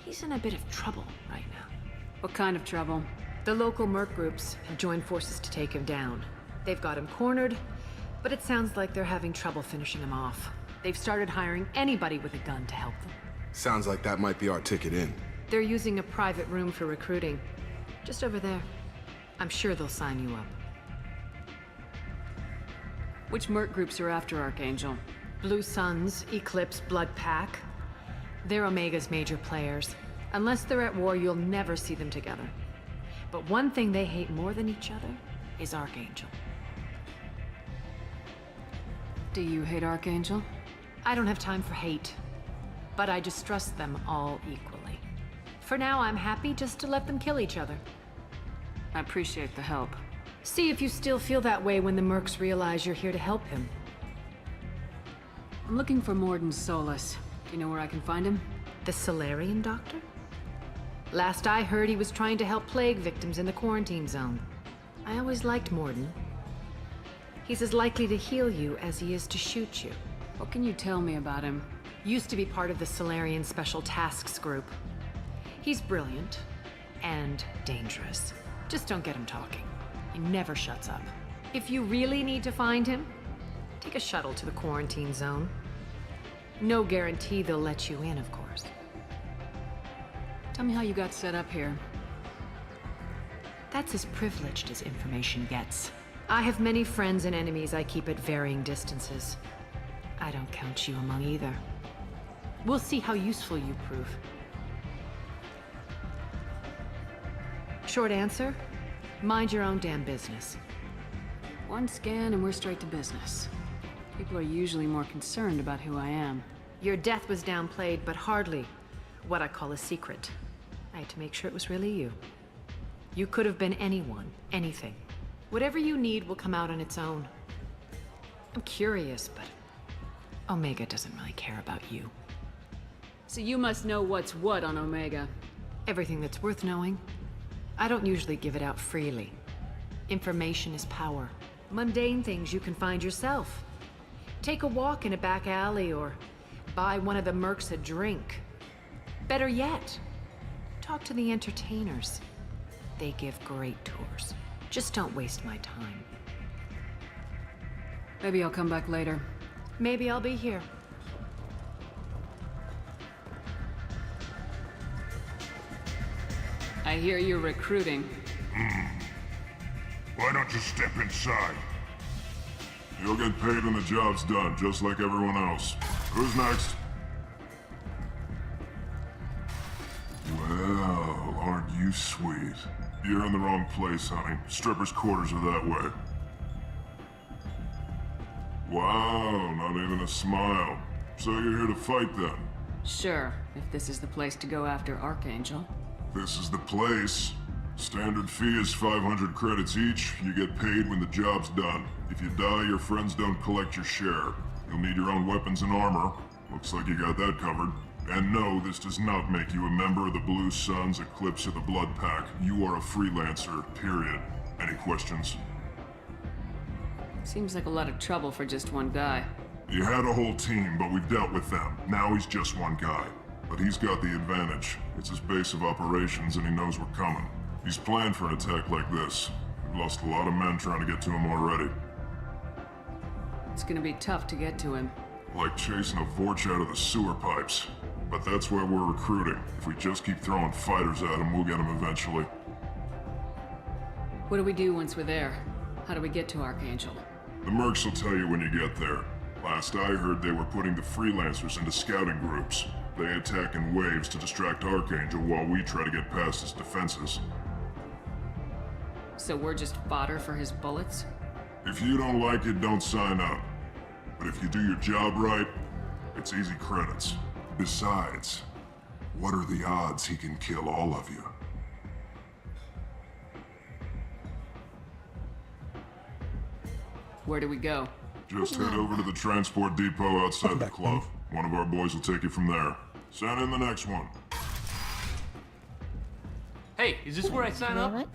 [SPEAKER 5] He's in a bit of trouble right now.
[SPEAKER 2] What kind of trouble?
[SPEAKER 5] The local merc groups have joined forces to take him down. They've got him cornered, but it sounds like they're having trouble finishing him off. They've started hiring anybody with a gun to help them.
[SPEAKER 4] Sounds like that might be our ticket in.
[SPEAKER 5] They're using a private room for recruiting. Just over there. I'm sure they'll sign you up.
[SPEAKER 2] Which merc groups are after Archangel?
[SPEAKER 5] Blue Suns, Eclipse, Blood Pack. They're Omega's major players. Unless they're at war, you'll never see them together. But one thing they hate more than each other is Archangel.
[SPEAKER 2] Do you hate Archangel?
[SPEAKER 5] I don't have time for hate, but I distrust them all equally. For now, I'm happy just to let them kill each other.
[SPEAKER 2] I appreciate the help.
[SPEAKER 5] See if you still feel that way when the mercs realize you're here to help him.
[SPEAKER 2] I'm looking for Morden Solus. Do you know where I can find him?
[SPEAKER 5] The Solarian doctor? Last I heard, he was trying to help plague victims in the quarantine zone. I always liked Morden. He's as likely to heal you as he is to shoot you.
[SPEAKER 2] What can you tell me about him?
[SPEAKER 5] Used to be part of the Solarian Special Tasks Group. He's brilliant and dangerous. Just don't get him talking. He never shuts up. If you really need to find him, take a shuttle to the quarantine zone. No guarantee they'll let you in, of course.
[SPEAKER 2] Tell me how you got set up here.
[SPEAKER 5] That's as privileged as information gets. I have many friends and enemies I keep at varying distances. I don't count you among either. We'll see how useful you prove. Short answer, mind your own damn business.
[SPEAKER 2] One scan and we're straight to business. People are usually more concerned about who I am.
[SPEAKER 5] Your death was downplayed, but hardly what I call a secret. I had to make sure it was really you. You could have been anyone, anything. Whatever you need will come out on its own. I'm curious, but Omega doesn't really care about you.
[SPEAKER 2] So you must know what's what on Omega.
[SPEAKER 5] Everything that's worth knowing. I don't usually give it out freely. Information is power. Mundane things you can find yourself. Take a walk in a back alley or buy one of the mercs a drink. Better yet, talk to the entertainers. They give great tours. Just don't waste my time.
[SPEAKER 2] Maybe I'll come back later.
[SPEAKER 5] Maybe I'll be here.
[SPEAKER 2] I hear you're recruiting.
[SPEAKER 22] Why don't you step inside? You'll get paid when the job's done, just like everyone else. Who's next? Well, aren't you sweet? You're in the wrong place, honey. Strippers' quarters are that way. Wow, not even a smile. So you're here to fight then?
[SPEAKER 2] Sure, if this is the place to go after Archangel.
[SPEAKER 22] This is the place. Standard fee is 500 credits each. You get paid when the job's done. If you die, your friends don't collect your share. You'll need your own weapons and armor. Looks like you got that covered. And no, this does not make you a member of the Blue Suns, Eclipse, or the Blood Pack. You are a freelancer, period. Any questions?
[SPEAKER 2] Seems like a lot of trouble for just one guy.
[SPEAKER 22] You had a whole team, but we've dealt with them. Now he's just one guy. But he's got the advantage. It's his base of operations and he knows we're coming. He's planned for an attack like this. We've lost a lot of men trying to get to him already.
[SPEAKER 2] It's gonna be tough to get to him.
[SPEAKER 22] Like chasing a Vorch out of the sewer pipes. But that's where we're recruiting. If we just keep throwing fighters at him, we'll get him eventually.
[SPEAKER 2] What do we do once we're there? How do we get to Archangel?
[SPEAKER 22] The mercs will tell you when you get there. Last I heard, they were putting the freelancers into scouting groups. They attack in waves to distract Archangel while we try to get past his defenses.
[SPEAKER 2] So we're just fodder for his bullets?
[SPEAKER 22] If you don't like it, don't sign up. But if you do your job right, it's easy credits. Besides, what are the odds he can kill all of you?
[SPEAKER 2] Where do we go?
[SPEAKER 22] Just head over to the transport depot outside the club. One of our boys will take you from there. Send in the next one.
[SPEAKER 6] Hey, is this where I sign up?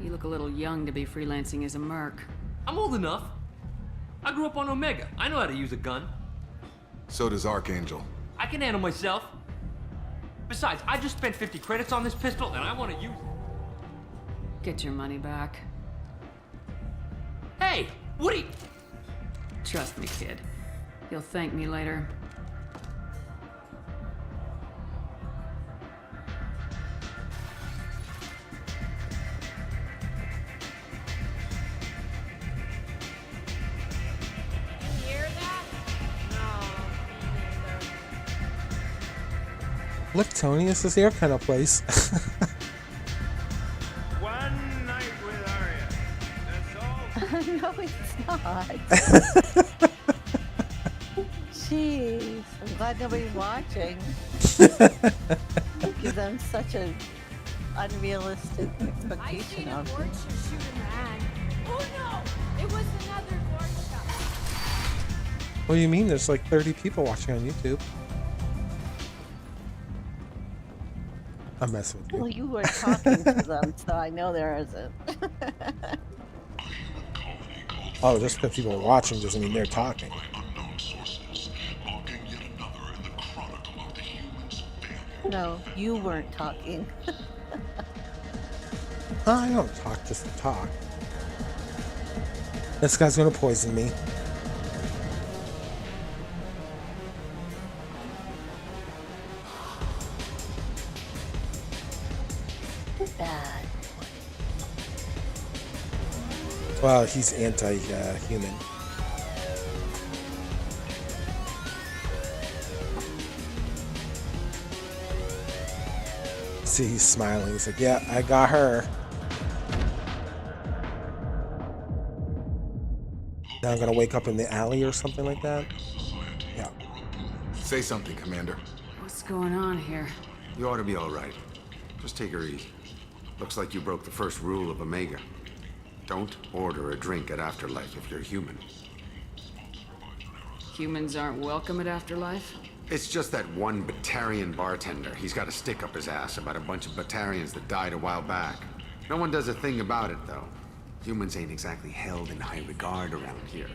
[SPEAKER 2] You look a little young to be freelancing as a merc.
[SPEAKER 6] I'm old enough. I grew up on Omega. I know how to use a gun.
[SPEAKER 4] So does Archangel.
[SPEAKER 6] I can handle myself. Besides, I just spent 50 credits on this pistol and I want to use it.
[SPEAKER 2] Get your money back.
[SPEAKER 6] Hey, what are you...
[SPEAKER 2] Trust me, kid. You'll thank me later.
[SPEAKER 1] Look, Tony, this is your kind of place.
[SPEAKER 23] One night with Arya.
[SPEAKER 11] No, it's not. Jeez, I'm glad nobody's watching. Because I'm such an unrealistic expectation of it.
[SPEAKER 21] Oh no! It was another Vorcha.
[SPEAKER 1] What do you mean? There's like 30 people watching on YouTube. I'm messing with you.
[SPEAKER 11] Well, you were talking to them, so I know there isn't.
[SPEAKER 1] Oh, just because people are watching doesn't mean they're talking.
[SPEAKER 11] No, you weren't talking.
[SPEAKER 1] I don't talk just to talk. This guy's gonna poison me.
[SPEAKER 11] Bad.
[SPEAKER 1] Well, he's anti-human. See, he's smiling. He's like, yeah, I got her. Now I'm gonna wake up in the alley or something like that. Yeah.
[SPEAKER 4] Say something, Commander.
[SPEAKER 2] What's going on here?
[SPEAKER 8] You ought to be all right. Just take her easy. Looks like you broke the first rule of Omega. Don't order a drink at Afterlife if you're human.
[SPEAKER 2] Humans aren't welcome at Afterlife?
[SPEAKER 8] It's just that one Batarian bartender. He's got a stick up his ass about a bunch of Batarians that died a while back. No one does a thing about it, though. Humans ain't exactly held in high regard around here.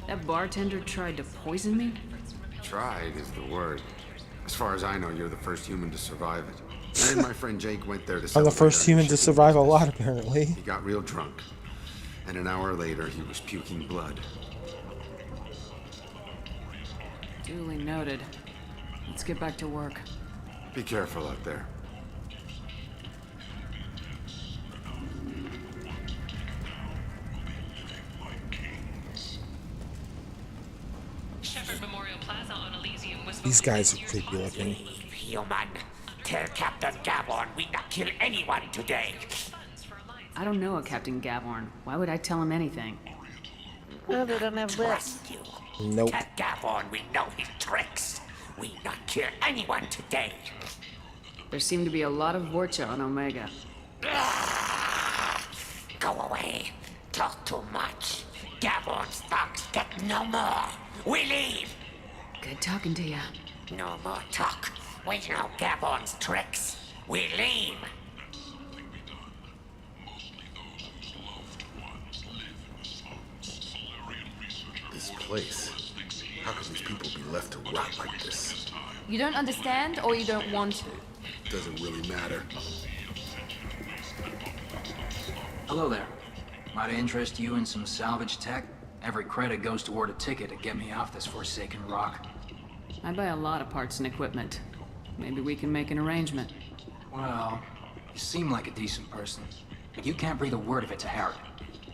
[SPEAKER 2] That bartender tried to poison me?
[SPEAKER 8] Tried is the word. As far as I know, you're the first human to survive it. And my friend Jake went there to
[SPEAKER 1] I'm the
[SPEAKER 8] celebrate
[SPEAKER 1] first
[SPEAKER 8] our
[SPEAKER 1] human to
[SPEAKER 8] initiative.
[SPEAKER 1] survive a lot, apparently.
[SPEAKER 8] He got real drunk. And an hour later, he was puking blood.
[SPEAKER 2] Duly noted. Let's get back to work.
[SPEAKER 8] Be careful out there.
[SPEAKER 9] Shepherd Memorial Plaza on Elysium was
[SPEAKER 1] These guys are creepy looking.
[SPEAKER 24] Human, tell Captain Gaborn we not kill anyone today.
[SPEAKER 2] I don't know a Captain Gaborn. Why would I tell him anything?
[SPEAKER 11] No, they don't have lips.
[SPEAKER 24] Trust you.
[SPEAKER 1] Nope.
[SPEAKER 24] Tell Gaborn we know his tricks. We not kill anyone today.
[SPEAKER 2] There seem to be a lot of Vorcha on Omega.
[SPEAKER 24] Go away. Talk too much. Gaborn's thugs get no more. We leave.
[SPEAKER 2] Good talking to ya.
[SPEAKER 24] No more talk. We know Gaborn's tricks. We leave.
[SPEAKER 8] This place.
[SPEAKER 4] left to rot like this.
[SPEAKER 3] You don't understand, or you don't want to?
[SPEAKER 4] Doesn't really matter.
[SPEAKER 10] Hello there. Might I interest you in some salvage tech? Every credit goes toward a ticket to get me off this forsaken rock.
[SPEAKER 2] I buy a lot of parts and equipment. Maybe we can make an arrangement.
[SPEAKER 10] Well, you seem like a decent person, but you can't breathe a word of it to Harry.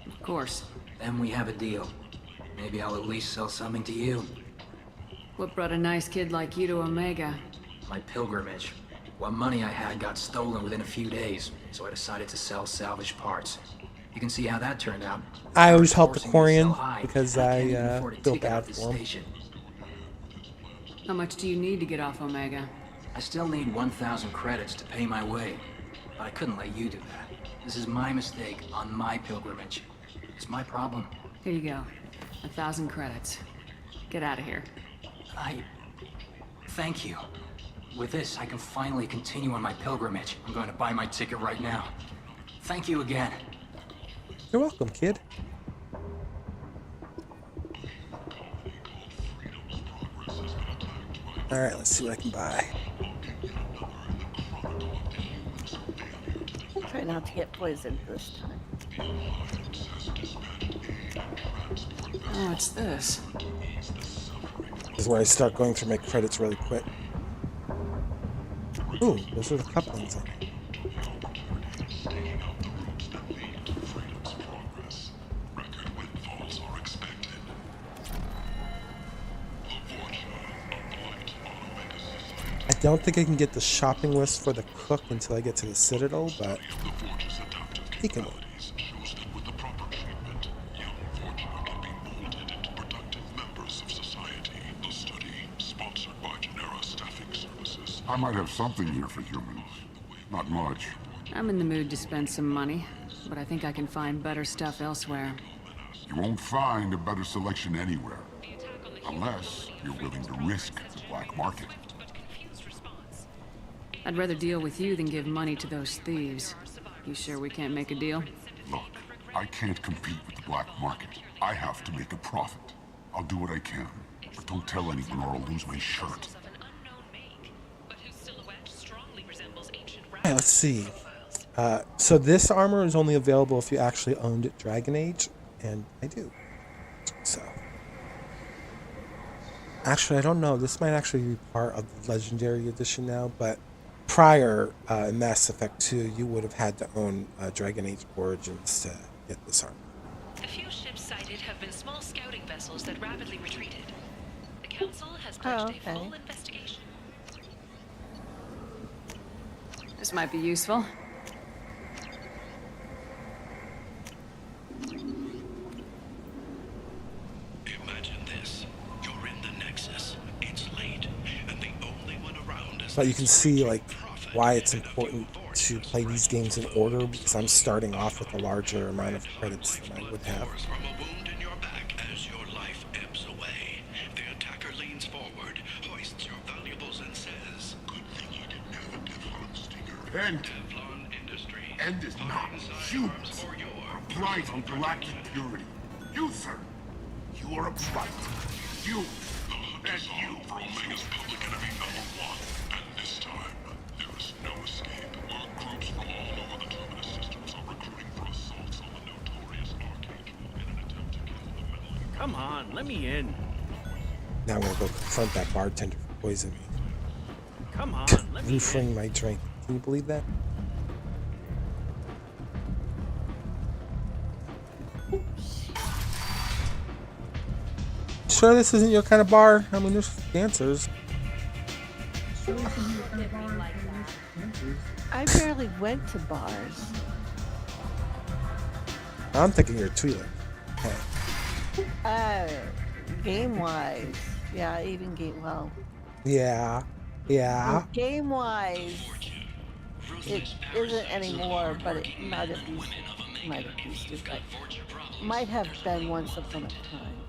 [SPEAKER 2] Of course.
[SPEAKER 10] Then we have a deal. Maybe I'll at least sell something to you.
[SPEAKER 2] What brought a nice kid like you to Omega?
[SPEAKER 10] My pilgrimage. What money I had got stolen within a few days, so I decided to sell salvage parts. You can see how that turned out.
[SPEAKER 1] I always help the
[SPEAKER 10] Forcing me to
[SPEAKER 1] Quarian
[SPEAKER 10] sell high,
[SPEAKER 1] because
[SPEAKER 10] I
[SPEAKER 1] I
[SPEAKER 10] can't even afford a
[SPEAKER 1] feel
[SPEAKER 10] ticket
[SPEAKER 1] bad
[SPEAKER 10] out this
[SPEAKER 1] for him.
[SPEAKER 10] station.
[SPEAKER 2] How much do you need to get off Omega?
[SPEAKER 10] I still need 1,000 credits to pay my way, but I couldn't let you do that. This is my mistake on my pilgrimage. It's my problem.
[SPEAKER 2] Here you go. 1,000 credits. Get out of here.
[SPEAKER 10] Thank you. With this, I can finally continue on my pilgrimage. I'm going to buy my ticket right now. Thank you again.
[SPEAKER 1] You're welcome, kid. Alright, let's see what I can buy.
[SPEAKER 11] Try not to get poisoned this time.
[SPEAKER 2] Oh, what's this?
[SPEAKER 1] This is where I start going through my credits really quick. Ooh, those are the couplings. I don't think I can get the shopping list for the cook until I get to the Citadel, but he can wait.
[SPEAKER 13] I might have something here for humans. Not much.
[SPEAKER 2] I'm in the mood to spend some money, but I think I can find better stuff elsewhere.
[SPEAKER 13] You won't find a better selection anywhere. Unless you're willing to risk the black market.
[SPEAKER 2] I'd rather deal with you than give money to those thieves. You sure we can't make a deal?
[SPEAKER 13] Look, I can't compete with the black market. I have to make a profit. I'll do what I can. But don't tell anyone or I'll lose my shirt.
[SPEAKER 1] Alright, let's see. So this armor is only available if you actually owned Dragon Age, and I do. So, actually, I don't know. This might actually be part of the Legendary Edition now, but prior in Mass Effect 2, you would have had to own Dragon Age Origins to get this armor.
[SPEAKER 9] The few ships sighted have been small scouting vessels that rapidly retreated. The Council has pledged a full investigation.
[SPEAKER 2] This might be useful.
[SPEAKER 15] Imagine this. You're in the Nexus. It's late, and the only one around is...
[SPEAKER 1] But you can see like why it's important to play these games in order, because I'm starting off with a larger amount of credits than I would have.
[SPEAKER 15] From a wound in your back as your life ebbs away. The attacker leans forward, hoists your valuables, and says, "Good thing you didn't have a Teflon stinger."
[SPEAKER 13] End. End is not humans. A blight on galactic purity. You, sir. You are a blight. You. And you.
[SPEAKER 15] For Omega's public enemy #1. And this time, there is no escape. Work groups from all over the terminus systems are recruiting for assaults on the notorious Archangel in an attempt to kill the metal.
[SPEAKER 16] Come on, let me in.
[SPEAKER 1] Now I'm gonna go confront that bartender for poisoning me.
[SPEAKER 16] Come on, let me
[SPEAKER 1] Roofing my drink. Can you believe that? Sure this isn't your kind of bar? I mean, there's dancers.
[SPEAKER 11] I barely went to bars.
[SPEAKER 1] I'm thinking you're Tweeler. Okay.
[SPEAKER 11] Game-wise. Yeah, even well.
[SPEAKER 1] Yeah. Yeah.
[SPEAKER 11] Game-wise, it isn't anymore, but it might have used to, but might have been once upon a time.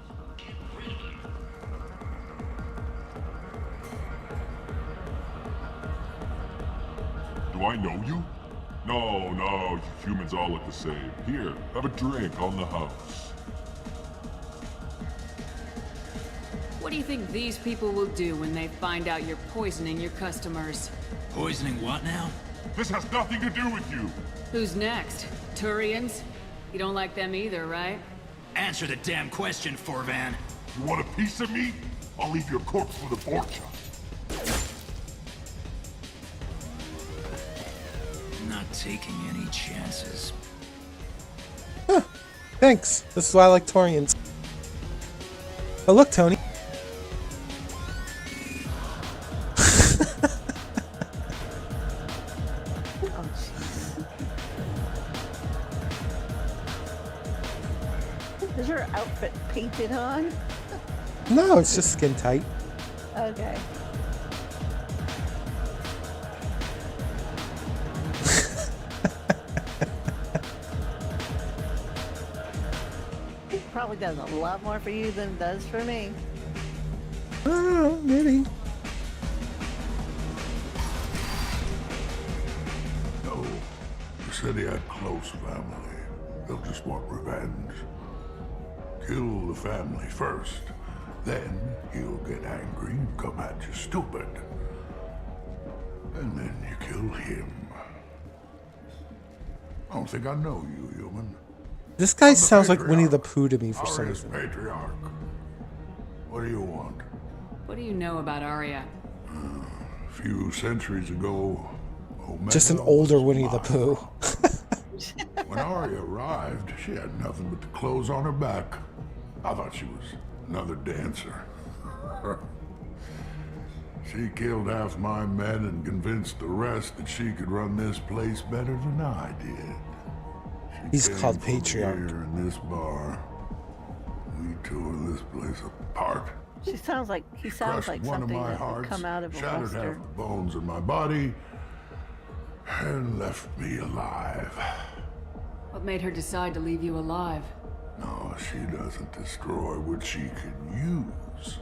[SPEAKER 13] Do I know you? No, you humans all look the same. Here, have a drink on the house.
[SPEAKER 2] What do you think these people will do when they find out you're poisoning your customers?
[SPEAKER 14] Poisoning what now?
[SPEAKER 13] This has nothing to do with you.
[SPEAKER 2] Who's next? Turians? You don't like them either, right?
[SPEAKER 14] Answer the damn question, Forvan.
[SPEAKER 13] You want a piece of me? I'll leave your corpse for the Borgia.
[SPEAKER 14] Not taking any chances.
[SPEAKER 1] Huh. Thanks. This is why I like Torians. Oh, look, Tony.
[SPEAKER 11] Is your outfit painted on?
[SPEAKER 1] No, it's just skin tight.
[SPEAKER 11] Okay. Probably does a lot more for you than it does for me.
[SPEAKER 1] Oh, maybe.
[SPEAKER 22] No. You said he had close family. They'll just want revenge. Kill the family first. Then he'll get angry and come at you stupid. And then you kill him. I don't think I know you, human.
[SPEAKER 1] This guy sounds like Winnie the Pooh to me for some
[SPEAKER 22] Aria's
[SPEAKER 1] reason.
[SPEAKER 22] patriarch. What do you want?
[SPEAKER 2] What do you know about Arya?
[SPEAKER 22] A few centuries ago, Omega
[SPEAKER 1] Just an older Winnie the Pooh.
[SPEAKER 22] When Arya arrived, she had nothing but the clothes on her back. I thought she was another dancer. She killed half my men and convinced the rest that she could run this place better than I did.
[SPEAKER 1] He's called Patriarch.
[SPEAKER 22] Here in this bar, we tore this place apart.
[SPEAKER 11] He sounds like
[SPEAKER 22] Crushed one of
[SPEAKER 11] something
[SPEAKER 22] my
[SPEAKER 11] that
[SPEAKER 22] hearts,
[SPEAKER 11] would come out of a
[SPEAKER 22] shattered half
[SPEAKER 11] western.
[SPEAKER 22] the bones in my body, and left me alive.
[SPEAKER 2] What made her decide to leave you alive?
[SPEAKER 22] No, she doesn't destroy what she can use.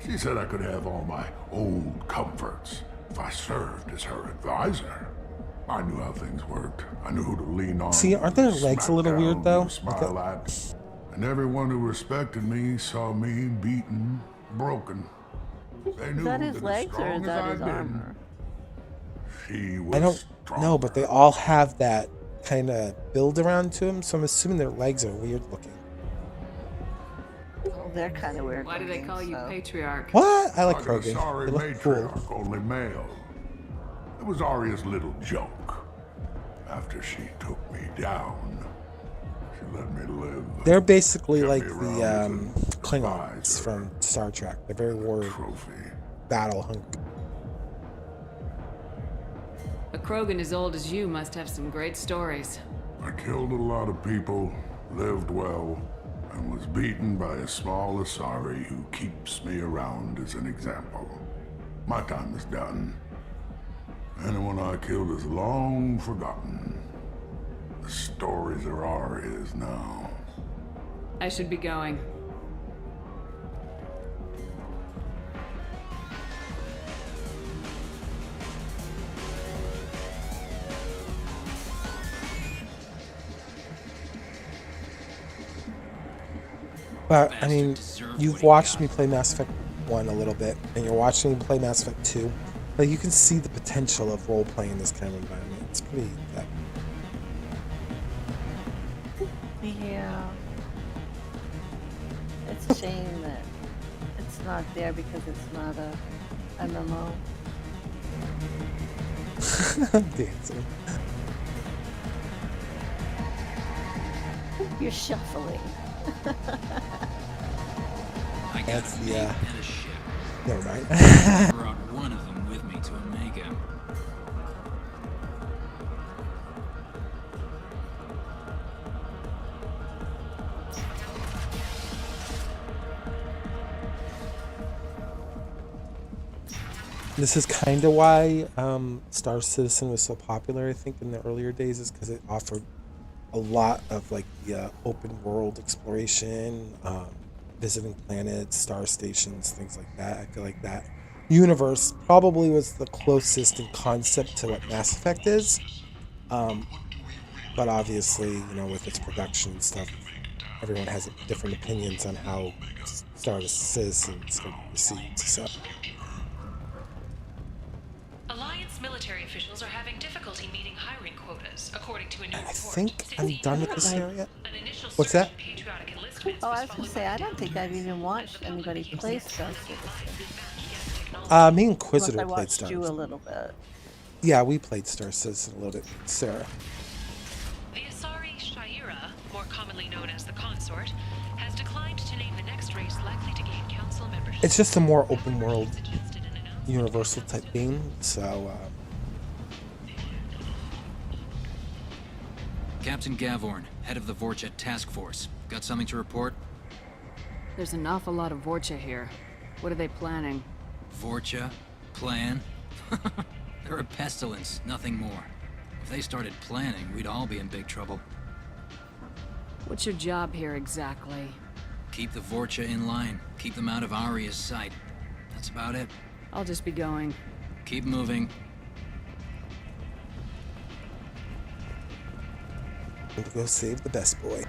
[SPEAKER 22] She said I could have all my old comforts if I served as her advisor. I knew how things worked. I knew who to lean on.
[SPEAKER 1] See, aren't their legs a little
[SPEAKER 22] smack
[SPEAKER 1] weird
[SPEAKER 22] down,
[SPEAKER 1] though?
[SPEAKER 22] to smile at. And everyone who respected me saw me beaten, broken. They knew
[SPEAKER 11] Is that his
[SPEAKER 22] as
[SPEAKER 11] legs or
[SPEAKER 22] strong
[SPEAKER 11] is that
[SPEAKER 22] as
[SPEAKER 11] his
[SPEAKER 22] I'd been,
[SPEAKER 11] armor?
[SPEAKER 22] She was
[SPEAKER 1] I don't know, but they all have that kind of build around to them, so I'm assuming their legs are weird looking.
[SPEAKER 11] Well, they're kind of weird.
[SPEAKER 2] Why do they call you Patriarch?
[SPEAKER 1] What? I like
[SPEAKER 22] a
[SPEAKER 1] Krogan.
[SPEAKER 22] sorry
[SPEAKER 1] They look cool.
[SPEAKER 22] matriarch, only male. It was Arya's little joke. After she took me down, she let me live.
[SPEAKER 1] They're basically
[SPEAKER 22] Kept
[SPEAKER 1] like
[SPEAKER 22] me
[SPEAKER 1] the
[SPEAKER 22] around as an
[SPEAKER 1] Klingons
[SPEAKER 22] advisor.
[SPEAKER 1] from Star Trek. They're very war battle hungry.
[SPEAKER 2] A Krogan as old as you must have some great stories.
[SPEAKER 22] I killed a lot of people, lived well, and was beaten by a small Asari who keeps me around as an example. My time is done. Anyone I killed is long forgotten. The stories are ours now.
[SPEAKER 2] I should be going.
[SPEAKER 1] But, I mean, you've watched me play Mass Effect 1 a little bit, and you're watching me play Mass Effect 2. Like, you can see the potential of role-playing in this kind of environment. It's pretty...
[SPEAKER 11] Yeah. It's a shame that it's not there because it's not a MMO.
[SPEAKER 1] Dancing.
[SPEAKER 11] You're shuffling.
[SPEAKER 1] That's the, never mind.
[SPEAKER 10] Brought one of them with me to Omega.
[SPEAKER 1] This is kind of why Star Citizen was so popular, I think, in the earlier days, is because it offered a lot of like the open world exploration, visiting planets, star stations, things like that. I feel like that universe probably was the closest in concept to what Mass Effect is, but obviously, you know, with its production and stuff, everyone has different opinions on how Stardust citizens are received. So.
[SPEAKER 9] Alliance military officials are having difficulty meeting hiring quotas, according to a new report.
[SPEAKER 1] I think I'm done with this area.
[SPEAKER 9] An initial
[SPEAKER 1] What's
[SPEAKER 9] surge
[SPEAKER 1] that?
[SPEAKER 9] in patriotic enlistments
[SPEAKER 11] Oh,
[SPEAKER 9] was
[SPEAKER 11] I was gonna
[SPEAKER 9] followed
[SPEAKER 11] say,
[SPEAKER 9] by
[SPEAKER 11] I don't think I've even watched anybody play Star Citizen.
[SPEAKER 1] Me and Inquisitor
[SPEAKER 11] Unless I
[SPEAKER 1] played
[SPEAKER 11] watched
[SPEAKER 1] Star
[SPEAKER 11] you a
[SPEAKER 1] Citizen.
[SPEAKER 11] little bit.
[SPEAKER 1] Yeah, we played Star Citizen a little bit, Sarah.
[SPEAKER 9] The Asari Shaira, more commonly known as the Consort, has declined to name the next race likely to gain council membership.
[SPEAKER 1] It's just a more open world, universal type game, so.
[SPEAKER 10] Captain Gavorn, head of the Vorcha task force. Got something to report?
[SPEAKER 2] There's an awful lot of Vorcha here. What are they planning?
[SPEAKER 10] Vorcha? Plan? They're a pestilence, nothing more. If they started planning, we'd all be in big trouble.
[SPEAKER 2] What's your job here exactly?
[SPEAKER 10] Keep the Vorcha in line. Keep them out of Aria's sight. That's about it.
[SPEAKER 2] I'll just be going.
[SPEAKER 10] Keep moving.
[SPEAKER 1] I'm gonna go save the best boy.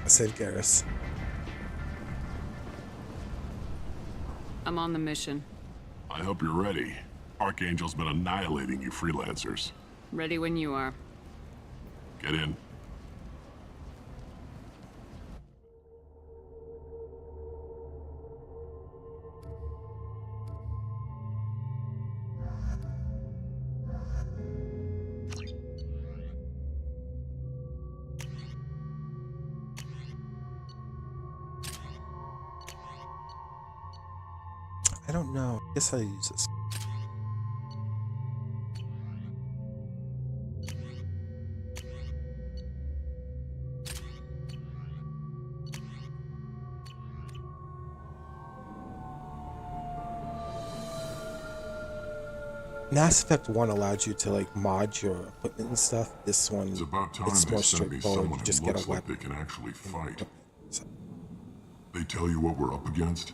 [SPEAKER 1] I saved Garrus.
[SPEAKER 2] I'm on the mission.
[SPEAKER 15] I hope you're ready. Archangel's been annihilating you freelancers.
[SPEAKER 2] Ready when you are.
[SPEAKER 15] Get in.
[SPEAKER 1] I don't know. I guess I'll use this. Mass Effect 1 allowed you to like mod your equipment and stuff. This one,
[SPEAKER 22] It's about time
[SPEAKER 1] it's
[SPEAKER 22] they
[SPEAKER 1] more
[SPEAKER 22] send me
[SPEAKER 1] straightforward.
[SPEAKER 22] someone
[SPEAKER 1] You just
[SPEAKER 22] who
[SPEAKER 1] get a
[SPEAKER 22] looks like
[SPEAKER 1] weapon.
[SPEAKER 22] they can actually fight. They tell you what we're up against?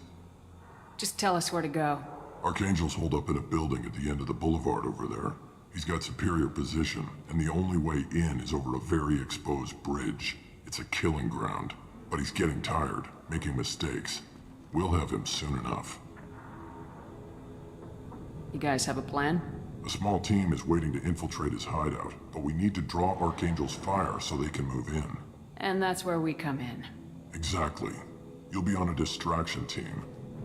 [SPEAKER 2] Just tell us where to go.
[SPEAKER 22] Archangel's holed up in a building at the end of the boulevard over there. He's got superior position, and the only way in is over a very exposed bridge. It's a killing ground, but he's getting tired, making mistakes. We'll have him soon enough.
[SPEAKER 2] You guys have a plan?
[SPEAKER 22] A small team is waiting to infiltrate his hideout, but we need to draw Archangel's fire so they can move in.
[SPEAKER 2] And that's where we come in.
[SPEAKER 22] Exactly. You'll be on a distraction team.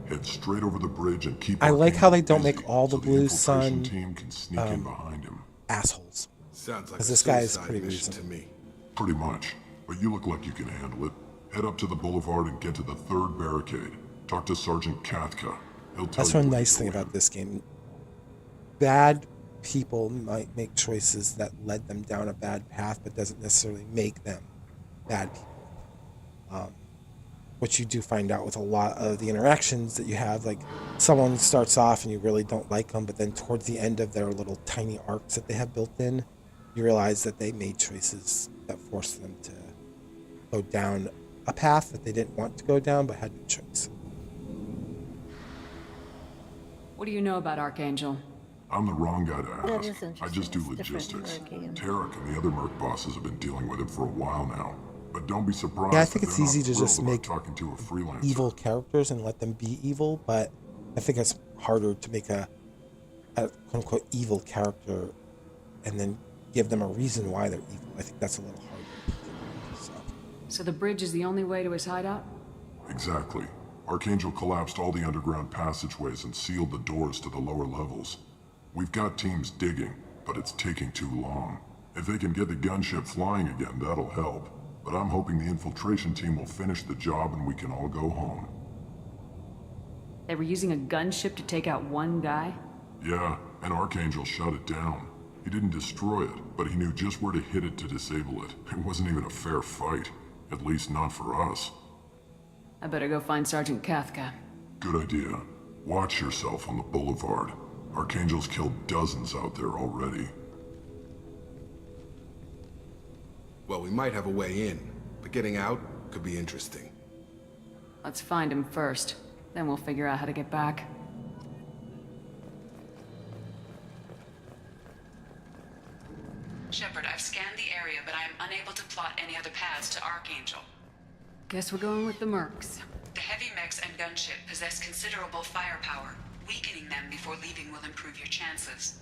[SPEAKER 22] Head straight over the bridge and keep.
[SPEAKER 1] I like how they don't
[SPEAKER 22] busy
[SPEAKER 1] make all the
[SPEAKER 22] so
[SPEAKER 1] Blue
[SPEAKER 22] infiltration
[SPEAKER 1] Sun
[SPEAKER 22] team can sneak in behind him.
[SPEAKER 1] assholes.
[SPEAKER 4] Sounds like
[SPEAKER 1] Because
[SPEAKER 4] a
[SPEAKER 1] this guy is
[SPEAKER 4] suicide
[SPEAKER 1] pretty
[SPEAKER 4] mission
[SPEAKER 1] reasonable.
[SPEAKER 4] to me.
[SPEAKER 22] Pretty much. But you look like you can handle it. Head up to the boulevard and get to the third barricade. Talk to Sergeant Kathka. He'll tell
[SPEAKER 1] That's
[SPEAKER 22] you
[SPEAKER 1] one
[SPEAKER 22] where
[SPEAKER 1] nice
[SPEAKER 22] to
[SPEAKER 1] thing
[SPEAKER 22] go
[SPEAKER 1] about this game. Bad people might make choices that led them down a bad path, but doesn't necessarily make them bad people. Which you do find out with a lot of the interactions that you have. Like, someone starts off and you really don't like them, but then towards the end of their little tiny arcs that they have built in, you realize that they made choices that forced them to go down a path that they didn't want to go down, but had no choice.
[SPEAKER 2] What do you know about Archangel?
[SPEAKER 22] I'm the wrong guy to
[SPEAKER 11] That
[SPEAKER 22] ask.
[SPEAKER 11] is interesting.
[SPEAKER 22] I just do
[SPEAKER 11] It's different in
[SPEAKER 22] logistics.
[SPEAKER 11] our game.
[SPEAKER 22] Tarek and the other Merc bosses have been dealing with him for a while now. But don't be surprised.
[SPEAKER 1] Yeah, I think
[SPEAKER 22] that
[SPEAKER 1] it's
[SPEAKER 22] they're
[SPEAKER 1] easy
[SPEAKER 22] not
[SPEAKER 1] to just
[SPEAKER 22] thrilled about
[SPEAKER 1] make
[SPEAKER 22] talking to a freelancer.
[SPEAKER 1] evil characters and let them be evil, but I think it's harder to make a quote-unquote evil character and then give them a reason why they're evil. I think that's a little harder.
[SPEAKER 2] So the bridge is the only way to his hideout?
[SPEAKER 22] Exactly. Archangel collapsed all the underground passageways and sealed the doors to the lower levels. We've got teams digging, but it's taking too long. If they can get the gunship flying again, that'll help. But I'm hoping the infiltration team will finish the job and we can all go home.
[SPEAKER 2] They were using a gunship to take out one guy?
[SPEAKER 22] Yeah, and Archangel shut it down. He didn't destroy it, but he knew just where to hit it to disable it. It wasn't even a fair fight. At least not for us.
[SPEAKER 2] I better go find Sergeant Kathka.
[SPEAKER 22] Good idea. Watch yourself on the boulevard. Archangel's killed dozens out there already.
[SPEAKER 4] Well, we might have a way in, but getting out could be interesting.
[SPEAKER 2] Let's find him first. Then we'll figure out how to get back.
[SPEAKER 12] Shepard, I've scanned the area, but I am unable to plot any other paths to Archangel.
[SPEAKER 2] Guess we're going with the mercs.
[SPEAKER 12] The heavy mechs and gunship possess considerable firepower. Weakening them before leaving will improve your chances.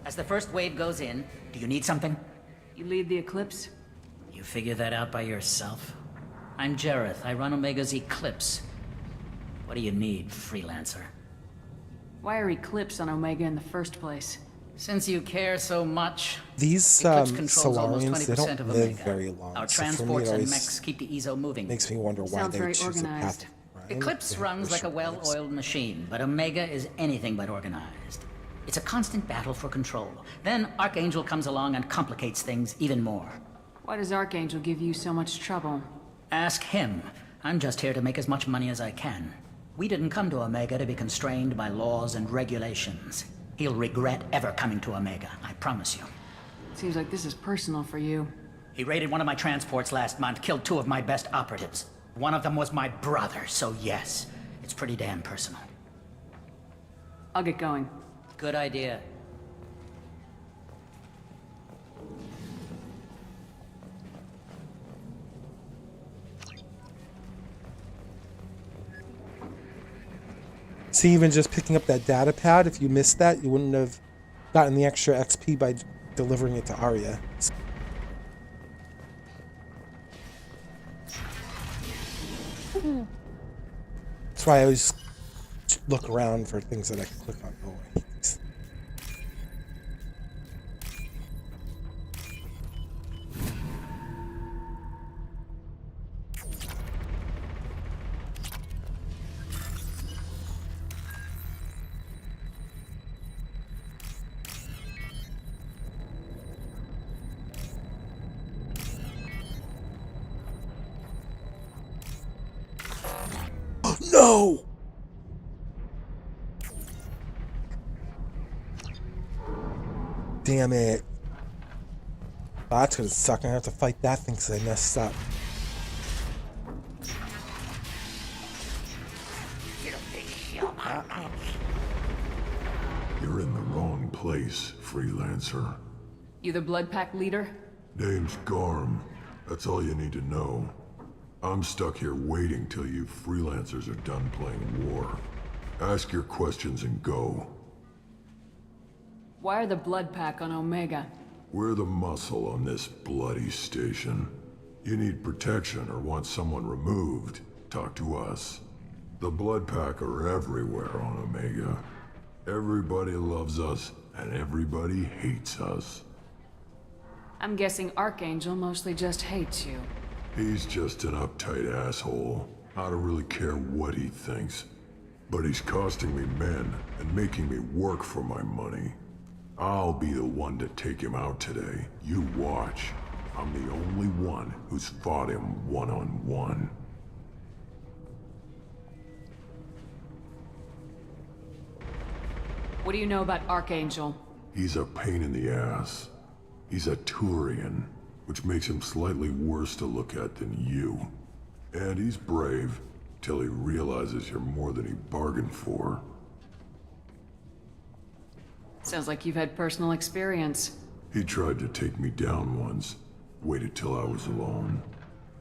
[SPEAKER 7] As the first wave goes in, do you need something?
[SPEAKER 2] You lead the Eclipse?
[SPEAKER 7] You figure that out by yourself? I'm Jareth. I run Omega's Eclipse. What do you need, freelancer?
[SPEAKER 2] Why are Eclipse on Omega in the first place?
[SPEAKER 7] Since you care so much,
[SPEAKER 1] These
[SPEAKER 7] Eclipse controls almost
[SPEAKER 1] Solarians, they
[SPEAKER 7] 20%
[SPEAKER 1] don't
[SPEAKER 7] of
[SPEAKER 1] live
[SPEAKER 7] Omega.
[SPEAKER 1] very long.
[SPEAKER 7] Our
[SPEAKER 1] So for me, it
[SPEAKER 7] transports and
[SPEAKER 1] always
[SPEAKER 7] mechs keep the EZO moving.
[SPEAKER 1] makes me wonder why
[SPEAKER 2] Sounds
[SPEAKER 1] they
[SPEAKER 2] very
[SPEAKER 1] would choose a path
[SPEAKER 2] organized.
[SPEAKER 1] of Ryan.
[SPEAKER 7] Eclipse
[SPEAKER 1] They
[SPEAKER 7] runs like a
[SPEAKER 1] should live.
[SPEAKER 7] well-oiled machine, but Omega is anything but organized. It's a constant battle for control. Then Archangel comes along and complicates things even more.
[SPEAKER 2] Why does Archangel give you so much trouble?
[SPEAKER 7] Ask him. I'm just here to make as much money as I can. We didn't come to Omega to be constrained by laws and regulations. He'll regret ever coming to Omega, I promise you.
[SPEAKER 2] Seems like this is personal for you.
[SPEAKER 7] He raided one of my transports last month, killed 2 of my best operatives. One of them was my brother, so yes, it's pretty damn personal.
[SPEAKER 2] I'll get going.
[SPEAKER 7] Good idea.
[SPEAKER 1] See, even just picking up that data pad, if you missed that, you wouldn't have gotten the extra XP by delivering it to Arya. That's why I always look around for things that I can click on. Oh, wait. No! Damn it. Oh, that's gonna suck. I have to fight that thing because I messed up.
[SPEAKER 22] You're in the wrong place, freelancer.
[SPEAKER 2] You the Blood Pack leader?
[SPEAKER 22] Name's Garm. That's all you need to know. I'm stuck here waiting till you freelancers are done playing war. Ask your questions and go.
[SPEAKER 2] Why are the Blood Pack on Omega?
[SPEAKER 22] We're the muscle on this bloody station. You need protection or want someone removed, talk to us. The Blood Pack are everywhere on Omega. Everybody loves us, and everybody hates us.
[SPEAKER 2] I'm guessing Archangel mostly just hates you.
[SPEAKER 22] He's just an uptight asshole. I don't really care what he thinks. But he's costing me men and making me work for my money. I'll be the one to take him out today. You watch. I'm the only one who's fought him one-on-one.
[SPEAKER 2] What do you know about Archangel?
[SPEAKER 22] He's a pain in the ass. He's a Turian, which makes him slightly worse to look at than you. And he's brave, till he realizes you're more than he bargained for.
[SPEAKER 2] Sounds like you've had personal experience.
[SPEAKER 22] He tried to take me down once. Waited till I was alone.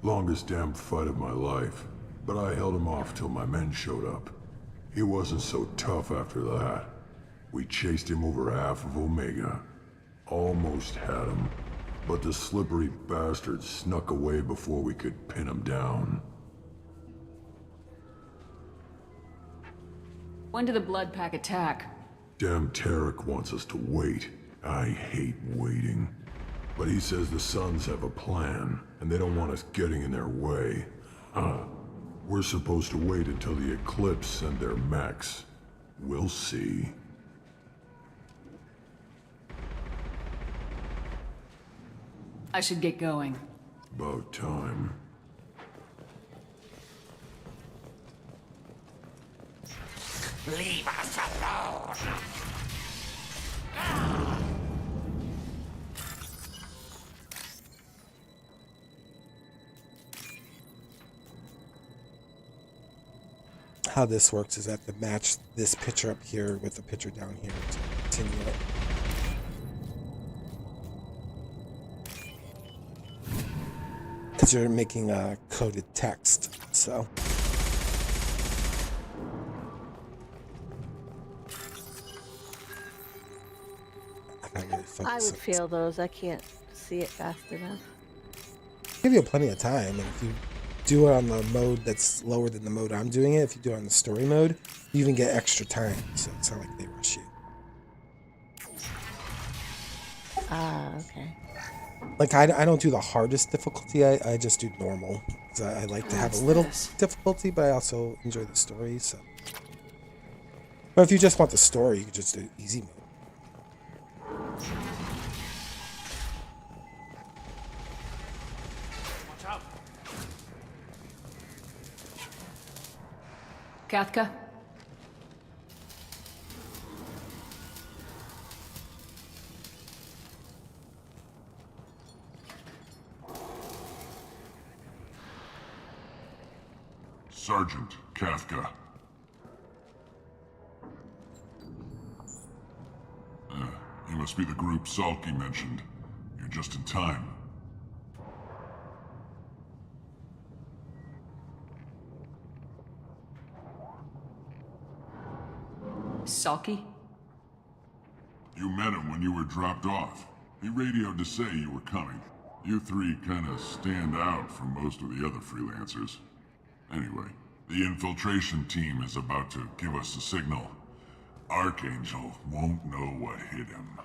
[SPEAKER 22] Longest damn fight of my life. But I held him off till my men showed up. He wasn't so tough after that. We chased him over half of Omega. Almost had him. But the slippery bastard snuck away before we could pin him down.
[SPEAKER 2] When did the Blood Pack attack?
[SPEAKER 22] Damn Tarek wants us to wait. I hate waiting. But he says the Suns have a plan, and they don't want us getting in their way. We're supposed to wait until the Eclipse send their mechs. We'll see.
[SPEAKER 2] I should get going.
[SPEAKER 22] About time.
[SPEAKER 24] Leave us alone!
[SPEAKER 1] how this works is I have to match this picture up here with the picture down here to continue it. Because you're making a coded text, so.
[SPEAKER 11] I would feel those. I can't see it fast enough.
[SPEAKER 1] Give you plenty of time, and if you do it on the mode that's lower than the mode I'm doing it, if you do it on the story mode, you even get extra time, so it's not like they rush you.
[SPEAKER 11] Okay.
[SPEAKER 1] Like, I don't do the hardest difficulty, I just do normal. Because I like to have a little difficulty, but I also enjoy the story, so. But if you just want the story, you can just do easy mode.
[SPEAKER 2] Kathka?
[SPEAKER 15] Sergeant Kathka. You must be the group Salky mentioned. You're just in time.
[SPEAKER 2] Salky?
[SPEAKER 15] You met him when you were dropped off. He radioed to say you were coming. You three kinda stand out from most of the other freelancers. Anyway, the infiltration team is about to give us a signal. Archangel won't know what hit him.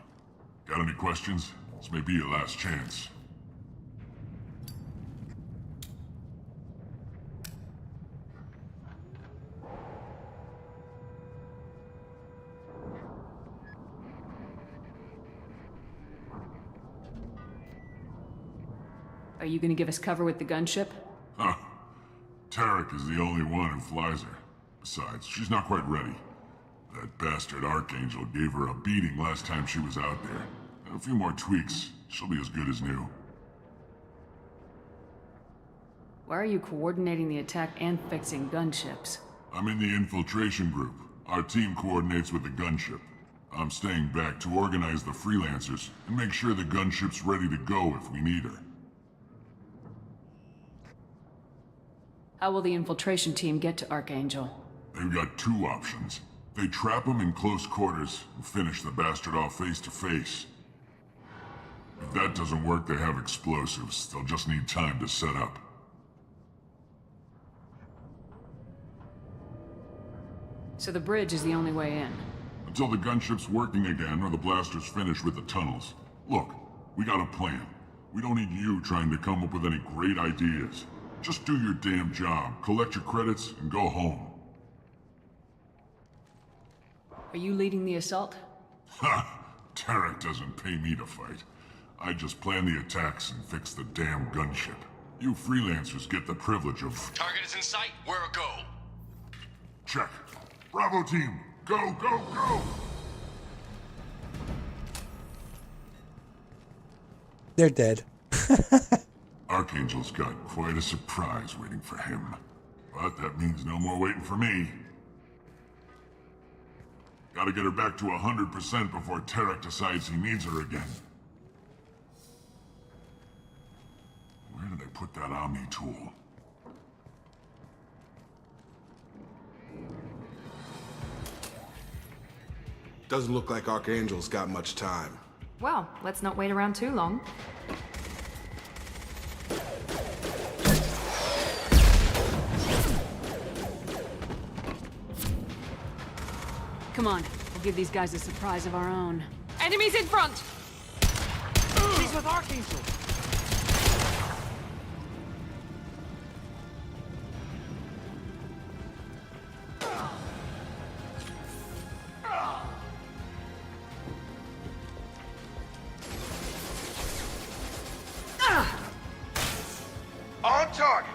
[SPEAKER 15] Got any questions? This may be your last chance.
[SPEAKER 2] Are you gonna give us cover with the gunship?
[SPEAKER 15] Huh. Tarek is the only one who flies her. Besides, she's not quite ready. That bastard Archangel gave her a beating last time she was out there. A few more tweaks, she'll be as good as new.
[SPEAKER 2] Why are you coordinating the attack and fixing gunships?
[SPEAKER 15] I'm in the infiltration group. Our team coordinates with the gunship. I'm staying back to organize the freelancers and make sure the gunship's ready to go if we need her.
[SPEAKER 2] How will the infiltration team get to Archangel?
[SPEAKER 15] They've got two options. They trap him in close quarters and finish the bastard off face to face. If that doesn't work, they have explosives. They'll just need time to set up.
[SPEAKER 2] So the bridge is the only way in?
[SPEAKER 15] Until the gunship's working again or the blasters finish with the tunnels. Look, we got a plan. We don't need you trying to come up with any great ideas. Just do your damn job, collect your credits, and go home.
[SPEAKER 2] Are you leading the assault?
[SPEAKER 15] Ha! Tarek doesn't pay me to fight. I just plan the attacks and fix the damn gunship. You freelancers get the privilege of...
[SPEAKER 17] Target is in sight. Where a go?
[SPEAKER 15] Check. Bravo team, go, go, go!
[SPEAKER 1] They're dead.
[SPEAKER 15] Archangel's got quite a surprise waiting for him. But that means no more waiting for me. Gotta get her back to 100% before Tarek decides he needs her again. Where did they put that Omni tool?
[SPEAKER 4] Doesn't look like Archangel's got much time.
[SPEAKER 3] Well, let's not wait around too long.
[SPEAKER 2] Come on, we'll give these guys a surprise of our own.
[SPEAKER 21] Enemies in front!
[SPEAKER 6] She's with Archangel!
[SPEAKER 13] On target!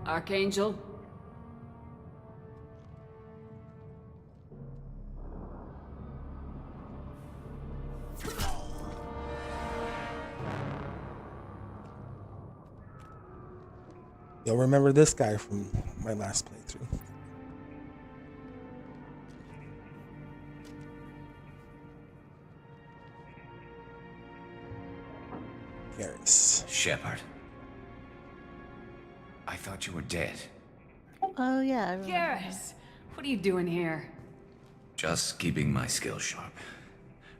[SPEAKER 2] Archangel?
[SPEAKER 1] You'll remember this guy from my last playthrough. Garrus.
[SPEAKER 5] Shepard. I thought you were dead.
[SPEAKER 11] Oh yeah, I remember.
[SPEAKER 2] Garrus, what are you doing here?
[SPEAKER 5] Just keeping my skills sharp.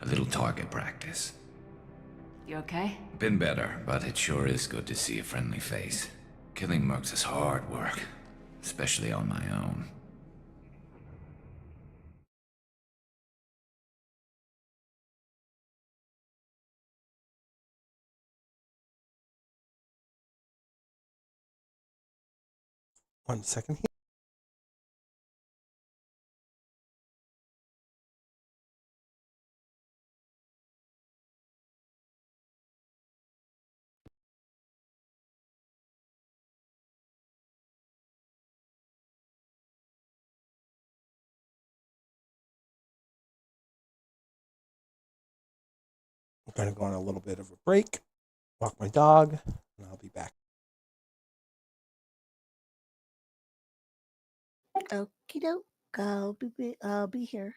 [SPEAKER 5] A little target practice.
[SPEAKER 2] You okay?
[SPEAKER 5] Been better, but it sure is good to see a friendly face. Killing mercs is hard work, especially on my own.
[SPEAKER 1] One second here. I'm going to go on a little bit of a break, walk my dog, and I'll be back.
[SPEAKER 11] Okie doke. I'll be here.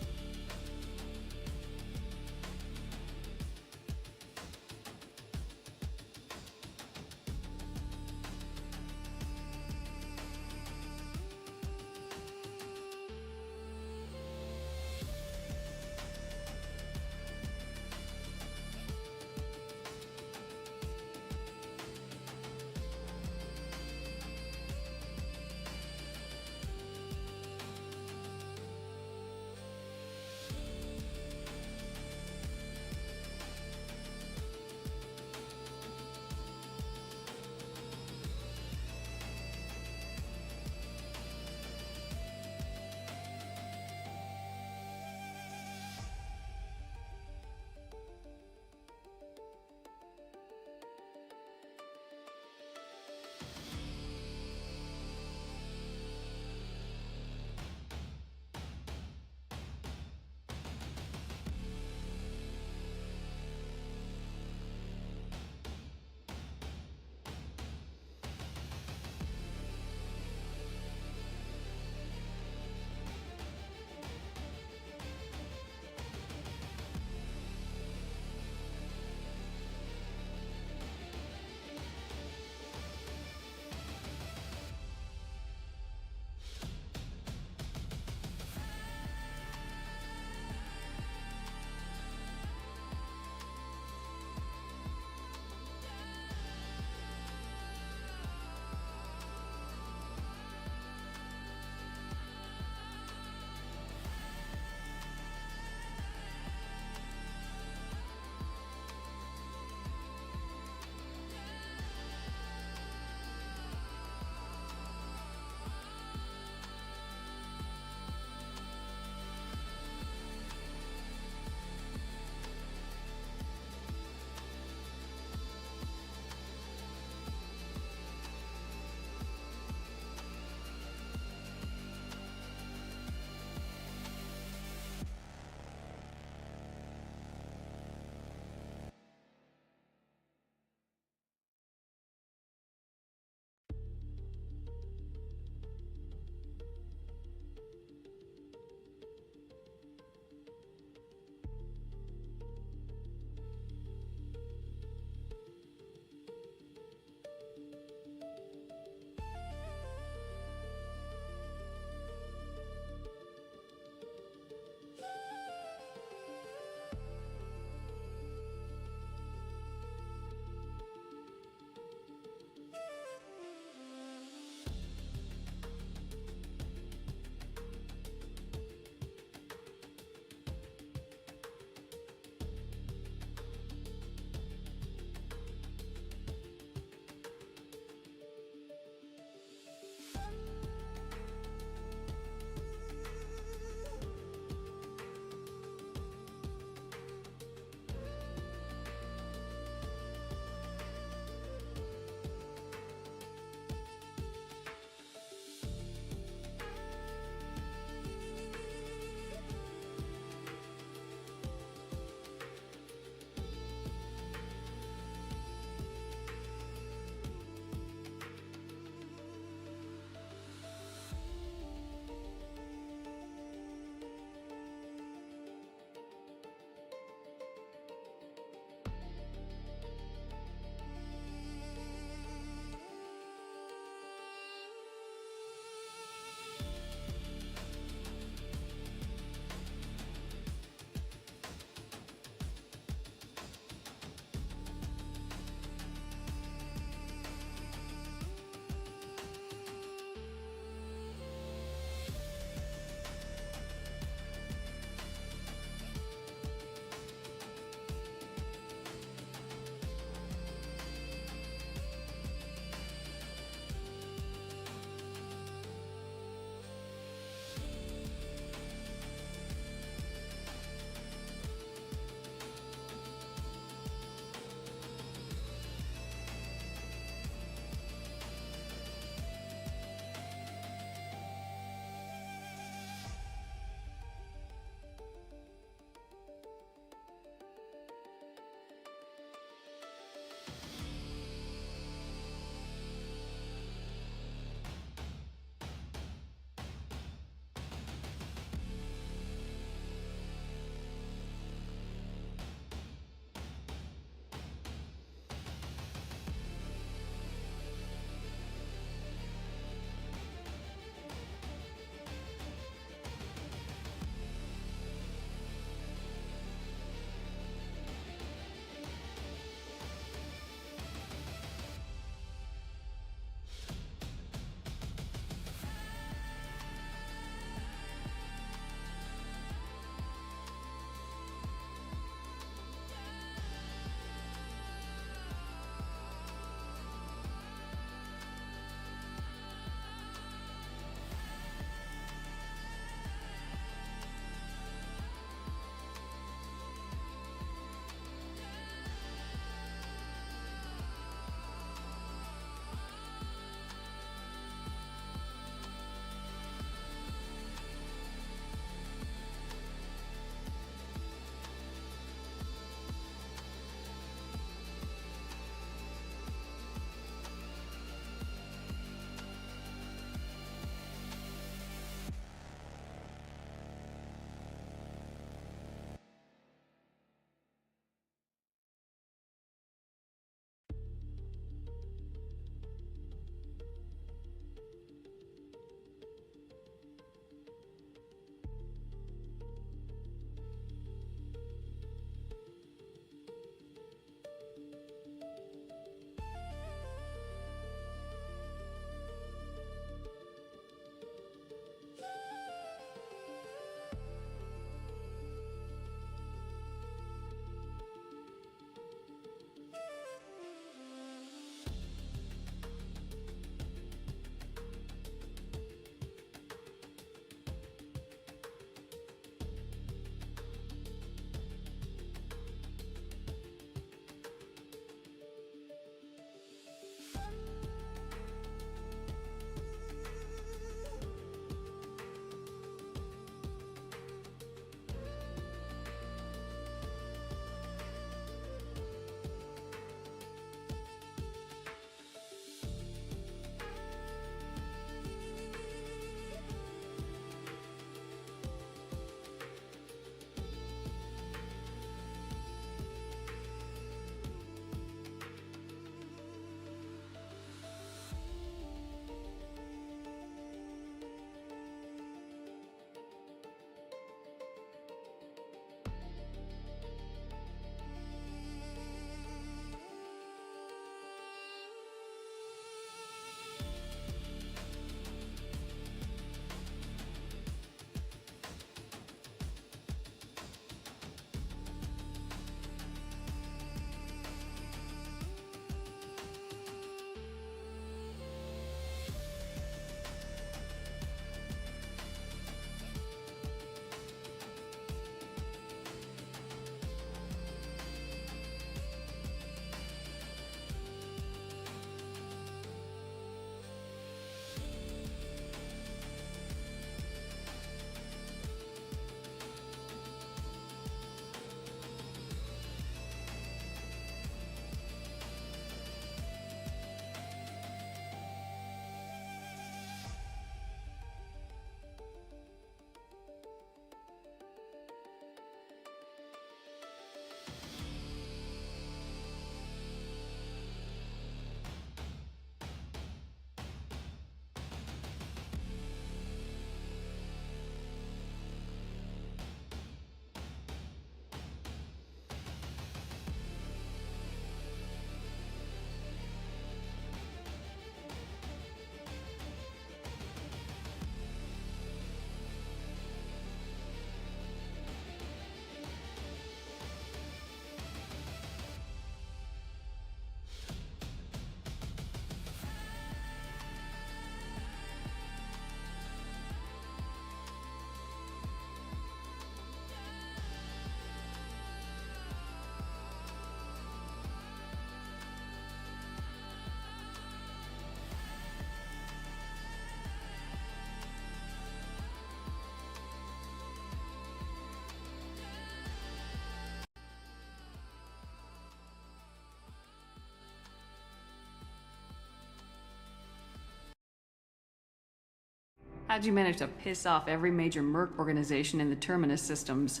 [SPEAKER 2] How'd you manage to piss off every major merc organization in the Terminus systems?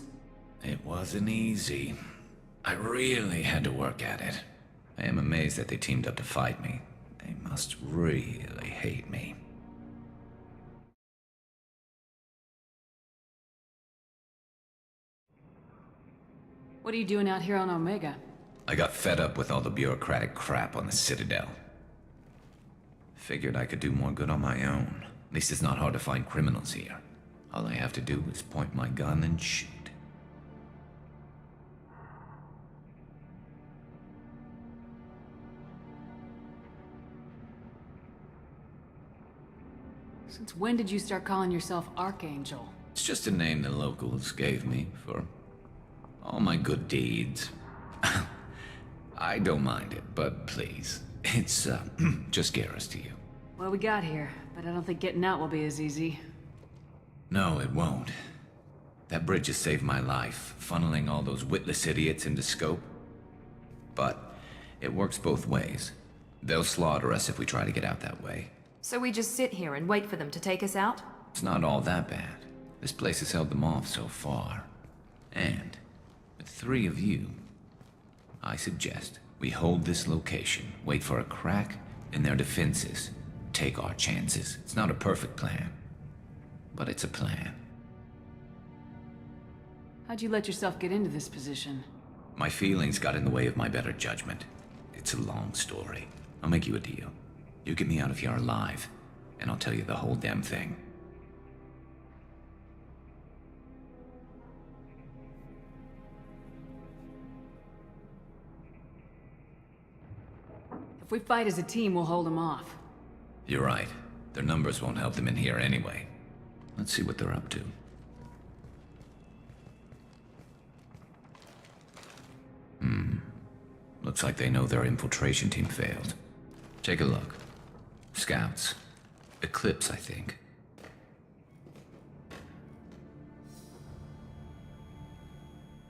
[SPEAKER 5] It wasn't easy. I really had to work at it. I am amazed that they teamed up to fight me. They must really hate me.
[SPEAKER 2] What are you doing out here on Omega?
[SPEAKER 5] I got fed up with all the bureaucratic crap on the Citadel. Figured I could do more good on my own. At least it's not hard to find criminals here. All I have to do is point my gun and shoot.
[SPEAKER 2] Since when did you start calling yourself Archangel?
[SPEAKER 5] It's just a name the locals gave me for all my good deeds. I don't mind it, but please, it's just Garrus to you.
[SPEAKER 2] Well, we got here, but I don't think getting out will be as easy.
[SPEAKER 5] No, it won't. That bridge has saved my life, funneling all those witless idiots into scope. But it works both ways. They'll slaughter us if we try to get out that way.
[SPEAKER 3] So we just sit here and wait for them to take us out?
[SPEAKER 5] It's not all that bad. This place has held them off so far. And with 3 of you, I suggest we hold this location, wait for a crack in their defenses, take our chances. It's not a perfect plan, but it's a plan.
[SPEAKER 2] How'd you let yourself get into this position?
[SPEAKER 5] My feelings got in the way of my better judgment. It's a long story. I'll make you a deal. You get me out of here alive, and I'll tell you the whole damn thing.
[SPEAKER 2] If we fight as a team, we'll hold them off.
[SPEAKER 5] You're right. Their numbers won't help them in here anyway. Let's see what they're up to. Looks like they know their infiltration team failed. Take a look. Scouts. Eclipse, I think.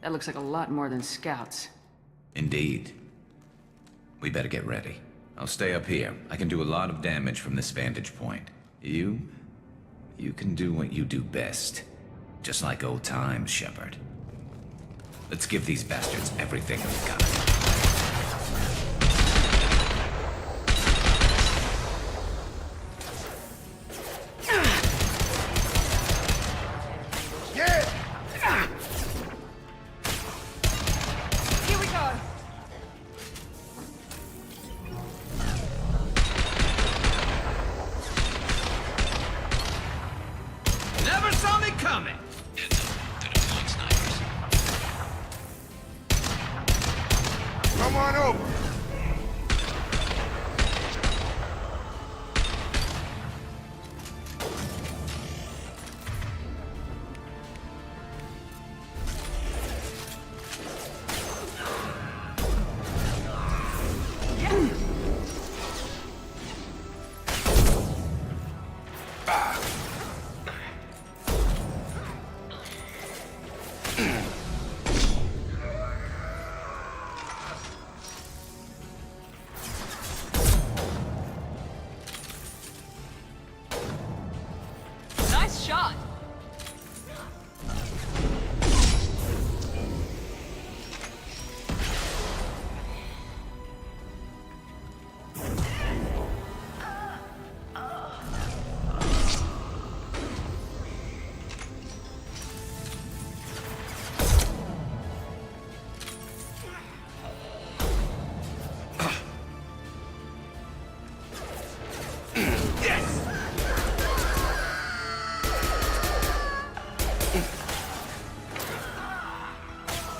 [SPEAKER 2] That looks like a lot more than scouts.
[SPEAKER 5] Indeed. We better get ready. I'll stay up here. I can do a lot of damage from this vantage point. You can do what you do best. Just like old times, Shepard. Let's give these bastards everything we've got.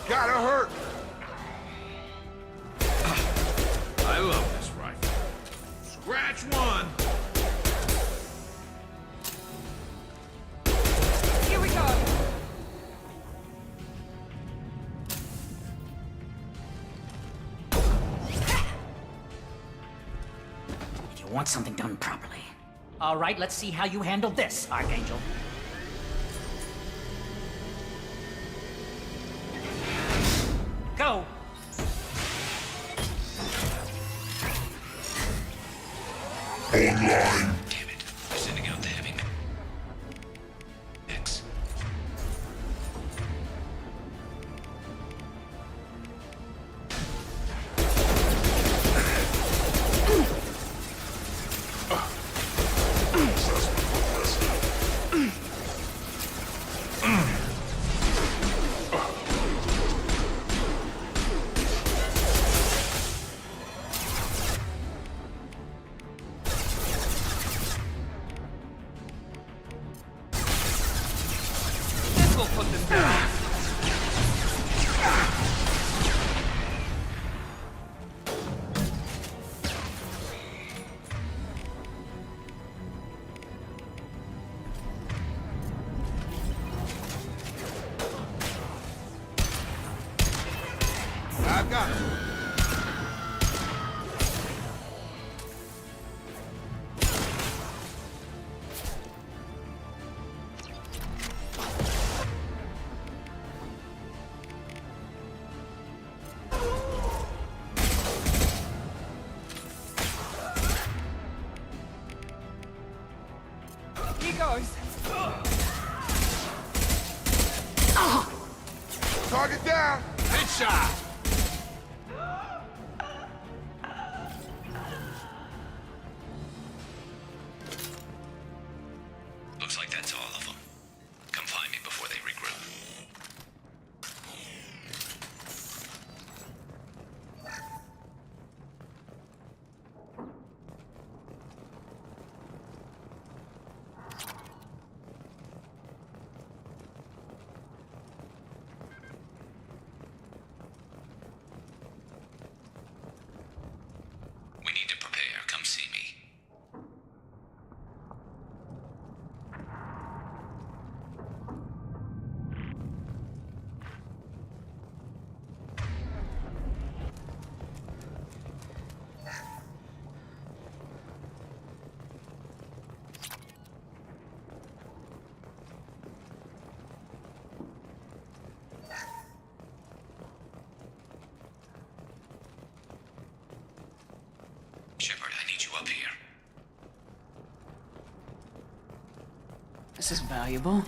[SPEAKER 13] Gotta hurt.
[SPEAKER 14] I love this rifle. Scratch one.
[SPEAKER 3] Here we go.
[SPEAKER 7] You want something done properly. All right, let's see how you handle this, Archangel. Go!
[SPEAKER 13] Online.
[SPEAKER 5] Damn it. They're sending out the heavy men.
[SPEAKER 6] will put this down.
[SPEAKER 13] I've got it.
[SPEAKER 6] He goes.
[SPEAKER 13] Target down.
[SPEAKER 14] Headshot!
[SPEAKER 5] Looks like that's all of them. Come find me before they regroup. We need to prepare. Come see me. Shepard, I need you up here.
[SPEAKER 2] This is valuable.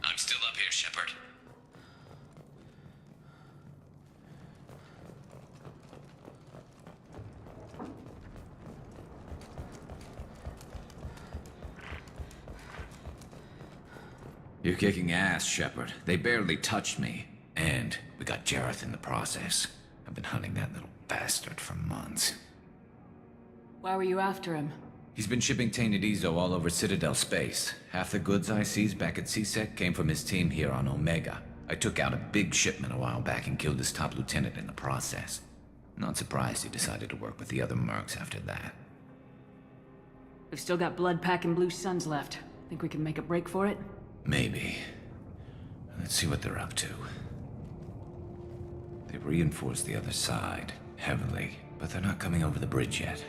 [SPEAKER 5] I'm still up here, Shepard. You're kicking ass, Shepard. They barely touched me. And we got Jareth in the process. I've been hunting that little bastard for months.
[SPEAKER 2] Why were you after him?
[SPEAKER 5] He's been shipping tainted Ezo all over Citadel space. Half the goods I seized back at CSEC came from his team here on Omega. I took out a big shipment a while back and killed his top lieutenant in the process. Not surprised he decided to work with the other mercs after that.
[SPEAKER 2] We've still got blood packing blue suns left. Think we can make a break for it?
[SPEAKER 5] Maybe. Let's see what they're up to. They've reinforced the other side, heavily, but they're not coming over the bridge yet.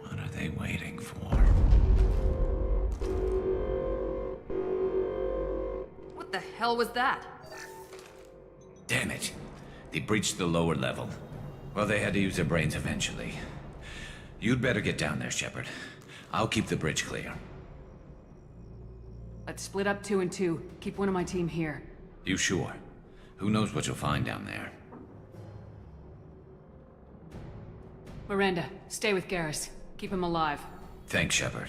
[SPEAKER 5] What are they waiting for?
[SPEAKER 3] What the hell was that?
[SPEAKER 5] Damn it. They breached the lower level. Well, they had to use their brains eventually. You'd better get down there, Shepard. I'll keep the bridge clear.
[SPEAKER 2] Let's split up 2 and 2. Keep one of my team here.
[SPEAKER 5] You sure? Who knows what you'll find down there?
[SPEAKER 2] Miranda, stay with Garrus. Keep him alive.
[SPEAKER 5] Thanks, Shepard.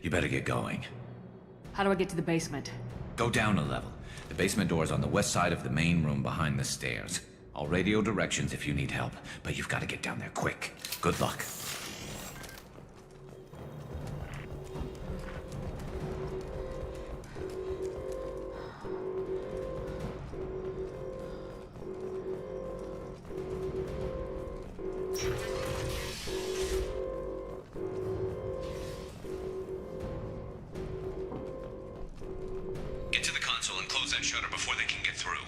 [SPEAKER 5] You better get going.
[SPEAKER 2] How do I get to the basement?
[SPEAKER 5] Go down a level. The basement door's on the west side of the main room behind the stairs. I'll radio directions if you need help, but you've got to get down there quick. Good luck. Get to the console and close that shutter before they can get through.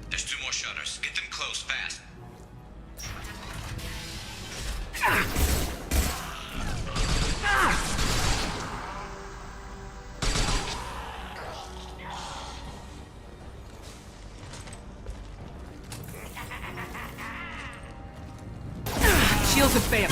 [SPEAKER 5] There's 2 more shutters. Get them closed fast.
[SPEAKER 2] to fail.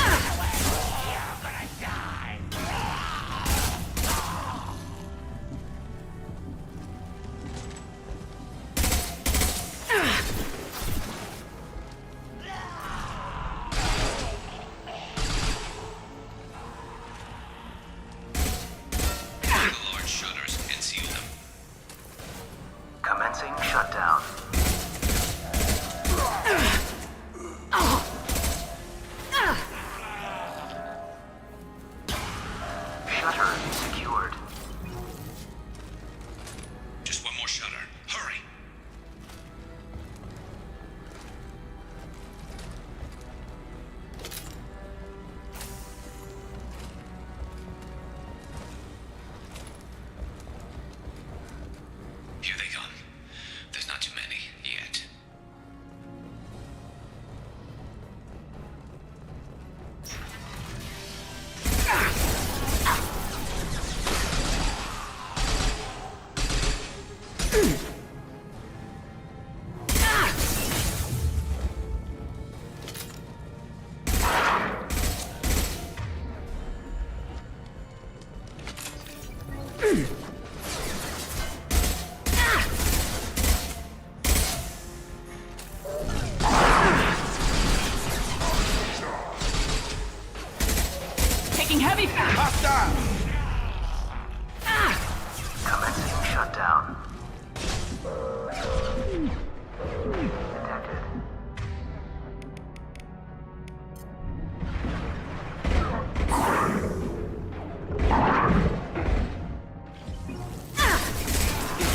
[SPEAKER 5] Large shutters and seal them.
[SPEAKER 18] Commencing shutdown. Shutter secured.
[SPEAKER 5] Just one more shutter. Hurry. Here they come. There's not too many yet.
[SPEAKER 2] Taking heavy.
[SPEAKER 13] Hostile!
[SPEAKER 18] Commencing shutdown. Detected.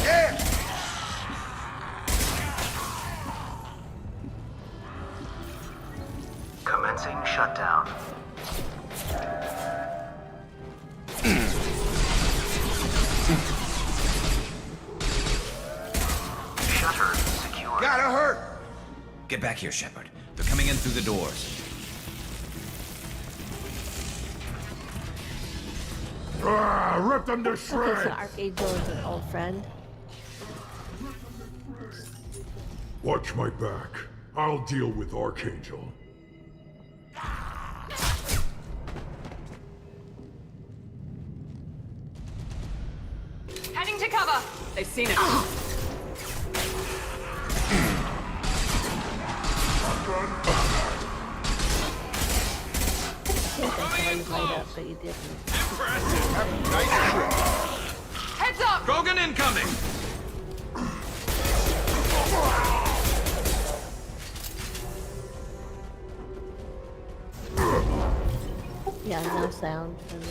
[SPEAKER 13] Yeah!
[SPEAKER 18] Commencing shutdown. Shutter secured.
[SPEAKER 13] Gotta hurt!
[SPEAKER 5] Get back here, Shepard. They're coming in through the doors.
[SPEAKER 13] Rip them to
[SPEAKER 11] Okay, so
[SPEAKER 13] shreds!
[SPEAKER 11] Archangel is an old friend.
[SPEAKER 22] Watch my back. I'll deal with Archangel.
[SPEAKER 2] Heading to cover. They've seen it.
[SPEAKER 11] But you didn't.
[SPEAKER 2] Heads up!
[SPEAKER 14] Krogan incoming!
[SPEAKER 11] Yeah, no sound from me.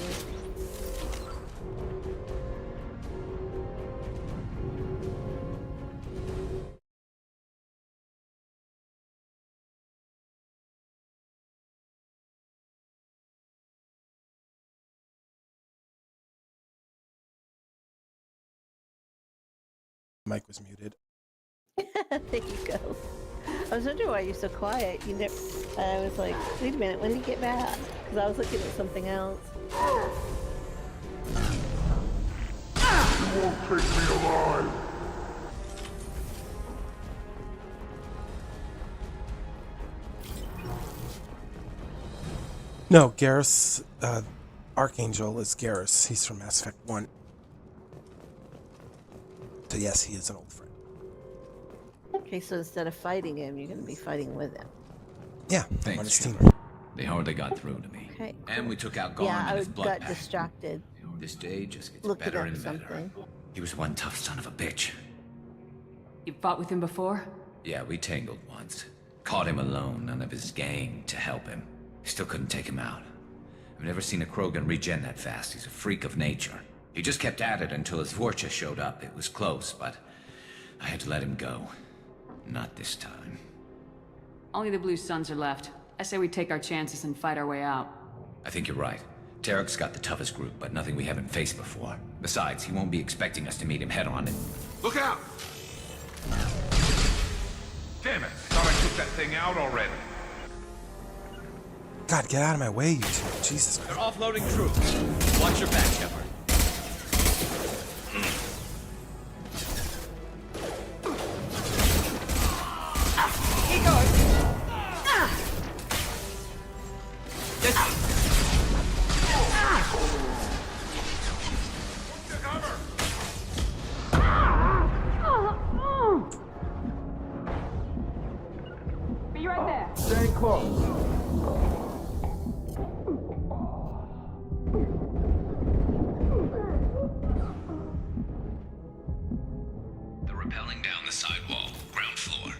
[SPEAKER 1] Mike was muted.
[SPEAKER 11] There you go. I was wondering why you're so quiet. You know, I was like, wait a minute, when did you get back? Because I was looking at something else.
[SPEAKER 13] You won't take me alive!
[SPEAKER 1] No, Garrus, Archangel is Garrus. He's from Mass Effect 1. So yes, he is an old friend.
[SPEAKER 11] Okay, so instead of fighting him, you're going to be fighting with him.
[SPEAKER 1] Yeah, on
[SPEAKER 5] Thanks,
[SPEAKER 1] his team.
[SPEAKER 5] Shepard. They hardly got through to me.
[SPEAKER 11] Okay,
[SPEAKER 5] And we took out Gorn
[SPEAKER 11] yeah,
[SPEAKER 5] and
[SPEAKER 11] I
[SPEAKER 5] his blood
[SPEAKER 11] got
[SPEAKER 5] pack.
[SPEAKER 11] distracted.
[SPEAKER 5] This day just gets
[SPEAKER 11] Looking
[SPEAKER 5] better
[SPEAKER 11] up
[SPEAKER 5] and better.
[SPEAKER 11] something.
[SPEAKER 5] He was one tough son of a bitch.
[SPEAKER 2] You fought with him before?
[SPEAKER 5] Yeah, we tangled once. Caught him alone, none of his gang to help him. Still couldn't take him out. I've never seen a Krogan regen that fast. He's a freak of nature. He just kept at it until his Vorcha showed up. It was close, but I had to let him go. Not this time.
[SPEAKER 2] Only the Blue Suns are left. I say we take our chances and fight our way out.
[SPEAKER 5] I think you're right. Tarek's got the toughest group, but nothing we haven't faced before. Besides, he won't be expecting us to meet him head-on and...
[SPEAKER 14] Look out! Damn it! Thought I took that thing out already.
[SPEAKER 1] God, get out of my way, you two. Jesus
[SPEAKER 5] They're
[SPEAKER 1] Christ.
[SPEAKER 5] offloading troops. Watch your back, Shepard.
[SPEAKER 2] be right there.
[SPEAKER 13] Stay close.
[SPEAKER 5] They're rappelling down the sidewall, ground floor.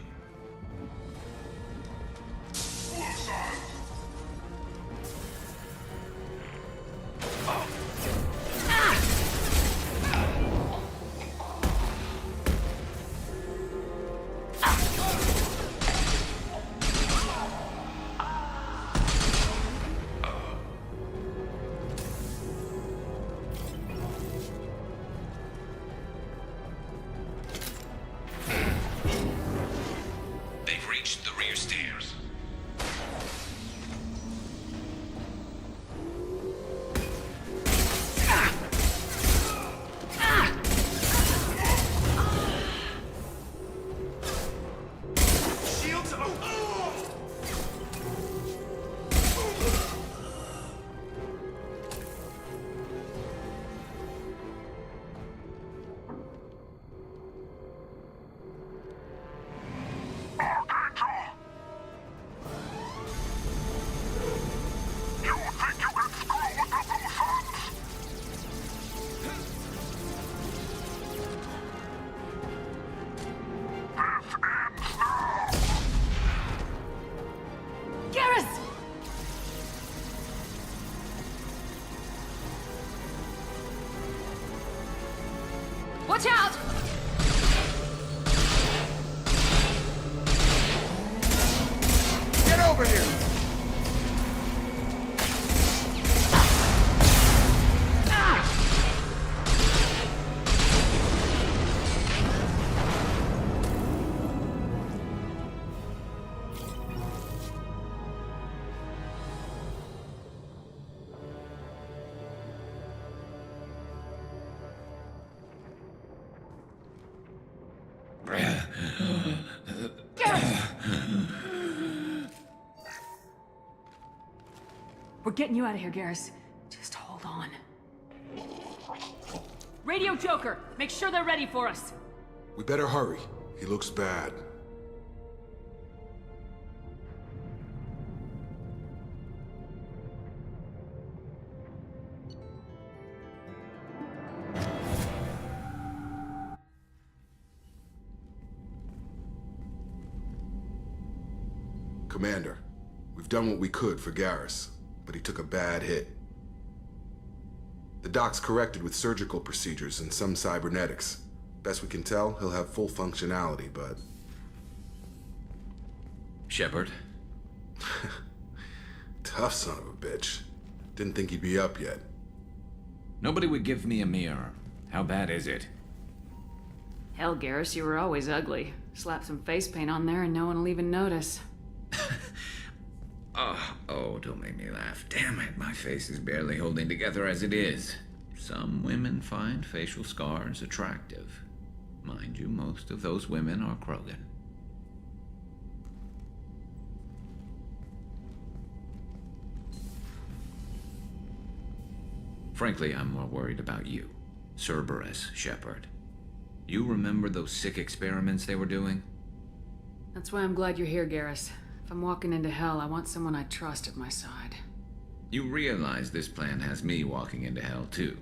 [SPEAKER 5] They've reached the rear stairs.
[SPEAKER 13] Shields.
[SPEAKER 2] Garrus! Watch out!
[SPEAKER 13] Get over here.
[SPEAKER 2] We're getting you out of here, Garrus. Just hold on. Radio Joker, make sure they're ready for us.
[SPEAKER 4] We better hurry. He looks bad. Commander, we've done what we could for Garrus, but he took a bad hit. The doc's corrected with surgical procedures and some cybernetics. Best we can tell, he'll have full functionality, but...
[SPEAKER 5] Shepard?
[SPEAKER 4] Tough son of a bitch. Didn't think he'd be up yet.
[SPEAKER 5] Nobody would give me a mirror. How bad is it?
[SPEAKER 2] Hell, Garrus, you were always ugly. Slap some face paint on there and no one will even notice.
[SPEAKER 5] Oh, don't make me laugh. Damn it, my face is barely holding together as it is. Some women find facial scars attractive. Mind you, most of those women are Krogan. Frankly, I'm more worried about you. Cerberus, Shepard. You remember those sick experiments they were doing?
[SPEAKER 2] That's why I'm glad you're here, Garrus. If I'm walking into hell, I want someone I trust at my side.
[SPEAKER 5] You realize this plan has me walking into hell, too.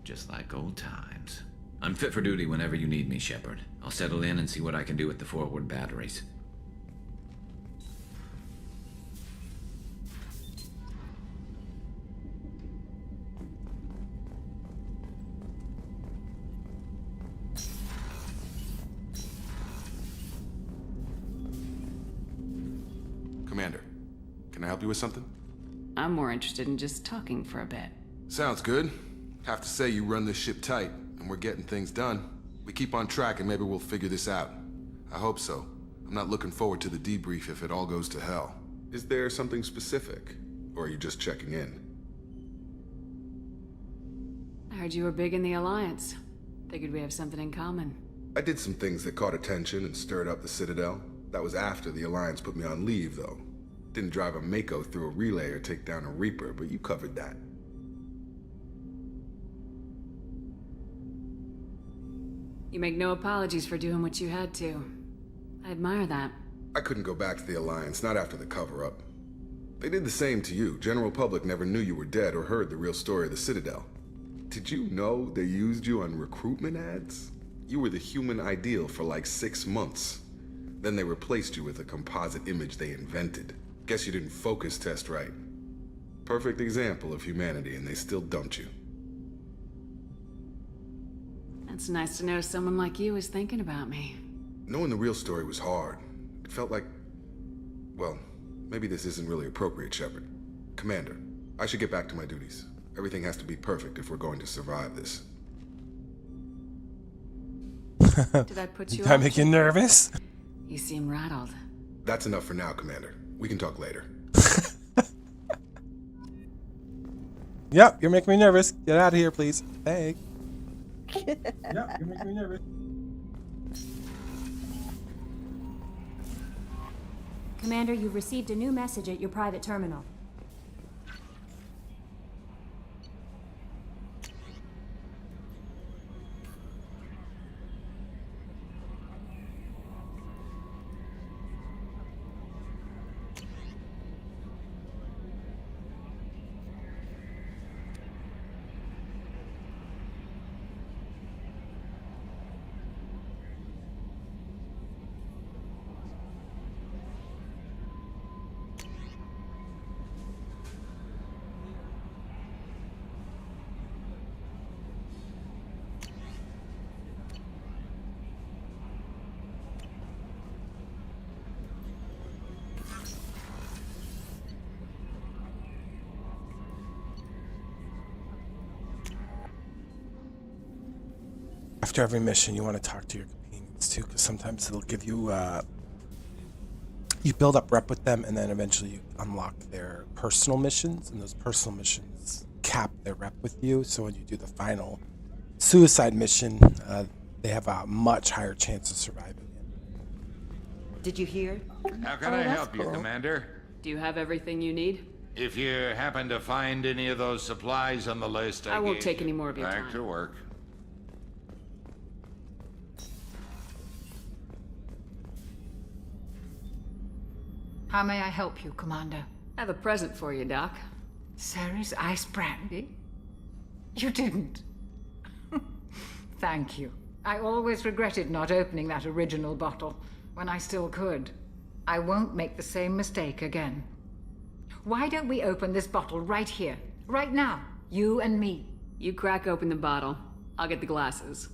[SPEAKER 5] Just like old times. I'm fit for duty whenever you need me, Shepard. I'll settle in and see what I can do with the forward batteries.
[SPEAKER 4] Commander, can I help you with something?
[SPEAKER 2] I'm more interested in just talking for a bit.
[SPEAKER 4] Sounds good. Have to say you run this ship tight, and we're getting things done. We keep on track and maybe we'll figure this out. I hope so. I'm not looking forward to the debrief if it all goes to hell. Is there something specific? Or are you just checking in?
[SPEAKER 2] I heard you were big in the Alliance. Figured we have something in common.
[SPEAKER 4] I did some things that caught attention and stirred up the Citadel. That was after the Alliance put me on leave, though. Didn't drive a Mako through a relay or take down a Reaper, but you covered that.
[SPEAKER 2] You make no apologies for doing what you had to. I admire that.
[SPEAKER 4] I couldn't go back to the Alliance, not after the cover-up. They did the same to you. General public never knew you were dead or heard the real story of the Citadel. Did you know they used you on recruitment ads? You were the human ideal for like 6 months. Then they replaced you with a composite image they invented. Guess you didn't focus test right. Perfect example of humanity, and they still dumped you.
[SPEAKER 2] It's nice to know someone like you is thinking about me.
[SPEAKER 4] Knowing the real story was hard. It felt like... well, maybe this isn't really appropriate, Shepard. Commander, I should get back to my duties. Everything has to be perfect if we're going to survive this.
[SPEAKER 2] Did I put you
[SPEAKER 1] Did I
[SPEAKER 2] off?
[SPEAKER 1] make you nervous?
[SPEAKER 2] You seem rattled.
[SPEAKER 4] That's enough for now, Commander. We can talk later.
[SPEAKER 1] Yep, you're making me nervous. Get out of here, please. Hey. Yep, you're making me nervous.
[SPEAKER 8] Commander, you've received a new message at your private terminal.
[SPEAKER 1] After every mission, you want to talk to your companions too, because sometimes it'll give you, you build up rep with them, and then eventually you unlock their personal missions, and those personal missions cap their rep with you. So when you do the final suicide mission, they have a much higher chance of surviving it.
[SPEAKER 19] Did you hear?
[SPEAKER 14] How can I help you, Commander?
[SPEAKER 2] Do you have everything you need?
[SPEAKER 14] If you happen to find any of those supplies on the list,
[SPEAKER 2] I won't
[SPEAKER 14] gave
[SPEAKER 2] take
[SPEAKER 14] you.
[SPEAKER 2] any more of your
[SPEAKER 14] Back
[SPEAKER 2] time.
[SPEAKER 14] to work.
[SPEAKER 20] How may I help you, Commander?
[SPEAKER 2] I have a present for you, Doc.
[SPEAKER 20] Ceres ice brandy? You didn't. Thank you. I always regretted not opening that original bottle when I still could. I won't make the same mistake again. Why don't we open this bottle right here, right now, you and me?
[SPEAKER 2] You crack open the bottle. I'll get the glasses.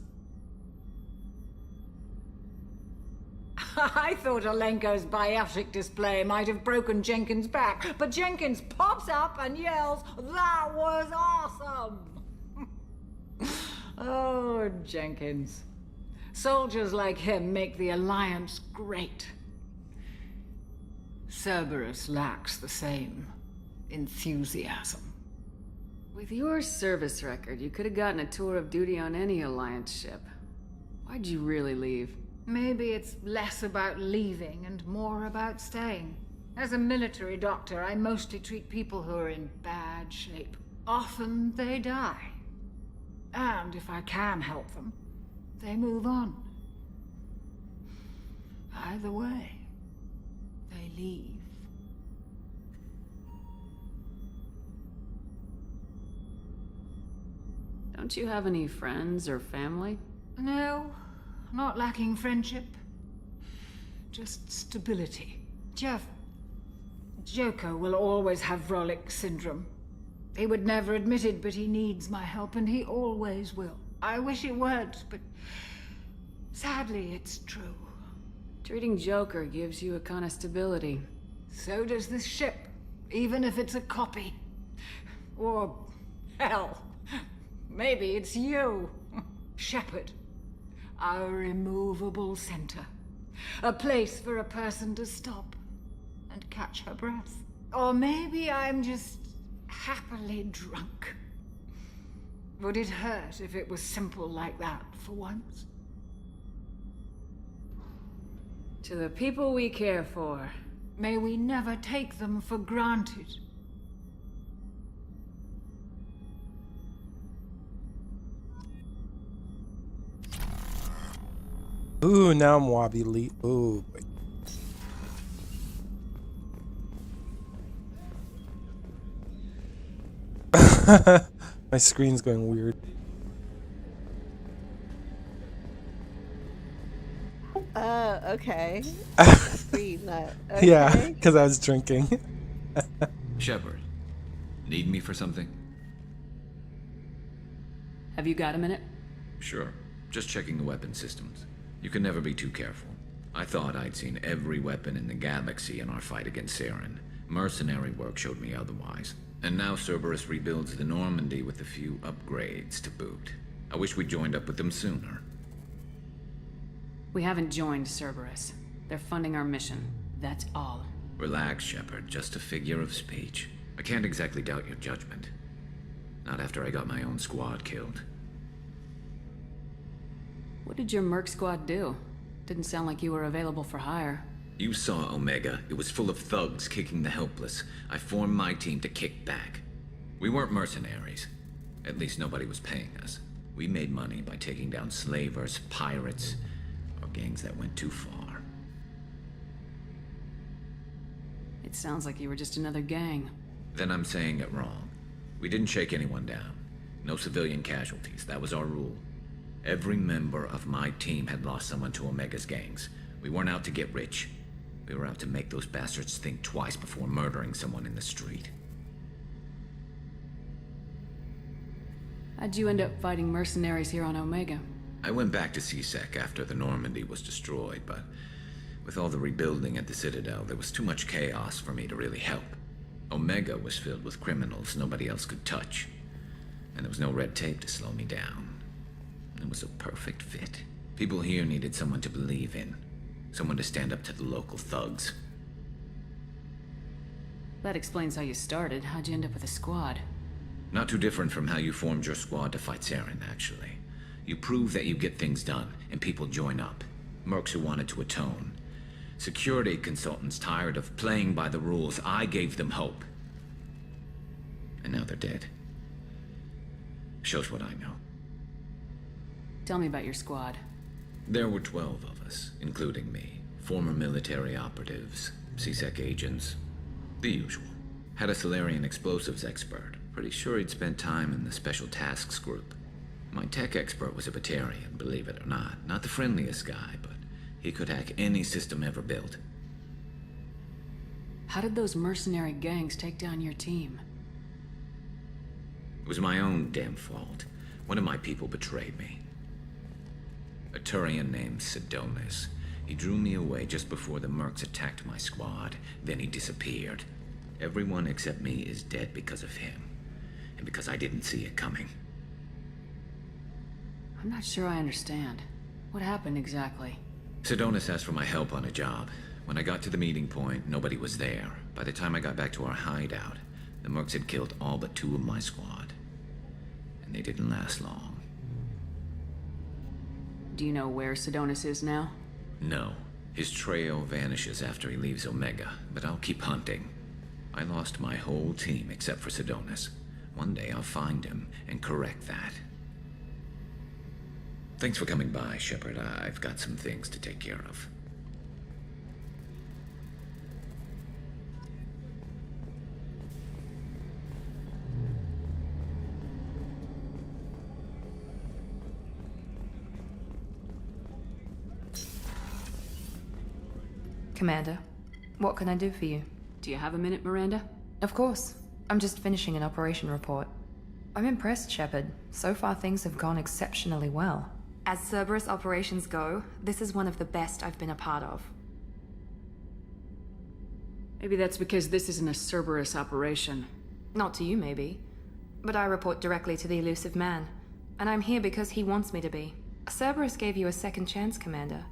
[SPEAKER 20] I thought Alenko's biotic display might have broken Jenkins' back, but Jenkins pops up and yells, "That was awesome!" Oh, Jenkins. Soldiers like him make the Alliance great. Cerberus lacks the same enthusiasm.
[SPEAKER 2] With your service record, you could have gotten a tour of duty on any Alliance ship. Why'd you really leave?
[SPEAKER 20] Maybe it's less about leaving and more about staying. As a military doctor, I mostly treat people who are in bad shape. Often they die. And if I can help them, they move on. Either way, they leave.
[SPEAKER 2] Don't you have any friends or family?
[SPEAKER 20] No, not lacking friendship. Just stability. Jeff, Joker will always have Vrolic syndrome. He would never admit it, but he needs my help, and he always will. I wish it weren't, but sadly, it's true.
[SPEAKER 2] Treating Joker gives you a kind of stability.
[SPEAKER 20] So does this ship, even if it's a copy. Or, hell, maybe it's you, Shepard. Our immovable center. A place for a person to stop and catch her breath. Or maybe I'm just happily drunk. Would it hurt if it was simple like that for once?
[SPEAKER 2] To the people we care for.
[SPEAKER 20] May we never take them for granted.
[SPEAKER 1] Ooh, now I'm wobbly. Ooh. My screen's going weird.
[SPEAKER 11] Okay. Screen that.
[SPEAKER 1] Yeah,
[SPEAKER 11] Okay.
[SPEAKER 1] because I was drinking.
[SPEAKER 5] Shepard, need me for something?
[SPEAKER 2] Have you got a minute?
[SPEAKER 5] Sure. Just checking the weapon systems. You can never be too careful. I thought I'd seen every weapon in the galaxy in our fight against Saren. Mercenary work showed me otherwise. And now Cerberus rebuilds the Normandy with a few upgrades to boot. I wish we joined up with them sooner.
[SPEAKER 2] We haven't joined Cerberus. They're funding our mission. That's all.
[SPEAKER 5] Relax, Shepard. Just a figure of speech. I can't exactly doubt your judgment. Not after I got my own squad killed.
[SPEAKER 2] What did your merc squad do? Didn't sound like you were available for hire.
[SPEAKER 5] You saw Omega. It was full of thugs kicking the helpless. I formed my team to kick back. We weren't mercenaries. At least nobody was paying us. We made money by taking down slavers, pirates, or gangs that went too far.
[SPEAKER 2] It sounds like you were just another gang.
[SPEAKER 5] Then I'm saying it wrong. We didn't shake anyone down. No civilian casualties. That was our rule. Every member of my team had lost someone to Omega's gangs. We weren't out to get rich. We were out to make those bastards think twice before murdering someone in the street.
[SPEAKER 2] How'd you end up fighting mercenaries here on Omega?
[SPEAKER 5] I went back to CSEC after the Normandy was destroyed, but with all the rebuilding at the Citadel, there was too much chaos for me to really help. Omega was filled with criminals nobody else could touch, and there was no red tape to slow me down. It was a perfect fit. People here needed someone to believe in, someone to stand up to the local thugs.
[SPEAKER 2] That explains how you started. How'd you end up with a squad?
[SPEAKER 5] Not too different from how you formed your squad to fight Saren, actually. You prove that you get things done, and people join up. Mercs who wanted to atone. Security consultants tired of playing by the rules. I gave them hope. And now they're dead. Shows what I know.
[SPEAKER 2] Tell me about your squad.
[SPEAKER 5] There were 12 of us, including me. Former military operatives, CSEC agents, the usual. Had a Solarian explosives expert. Pretty sure he'd spent time in the Special Tasks group. My tech expert was a Batarian, believe it or not. Not the friendliest guy, but he could hack any system ever built.
[SPEAKER 2] How did those mercenary gangs take down your team?
[SPEAKER 5] It was my own damn fault. One of my people betrayed me. A Turian named Sidonis. He drew me away just before the mercs attacked my squad. Then he disappeared. Everyone except me is dead because of him. And because I didn't see it coming.
[SPEAKER 2] I'm not sure I understand. What happened exactly?
[SPEAKER 5] Sidonis asked for my help on a job. When I got to the meeting point, nobody was there. By the time I got back to our hideout, the mercs had killed all but 2 of my squad. And they didn't last long.
[SPEAKER 2] Do you know where Sidonis is now?
[SPEAKER 5] No. His trail vanishes after he leaves Omega, but I'll keep hunting. I lost my whole team except for Sidonis. One day I'll find him and correct that. Thanks for coming by, Shepard. I've got some things to take care of.
[SPEAKER 3] Commander, what can I do for you?
[SPEAKER 2] Do you have a minute, Miranda?
[SPEAKER 3] Of course. I'm just finishing an operation report. I'm impressed, Shepard. So far things have gone exceptionally well. As Cerberus operations go, this is one of the best I've been a part of.
[SPEAKER 2] Maybe that's because this isn't a Cerberus operation.
[SPEAKER 3] Not to you, maybe. But I report directly to the elusive man. And I'm here because he wants me to be. Cerberus gave you a second chance, Commander.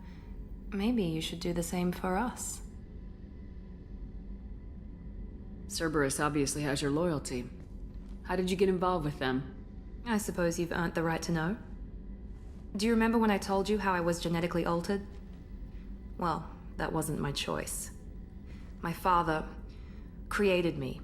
[SPEAKER 3] Maybe you should do the same for us.
[SPEAKER 2] Cerberus obviously has your loyalty. How did you get involved with them?
[SPEAKER 3] I suppose you've earned the right to know. Do you remember when I told you how I was genetically altered? Well, that wasn't my choice. My father created me.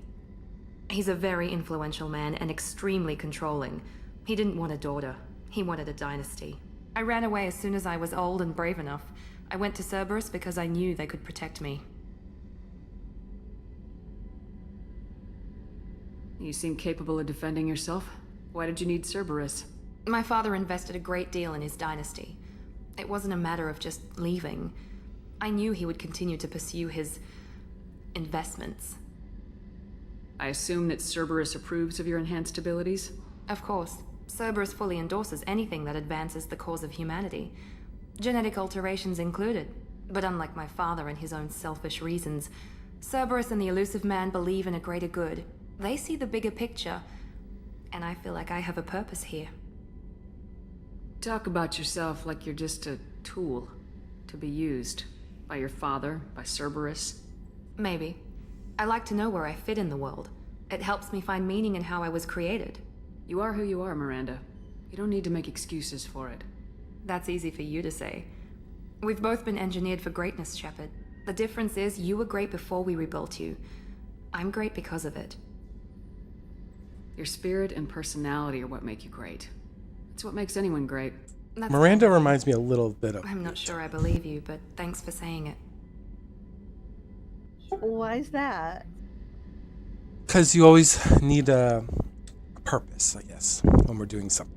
[SPEAKER 3] He's a very influential man and extremely controlling. He didn't want a daughter. He wanted a dynasty. I ran away as soon as I was old and brave enough. I went to Cerberus because I knew they could protect me.
[SPEAKER 2] You seem capable of defending yourself. Why did you need Cerberus?
[SPEAKER 3] My father invested a great deal in his dynasty. It wasn't a matter of just leaving. I knew he would continue to pursue his investments.
[SPEAKER 2] I assume that Cerberus approves of your enhanced abilities?
[SPEAKER 3] Of course. Cerberus fully endorses anything that advances the cause of humanity. Genetic alterations included. But unlike my father and his own selfish reasons, Cerberus and the Elusive Man believe in a greater good. They see the bigger picture, and I feel like I have a purpose here.
[SPEAKER 2] Talk about yourself like you're just a tool to be used by your father, by Cerberus.
[SPEAKER 3] Maybe. I like to know where I fit in the world. It helps me find meaning in how I was created.
[SPEAKER 2] You are who you are, Miranda. You don't need to make excuses for it.
[SPEAKER 3] That's easy for you to say. We've both been engineered for greatness, Shepard. The difference is you were great before we rebuilt you. I'm great because of it.
[SPEAKER 2] Your spirit and personality are what make you great. It's what makes anyone great.
[SPEAKER 1] Miranda reminds me a little bit of...
[SPEAKER 3] I'm not sure I believe you, but thanks for saying it.
[SPEAKER 11] Why is that?
[SPEAKER 1] Because you always need a purpose, I guess, when we're doing something.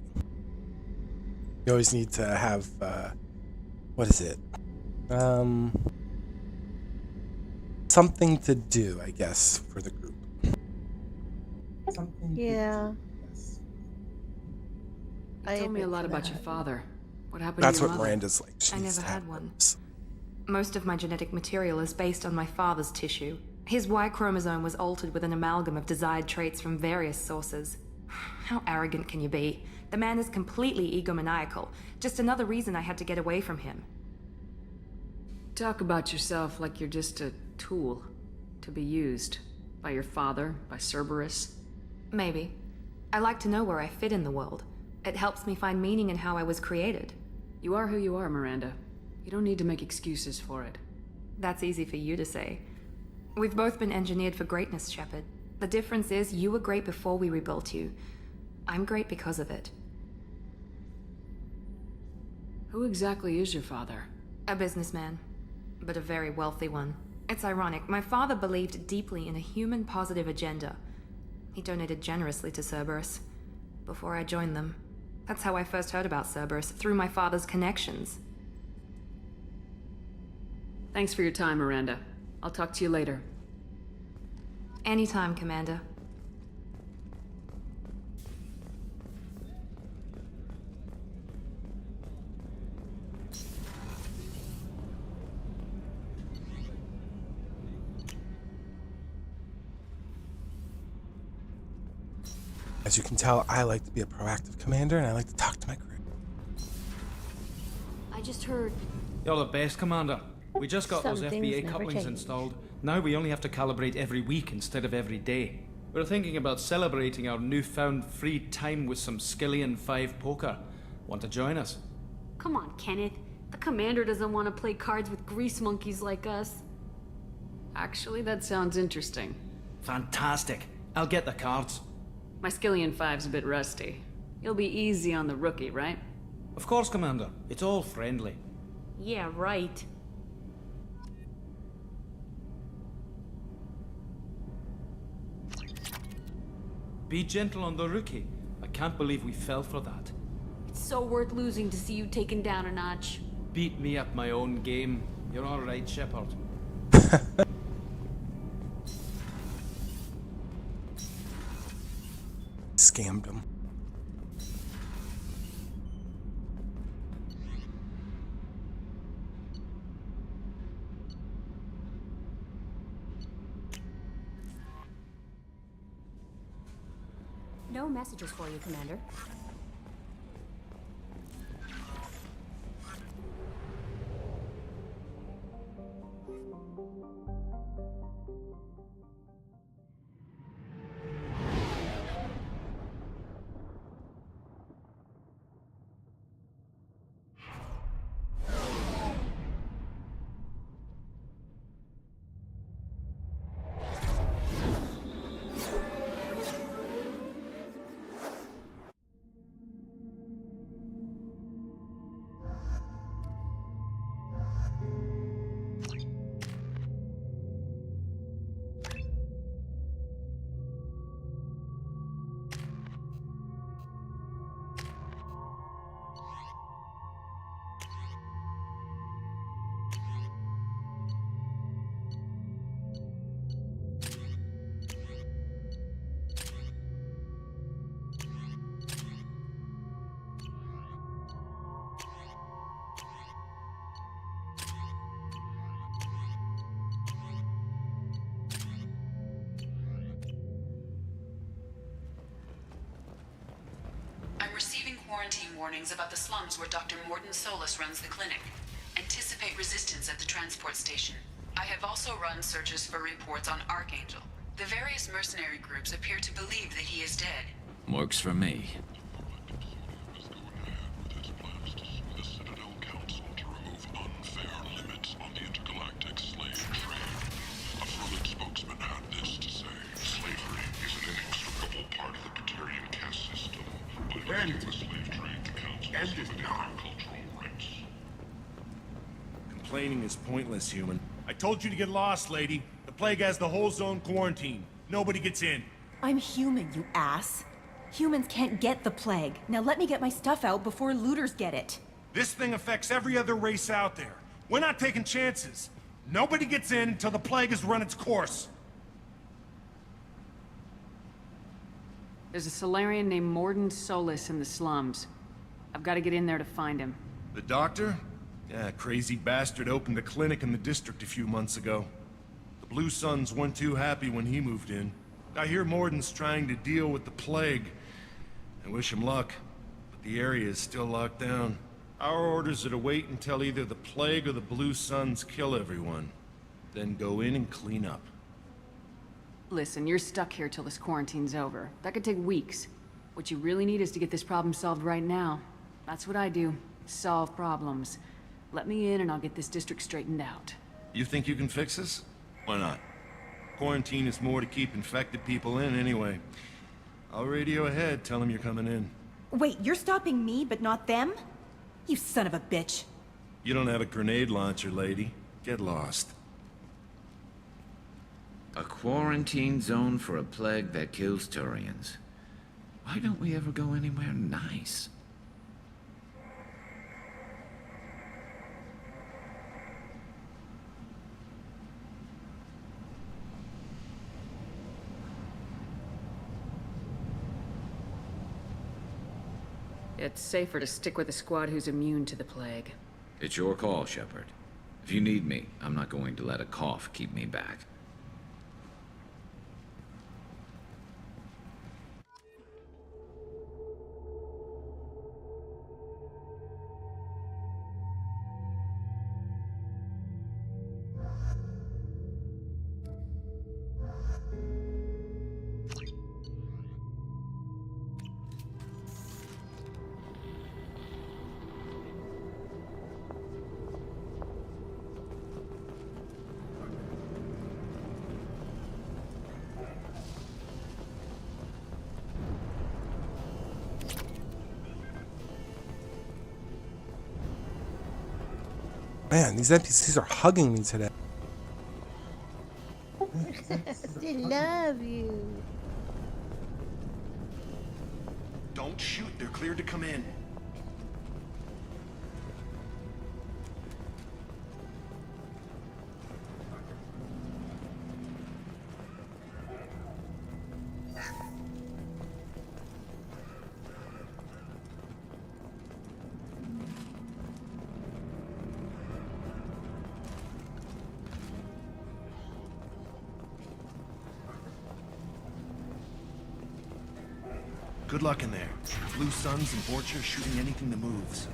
[SPEAKER 1] You always need to have, what is it? Something to do, I guess, for the group.
[SPEAKER 11] Yeah.
[SPEAKER 2] You told me a lot about your father. What happened
[SPEAKER 1] That's
[SPEAKER 2] to your
[SPEAKER 1] what
[SPEAKER 2] mother?
[SPEAKER 1] Miranda's like.
[SPEAKER 3] I never had one. Most of my genetic material is based on my father's tissue. His Y chromosome was altered with an amalgam of desired traits from various sources. How arrogant can you be? The man is completely egomaniacal. Just another reason I had to get away from him.
[SPEAKER 2] Talk about yourself like you're just a tool to be used by your father, by Cerberus.
[SPEAKER 3] Maybe. I like to know where I fit in the world. It helps me find meaning in how I was created.
[SPEAKER 2] You are who you are, Miranda. You don't need to make excuses for it.
[SPEAKER 3] That's easy for you to say. We've both been engineered for greatness, Shepard. The difference is you were great before we rebuilt you. I'm great because of it.
[SPEAKER 2] Who exactly is your father?
[SPEAKER 3] A businessman, but a very wealthy one. It's ironic. My father believed deeply in a human positive agenda. He donated generously to Cerberus before I joined them. That's how I first heard about Cerberus, through my father's connections.
[SPEAKER 2] Thanks for your time, Miranda. I'll talk to you later.
[SPEAKER 3] Anytime, Commander.
[SPEAKER 1] As you can tell, I like to be a proactive commander, and I like to talk to my crew.
[SPEAKER 21] I just heard...
[SPEAKER 9] You're the best, Commander. We just got those
[SPEAKER 8] Some things
[SPEAKER 9] FBA
[SPEAKER 8] never
[SPEAKER 9] couplings
[SPEAKER 8] change.
[SPEAKER 9] installed. Now we only have to calibrate every week instead of every day. We're thinking about celebrating our newfound free time with some Skillian 5 poker. Want to join us?
[SPEAKER 21] Come on, Kenneth. The commander doesn't want to play cards with grease monkeys like us.
[SPEAKER 2] Actually, that sounds interesting.
[SPEAKER 9] Fantastic. I'll get the cards.
[SPEAKER 2] My Skillian 5's a bit rusty. You'll be easy on the rookie, right?
[SPEAKER 9] Of course, Commander. It's all friendly.
[SPEAKER 21] Yeah, right.
[SPEAKER 9] Be gentle on the rookie. I can't believe we fell for that.
[SPEAKER 21] It's so worth losing to see you taken down a notch.
[SPEAKER 9] Beat me at my own game. You're all right, Shepard.
[SPEAKER 1] Scammed him.
[SPEAKER 8] No messages for you, Commander.
[SPEAKER 12] receiving quarantine warnings about the slums where Dr. Morden Solus runs the clinic. Anticipate resistance at the transport station. I have also run searches for reports on Archangel. The various mercenary groups appear to believe that he is dead.
[SPEAKER 5] Works for me.
[SPEAKER 15] The Citadel Council to remove unfair limits on the intergalactic slave trade. A Frolid spokesman had this to say. Slavery is an inextricable part of the Praetorian caste system. By limiting the slave trade, the Council is given agricultural rights.
[SPEAKER 10] Complaining is pointless, human. I told you to get lost, lady. The plague has the whole zone quarantined. Nobody gets in.
[SPEAKER 16] I'm human, you ass. Humans can't get the plague. Now let me get my stuff out before looters get it.
[SPEAKER 10] This thing affects every other race out there. We're not taking chances. Nobody gets in until the plague has run its course.
[SPEAKER 2] There's a Solarian named Morden Solus in the slums. I've got to get in there to find him.
[SPEAKER 10] The doctor? Yeah, crazy bastard opened a clinic in the district a few months ago. The Blue Suns weren't too happy when he moved in. I hear Morden's trying to deal with the plague. I wish him luck, but the area is still locked down. Our orders are to wait until either the plague or the Blue Suns kill everyone. Then go in and clean up.
[SPEAKER 2] Listen, you're stuck here till this quarantine's over. That could take weeks. What you really need is to get this problem solved right now. That's what I do. Solve problems. Let me in and I'll get this district straightened out.
[SPEAKER 10] You think you can fix this? Why not? Quarantine is more to keep infected people in anyway. I'll radio ahead, tell them you're coming in.
[SPEAKER 16] Wait, you're stopping me, but not them? You son of a bitch.
[SPEAKER 10] You don't have a grenade launcher, lady. Get lost.
[SPEAKER 5] A quarantine zone for a plague that kills Turians. Why don't we ever go anywhere nice?
[SPEAKER 2] It's safer to stick with a squad who's immune to the plague.
[SPEAKER 5] It's your call, Shepard. If you need me, I'm not going to let a cough keep me back.
[SPEAKER 1] Man, these NPCs are hugging me today.
[SPEAKER 11] They love you.
[SPEAKER 10] Don't shoot, they're cleared to come in. Good luck in there. Blue Suns and Borcher shooting anything that moves.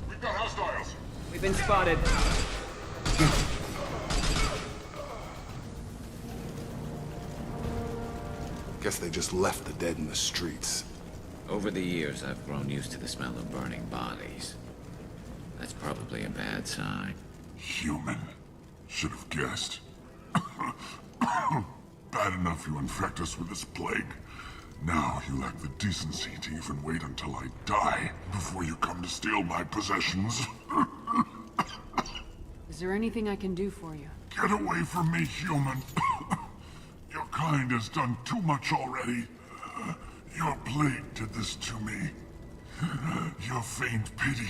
[SPEAKER 13] We've got hostiles.
[SPEAKER 2] We've been spotted.
[SPEAKER 4] Guess they just left the dead in the streets.
[SPEAKER 5] Over the years, I've grown used to the smell of burning bodies. That's probably a bad sign.
[SPEAKER 13] Human. Should have guessed. Bad enough you infect us with this plague. Now you lack the decency to even wait until I die before you come to steal my possessions.
[SPEAKER 2] Is there anything I can do for you?
[SPEAKER 13] Get away from me, human. Your kind has done too much already. Your plague did this to me. Your feigned pity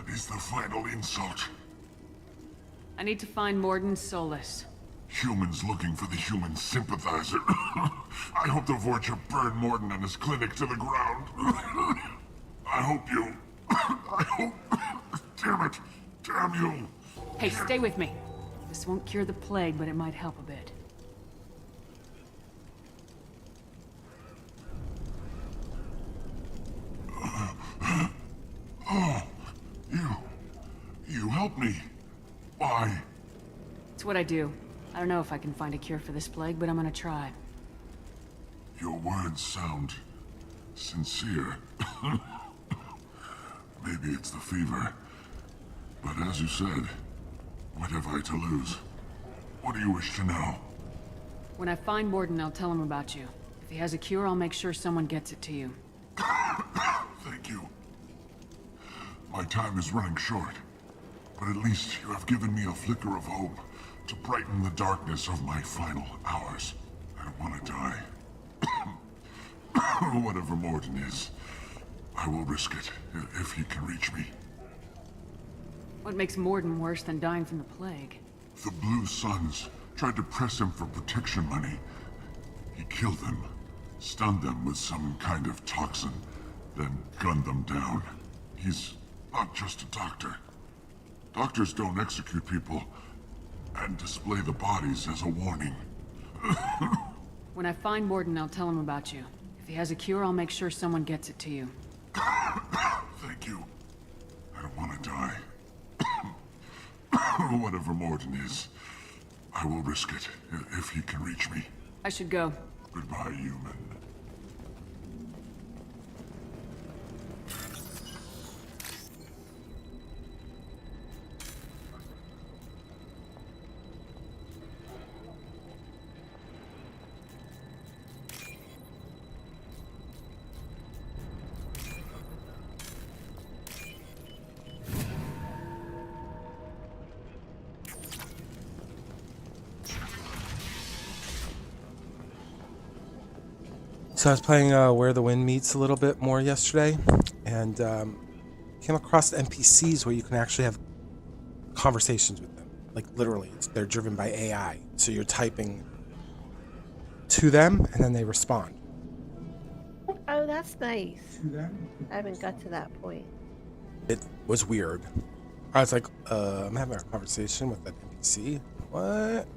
[SPEAKER 13] is the final insult.
[SPEAKER 2] I need to find Morden Solus.
[SPEAKER 13] Humans looking for the human sympathizer. I hope the Vorcha burn Morden and his clinic to the ground. I hope you... I hope... Damn it. Damn you.
[SPEAKER 2] Hey, stay with me. This won't cure the plague, but it might help a bit.
[SPEAKER 13] help me. Why?
[SPEAKER 2] It's what I do. I don't know if I can find a cure for this plague, but I'm gonna try.
[SPEAKER 13] Your words sound sincere. Maybe it's the fever. But as you said, what have I to lose? What do you wish to know?
[SPEAKER 2] When I find Morden, I'll tell him about you. If he has a cure, I'll make sure someone gets it to you.
[SPEAKER 13] Thank you. My time is running short, but at least you have given me a flicker of hope to brighten the darkness of my final hours. I don't want to die. Whatever Morden is, I will risk it if he can reach me.
[SPEAKER 2] What makes Morden worse than dying from the plague?
[SPEAKER 13] The Blue Suns tried to press him for protection money. He killed them, stunned them with some kind of toxin, then gunned them down. He's not just a doctor. Doctors don't execute people and display the bodies as a warning.
[SPEAKER 2] When I find Morden, I'll tell him about you. If he has a cure, I'll make sure someone gets it to you.
[SPEAKER 13] Thank you. I don't want to die. Whatever Morden is, I will risk it if he can reach me.
[SPEAKER 2] I should go.
[SPEAKER 13] Goodbye, human.
[SPEAKER 1] So I was playing Where the Wind Meets a little bit more yesterday, and came across NPCs where you can actually have conversations with them. Like literally, they're driven by AI. So you're typing to them, and then they respond.
[SPEAKER 11] Oh, that's nice. I haven't got to that point.
[SPEAKER 1] It was weird. I was like, I'm having a conversation with an NPC? What?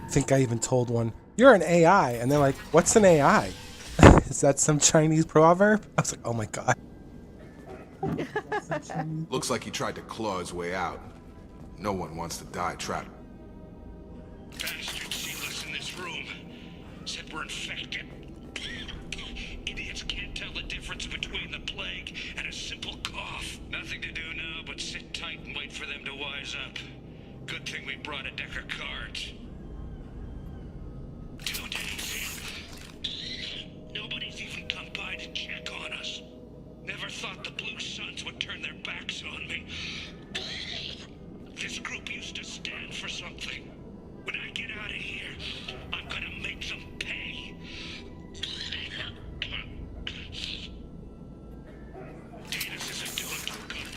[SPEAKER 1] I think I even told one, "You're an AI," and they're like, "What's an AI? Is that some Chinese proverb?" I was like, "Oh my god."
[SPEAKER 4] Looks like he tried to claw his way out. No one wants to die trapped.
[SPEAKER 15] Bastards see us in this room. Said we're infected. Idiots can't tell the difference between the plague and a simple cough. Nothing to do now but sit tight and wait for them to wise up. Good thing we brought a deck of cards. 2 days in. Nobody's even come by to check on us. Never thought the Blue Suns would turn their backs on me. This group used to stand for something. When I get out of here, I'm gonna make them pay. Davis isn't doing too good.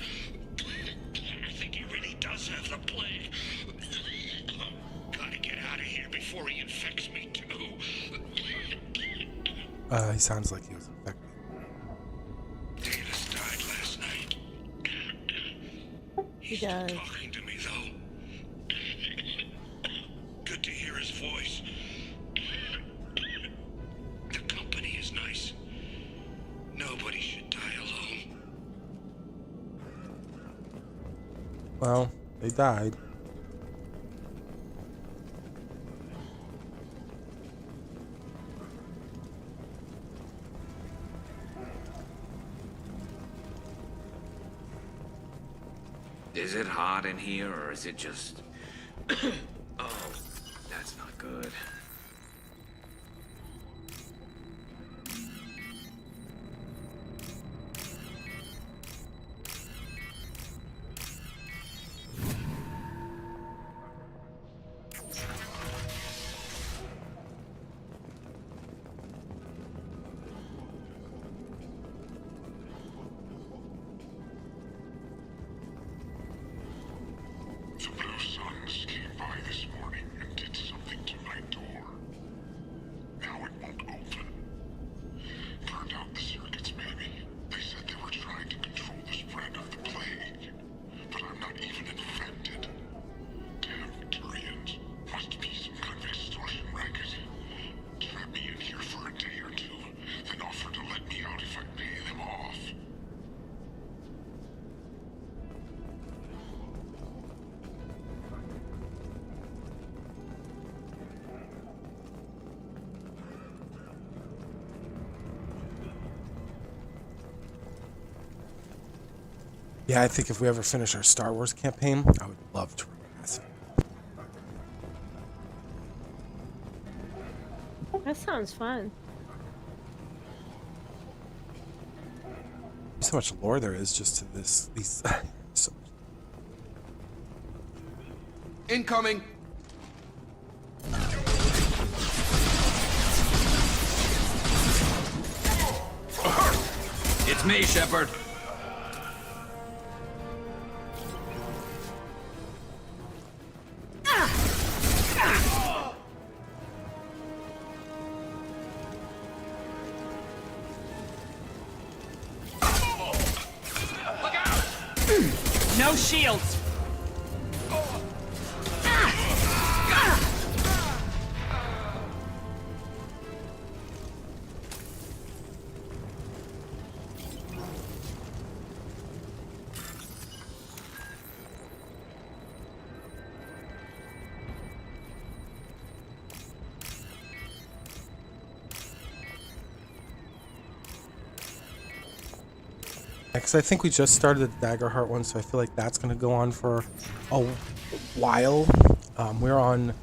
[SPEAKER 15] I think he really does have the plague. Gotta get out of here before he infects me too.
[SPEAKER 1] He sounds like he was infected.
[SPEAKER 15] Davis died last night.
[SPEAKER 11] He does.
[SPEAKER 15] Talking to me though. Good to hear his voice. The company is nice. Nobody should die alone.
[SPEAKER 1] Well, they died.
[SPEAKER 5] Is it hot in here, or is it just... Oh, that's not good.
[SPEAKER 13] The Blue Suns came by this morning and did something to my door. Now it won't open. Turned out the circuits, maybe. They said they were trying to control the spread of the plague. But I'm not even infected.
[SPEAKER 1] Yeah, I think if we ever finish our Star Wars campaign, I would love to run Mass Effect.
[SPEAKER 11] That sounds fun.
[SPEAKER 1] So much lore there is just to these. So
[SPEAKER 4] Incoming!
[SPEAKER 5] It's me, Shepard.
[SPEAKER 6] No shields!
[SPEAKER 1] because I think we just started the Daggerheart one, so I feel like that's going to go on for a while. We're on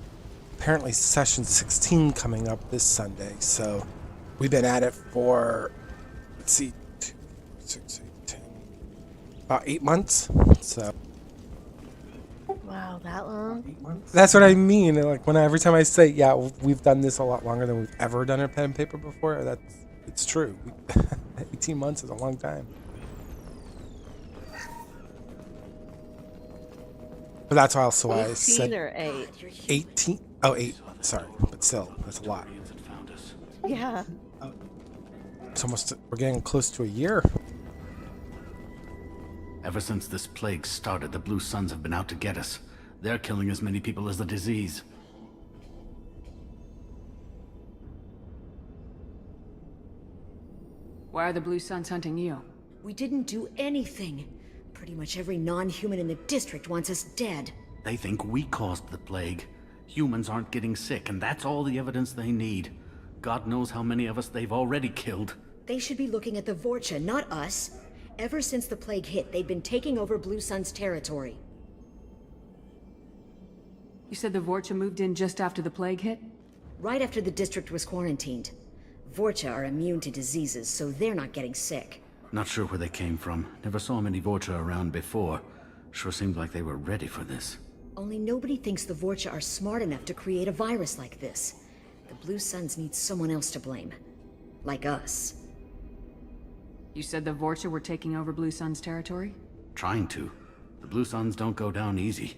[SPEAKER 1] apparently session 16 coming up this Sunday, so we've been at it for, let's see, 2, 6, 8, 10, about 8 months. So
[SPEAKER 11] Wow, that long?
[SPEAKER 1] that's what I mean. Like every time I say, yeah, we've done this a lot longer than we've ever done a pen and paper before, it's true. 18 months is a long time. But that's also why I said
[SPEAKER 11] 18 or 8?
[SPEAKER 1] 18. Oh, 8. Sorry, but still, that's a lot.
[SPEAKER 11] Yeah.
[SPEAKER 1] It's almost, we're getting close to a year.
[SPEAKER 17] Ever since this plague started, the Blue Suns have been out to get us. They're killing as many people as the disease.
[SPEAKER 2] Why are the Blue Suns hunting you?
[SPEAKER 19] We didn't do anything. Pretty much every non-human in the district wants us dead.
[SPEAKER 17] They think we caused the plague. Humans aren't getting sick, and that's all the evidence they need. God knows how many of us they've already killed.
[SPEAKER 19] They should be looking at the Vorcha, not us. Ever since the plague hit, they've been taking over Blue Sun's territory.
[SPEAKER 2] You said the Vorcha moved in just after the plague hit?
[SPEAKER 19] Right after the district was quarantined. Vorcha are immune to diseases, so they're not getting sick.
[SPEAKER 17] Not sure where they came from. Never saw many Vorcha around before. Sure seemed like they were ready for this.
[SPEAKER 19] Only nobody thinks the Vorcha are smart enough to create a virus like this. The Blue Suns need someone else to blame. Like us.
[SPEAKER 2] You said the Vorcha were taking over Blue Sun's territory?
[SPEAKER 17] Trying to. The Blue Suns don't go down easy.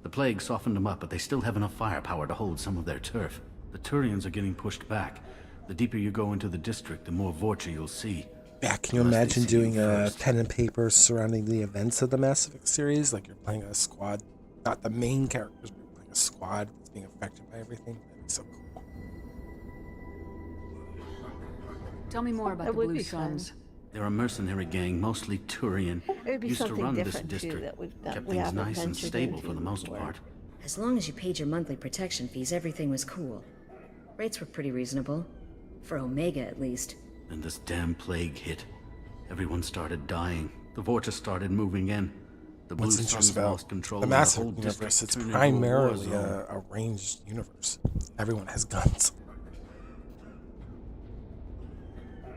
[SPEAKER 17] The plague softened them up, but they still have enough firepower to hold some of their turf. The Turians are getting pushed back. The deeper you go into the district, the more Vorcha you'll see.
[SPEAKER 1] Yeah, can you imagine doing a pen and paper surrounding the events of the Mass Effect series? Like you're playing a squad, not the main characters, but you're playing a squad that's being affected by everything. That'd be so cool.
[SPEAKER 2] Tell me more about the Blue Suns.
[SPEAKER 17] They're a mercenary gang, mostly Turian.
[SPEAKER 11] It would be
[SPEAKER 17] Used to
[SPEAKER 11] something
[SPEAKER 17] run this
[SPEAKER 11] different, too,
[SPEAKER 17] district.
[SPEAKER 11] that we've done.
[SPEAKER 17] Kept
[SPEAKER 11] We
[SPEAKER 17] things
[SPEAKER 11] haven't
[SPEAKER 17] nice and
[SPEAKER 11] ventured
[SPEAKER 17] stable
[SPEAKER 11] into
[SPEAKER 17] for the most
[SPEAKER 11] before.
[SPEAKER 17] part.
[SPEAKER 19] As long as you paid your monthly protection fees, everything was cool. Rates were pretty reasonable. For Omega, at least.
[SPEAKER 17] Then this damn plague hit. Everyone started dying. The Vorcha started moving in. The Blue
[SPEAKER 1] What's
[SPEAKER 17] Suns
[SPEAKER 1] interesting about
[SPEAKER 17] lost control
[SPEAKER 1] the
[SPEAKER 17] of
[SPEAKER 1] Mass
[SPEAKER 17] the whole
[SPEAKER 1] Effect
[SPEAKER 17] district.
[SPEAKER 1] universe, it's
[SPEAKER 17] turned into a war
[SPEAKER 1] primarily
[SPEAKER 17] zone.
[SPEAKER 1] a ranged universe. Everyone has guns.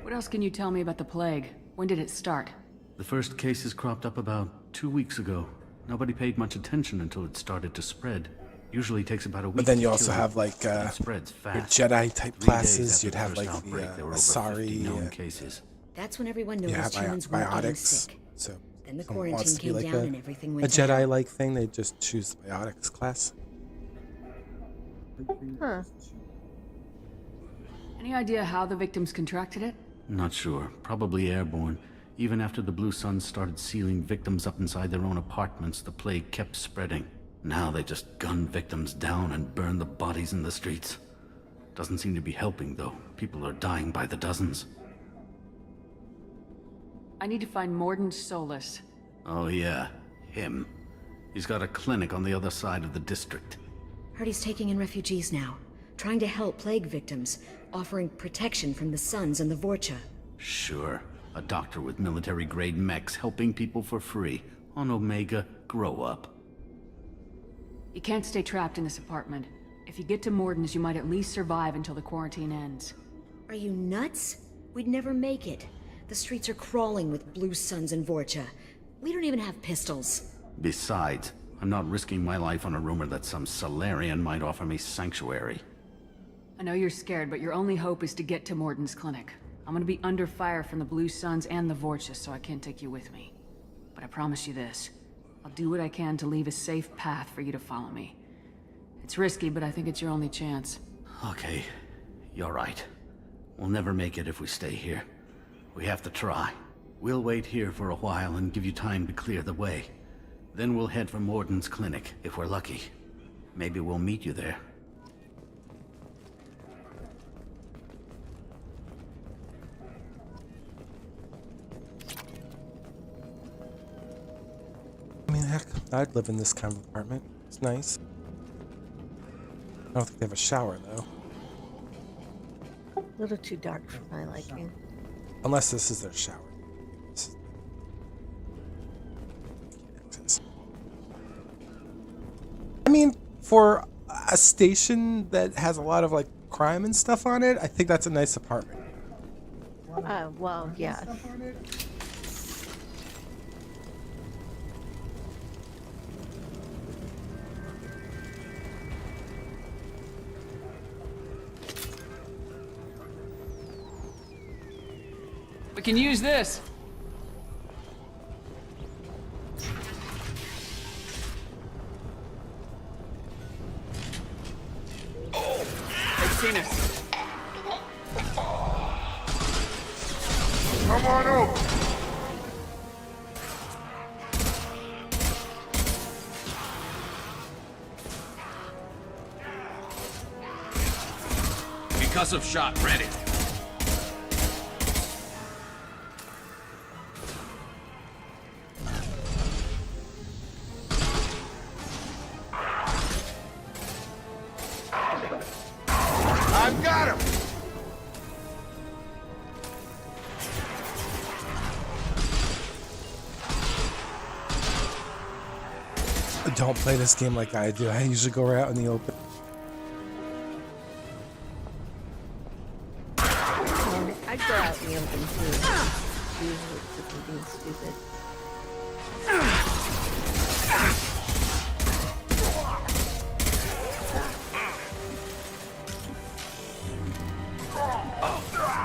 [SPEAKER 2] What else can you tell me about the plague? When did it start?
[SPEAKER 17] The first cases cropped up about 2 weeks ago. Nobody paid much attention until it started to spread. Usually takes about a week.
[SPEAKER 1] But then
[SPEAKER 17] to
[SPEAKER 1] you also
[SPEAKER 17] kill
[SPEAKER 1] have
[SPEAKER 17] it.
[SPEAKER 1] like
[SPEAKER 17] It spreads
[SPEAKER 1] your
[SPEAKER 17] fast.
[SPEAKER 1] Jedi type
[SPEAKER 17] 3 days
[SPEAKER 1] classes.
[SPEAKER 17] after
[SPEAKER 1] You'd
[SPEAKER 17] the
[SPEAKER 1] have
[SPEAKER 17] first
[SPEAKER 1] like
[SPEAKER 17] outbreak, there were over
[SPEAKER 1] Asari,
[SPEAKER 17] 50 known cases.
[SPEAKER 19] That's when everyone
[SPEAKER 1] you
[SPEAKER 19] noticed
[SPEAKER 1] have
[SPEAKER 19] humans weren't getting
[SPEAKER 1] biotics.
[SPEAKER 19] sick.
[SPEAKER 1] So
[SPEAKER 19] Then the
[SPEAKER 1] someone
[SPEAKER 19] quarantine
[SPEAKER 1] wants to be
[SPEAKER 19] came
[SPEAKER 1] like
[SPEAKER 19] down and everything went
[SPEAKER 1] a
[SPEAKER 19] to hell.
[SPEAKER 1] Jedi-like thing. They just choose the biotics class.
[SPEAKER 11] Huh.
[SPEAKER 2] Any idea how the victims contracted it?
[SPEAKER 17] Not sure. Probably airborne. Even after the Blue Suns started sealing victims up inside their own apartments, the plague kept spreading. Now they just gun victims down and burn the bodies in the streets. Doesn't seem to be helping, though. People are dying by the dozens.
[SPEAKER 2] I need to find Morden Solus.
[SPEAKER 17] Oh yeah, him. He's got a clinic on the other side of the district.
[SPEAKER 19] Heard he's taking in refugees now. Trying to help plague victims. Offering protection from the Suns and the Vorcha.
[SPEAKER 17] Sure. A doctor with military-grade mechs helping people for free. On Omega, grow up.
[SPEAKER 2] You can't stay trapped in this apartment. If you get to Morden's, you might at least survive until the quarantine ends.
[SPEAKER 19] Are you nuts? We'd never make it. The streets are crawling with Blue Suns and Vorcha. We don't even have pistols.
[SPEAKER 17] Besides, I'm not risking my life on a rumor that some Solarian might offer me sanctuary.
[SPEAKER 2] I know you're scared, but your only hope is to get to Morden's clinic. I'm gonna be under fire from the Blue Suns and the Vorcha, so I can't take you with me. But I promise you this. I'll do what I can to leave a safe path for you to follow me. It's risky, but I think it's your only chance.
[SPEAKER 17] Okay, you're right. We'll never make it if we stay here. We have to try. We'll wait here for a while and give you time to clear the way. Then we'll head for Morden's clinic, if we're lucky. Maybe we'll meet you there.
[SPEAKER 1] I mean, heck, I'd live in this kind of apartment. It's nice. I don't think they have a shower, though.
[SPEAKER 11] A little too dark for my liking.
[SPEAKER 1] Unless this is their shower. I mean, for a station that has a lot of, like, crime and stuff on it, I think that's a nice apartment.
[SPEAKER 11] Well, yeah.
[SPEAKER 6] We can use this. They've seen us.
[SPEAKER 13] Come on over.
[SPEAKER 14] Concussive shot ready.
[SPEAKER 13] I've got him!
[SPEAKER 1] Don't play this game like I do. I usually go right out in the open.
[SPEAKER 11] I'd go out in the open too. Usually it's just being stupid.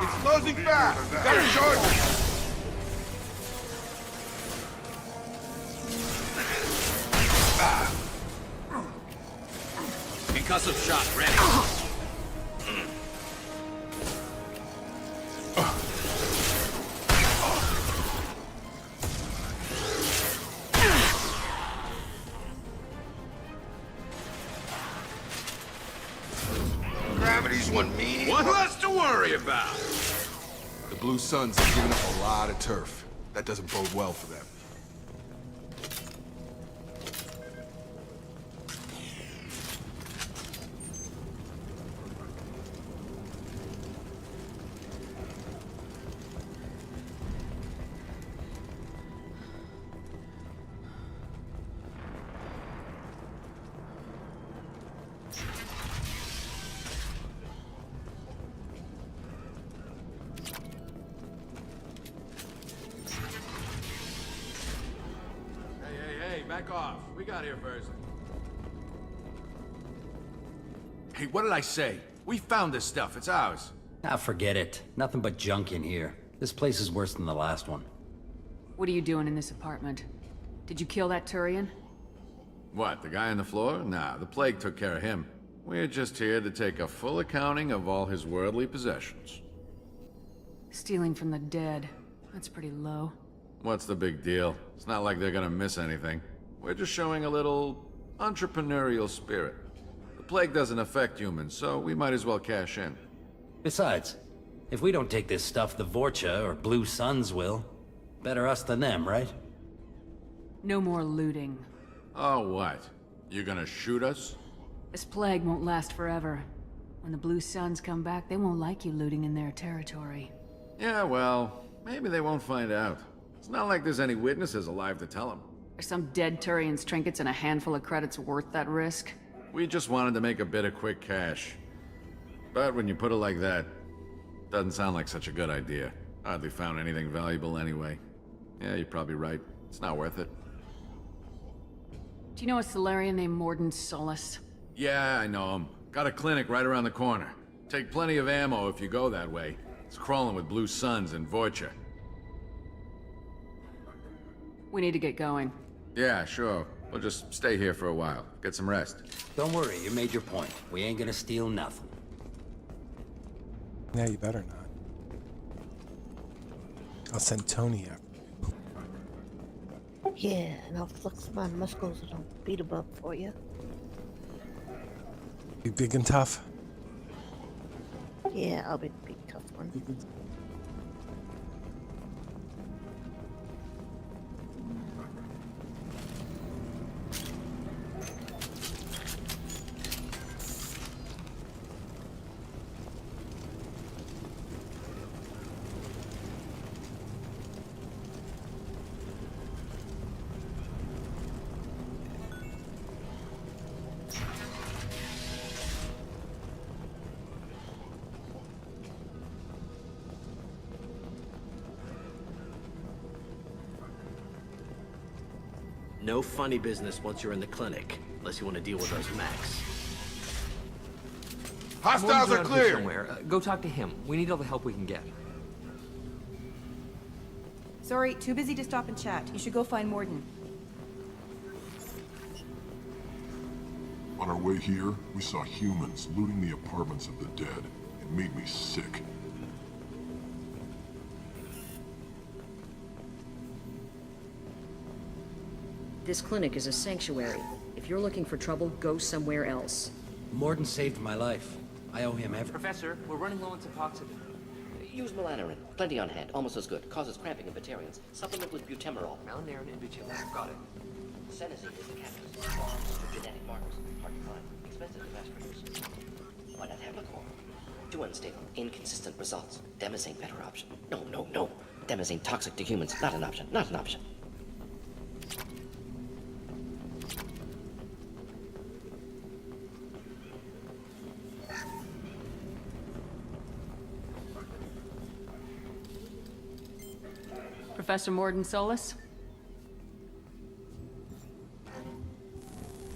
[SPEAKER 13] It's closing fast! Gotta charge!
[SPEAKER 14] Concussive shot ready.
[SPEAKER 13] Gravity's one meaning.
[SPEAKER 14] One less to worry about.
[SPEAKER 4] The Blue Suns have given up a lot of turf. That doesn't bode well for them.
[SPEAKER 14] Back off. We got here first. Hey, what did I say? We found this stuff. It's ours.
[SPEAKER 7] Ah, forget it. Nothing but junk in here. This place is worse than the last one.
[SPEAKER 2] What are you doing in this apartment? Did you kill that Turian?
[SPEAKER 14] What, the guy on the floor? Nah, the plague took care of him. We're just here to take a full accounting of all his worldly possessions.
[SPEAKER 2] Stealing from the dead. That's pretty low.
[SPEAKER 14] What's the big deal? It's not like they're gonna miss anything. We're just showing a little entrepreneurial spirit. The plague doesn't affect humans, so we might as well cash in.
[SPEAKER 7] Besides, if we don't take this stuff, the Vorcha or Blue Suns will. Better us than them, right?
[SPEAKER 2] No more looting.
[SPEAKER 14] Oh, what? You gonna shoot us?
[SPEAKER 2] This plague won't last forever. When the Blue Suns come back, they won't like you looting in their territory.
[SPEAKER 14] Yeah, well, maybe they won't find out. It's not like there's any witnesses alive to tell them.
[SPEAKER 2] There Are some dead Turian's trinkets and a handful of credits worth that risk?
[SPEAKER 14] We just wanted to make a bit of quick cash. But when you put it like that, doesn't sound like such a good idea. Hardly found anything valuable anyway. Yeah, you're probably right. It's not worth it.
[SPEAKER 2] Do you know a Solarian named Morden Solus?
[SPEAKER 14] Yeah, I know him. Got a clinic right around the corner. Take plenty of ammo if you go that way. It's crawling with Blue Suns and Vorcha.
[SPEAKER 2] We need to get going.
[SPEAKER 14] Yeah, sure. We'll just stay here for a while. Get some rest.
[SPEAKER 7] Don't worry, you made your point. We ain't gonna steal nothing.
[SPEAKER 1] Yeah, you better not. I'll send Tony after.
[SPEAKER 11] Yeah, and I'll flex my muscles and I'll beat 'em up for you.
[SPEAKER 1] Be big and tough.
[SPEAKER 11] Yeah, I'll be the big tough one.
[SPEAKER 18] No funny business once you're in the clinic, unless you want to deal with those mechs.
[SPEAKER 6] Hostiles are clear! Somewhere. Go talk to him. We need all the help we can get.
[SPEAKER 16] Sorry, too busy to stop and chat. You should go find Morden.
[SPEAKER 13] On our way here, we saw humans looting the apartments of the dead. It made me sick.
[SPEAKER 19] This clinic is a sanctuary. If you're looking for trouble, go somewhere else.
[SPEAKER 7] Morden saved my life. I owe him everything.
[SPEAKER 6] Professor, we're running low on Suboxone.
[SPEAKER 22] Use melanorin. Plenty on hand. Almost as good. Causes cramping in Batarians. Supplement with butemerol.
[SPEAKER 6] Melanorin and butemerol. Got it.
[SPEAKER 22] Senesine is the catalyst. For genetic markers. Hard to find. Expensive to mass produce. Why not Hemlocore? Too unstable. Inconsistent results. Demazane better option. No. Demazane toxic to humans. Not an option. Not an option.
[SPEAKER 2] Professor Morden Solus?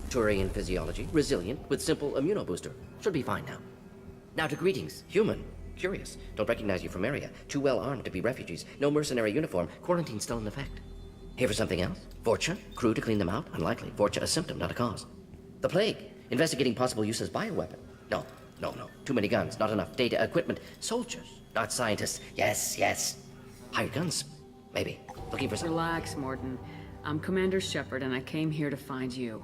[SPEAKER 22] Turian physiology. Resilient with simple immunobooster. Should be fine now. Now to greetings. Human. Curious. Don't recognize you from area. Too well armed to be refugees. No mercenary uniform. Quarantine still in effect. Here for something else? Vorcha? Crew to clean them out? Unlikely. Vorcha a symptom, not a cause. The plague. Investigating possible use as bioweapon. No. Too many guns. Not enough data. Equipment. Soldiers. Not scientists. Yes. Hired guns. Maybe. Looking for some...
[SPEAKER 2] Relax, Morden. I'm Commander Shepard, and I came here to find you.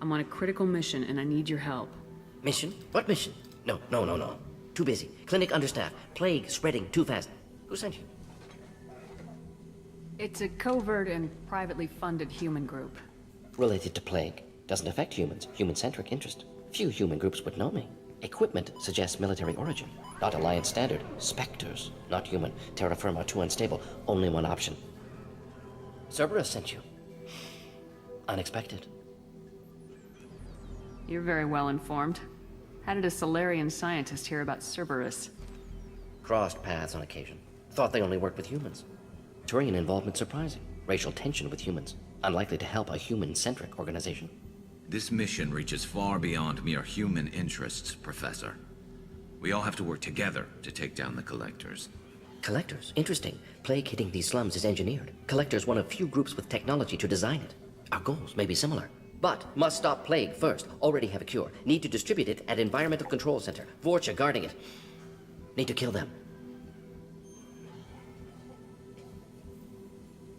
[SPEAKER 2] I'm on a critical mission, and I need your help.
[SPEAKER 22] Mission? What mission? No. Too busy. Clinic understaffed. Plague spreading too fast. Who sent you?
[SPEAKER 2] It's a covert and privately funded human group.
[SPEAKER 22] Related to plague. Doesn't affect humans. Human-centric interest. Few human groups would know me. Equipment suggests military origin. Not Alliance standard. Spectres. Not human. Terra firma too unstable. Only one option. Cerberus sent you. Unexpected.
[SPEAKER 2] You're very well informed. How did a Solarian scientist hear about Cerberus?
[SPEAKER 22] Crossed paths on occasion. Thought they only worked with humans. Turian involvement surprising. Racial tension with humans. Unlikely to help a human-centric organization.
[SPEAKER 5] This mission reaches far beyond mere human interests, Professor. We all have to work together to take down the Collectors.
[SPEAKER 22] Collectors? Interesting. Plague hitting these slums is engineered. Collectors one of few groups with technology to design it. Our goals may be similar. But must stop plague first. Already have a cure. Need to distribute it at Environmental Control Center. Vorcha guarding it. Need to kill them.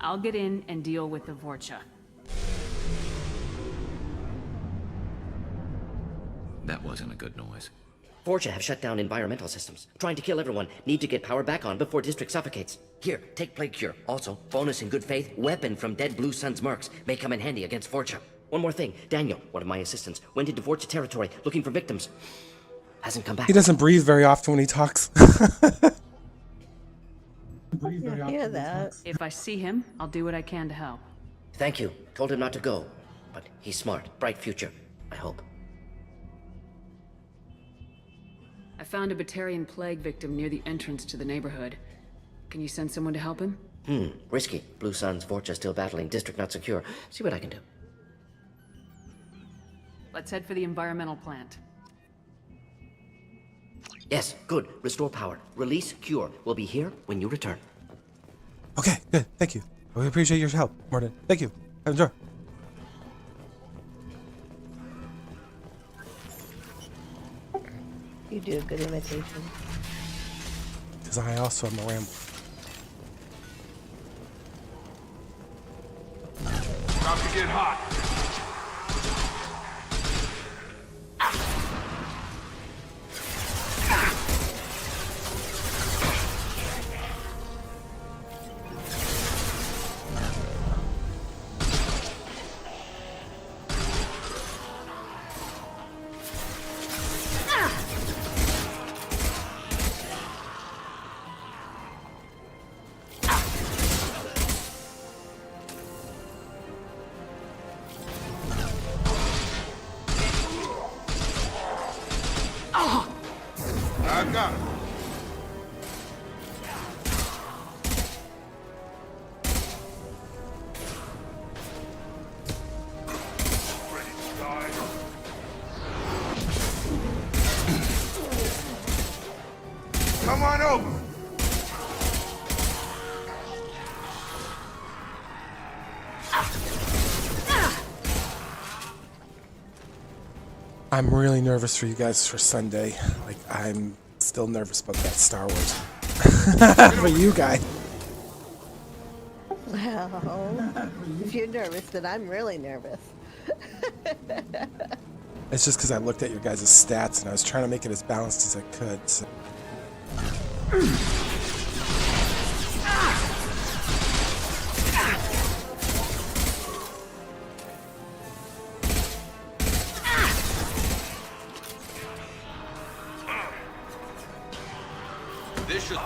[SPEAKER 2] I'll get in and deal with the Vorcha.
[SPEAKER 5] That wasn't a good noise.
[SPEAKER 22] Vorcha have shut down environmental systems. Trying to kill everyone. Need to get power back on before district suffocates. Here, take plague cure. Also, bonus in good faith, weapon from dead Blue Sun's mercs. May come in handy against Vorcha. One more thing. Daniel, one of my assistants, went into Vorcha territory looking for victims. Hasn't come back.
[SPEAKER 1] He doesn't breathe very often when he talks.
[SPEAKER 2] If I see him, I'll do what I can to help.
[SPEAKER 22] Thank you. Told him not to go. But he's smart. Bright future, I hope.
[SPEAKER 2] I found a Batarian plague victim near the entrance to the neighborhood. Can you send someone to help him?
[SPEAKER 22] Risky. Blue Sun's Vorcha still battling. District not secure. See what I can do.
[SPEAKER 2] Let's head for the environmental plant.
[SPEAKER 22] Yes, good. Restore power. Release cure. We'll be here when you return.
[SPEAKER 1] Okay, good. Thank you. We appreciate your help, Morden. Thank you. Enjoy.
[SPEAKER 11] You do a good imitation.
[SPEAKER 1] Because I also am a rambler.
[SPEAKER 15] About to get hot. I got it. Ready to die. Come on over.
[SPEAKER 1] I'm really nervous for you guys for Sunday. Like, I'm still nervous about that Star Wars. For you guys.
[SPEAKER 11] Well, if you're nervous, then I'm really nervous.
[SPEAKER 1] It's just because I looked at your guys' stats and I was trying to make it as balanced as I could. So.
[SPEAKER 15] This should...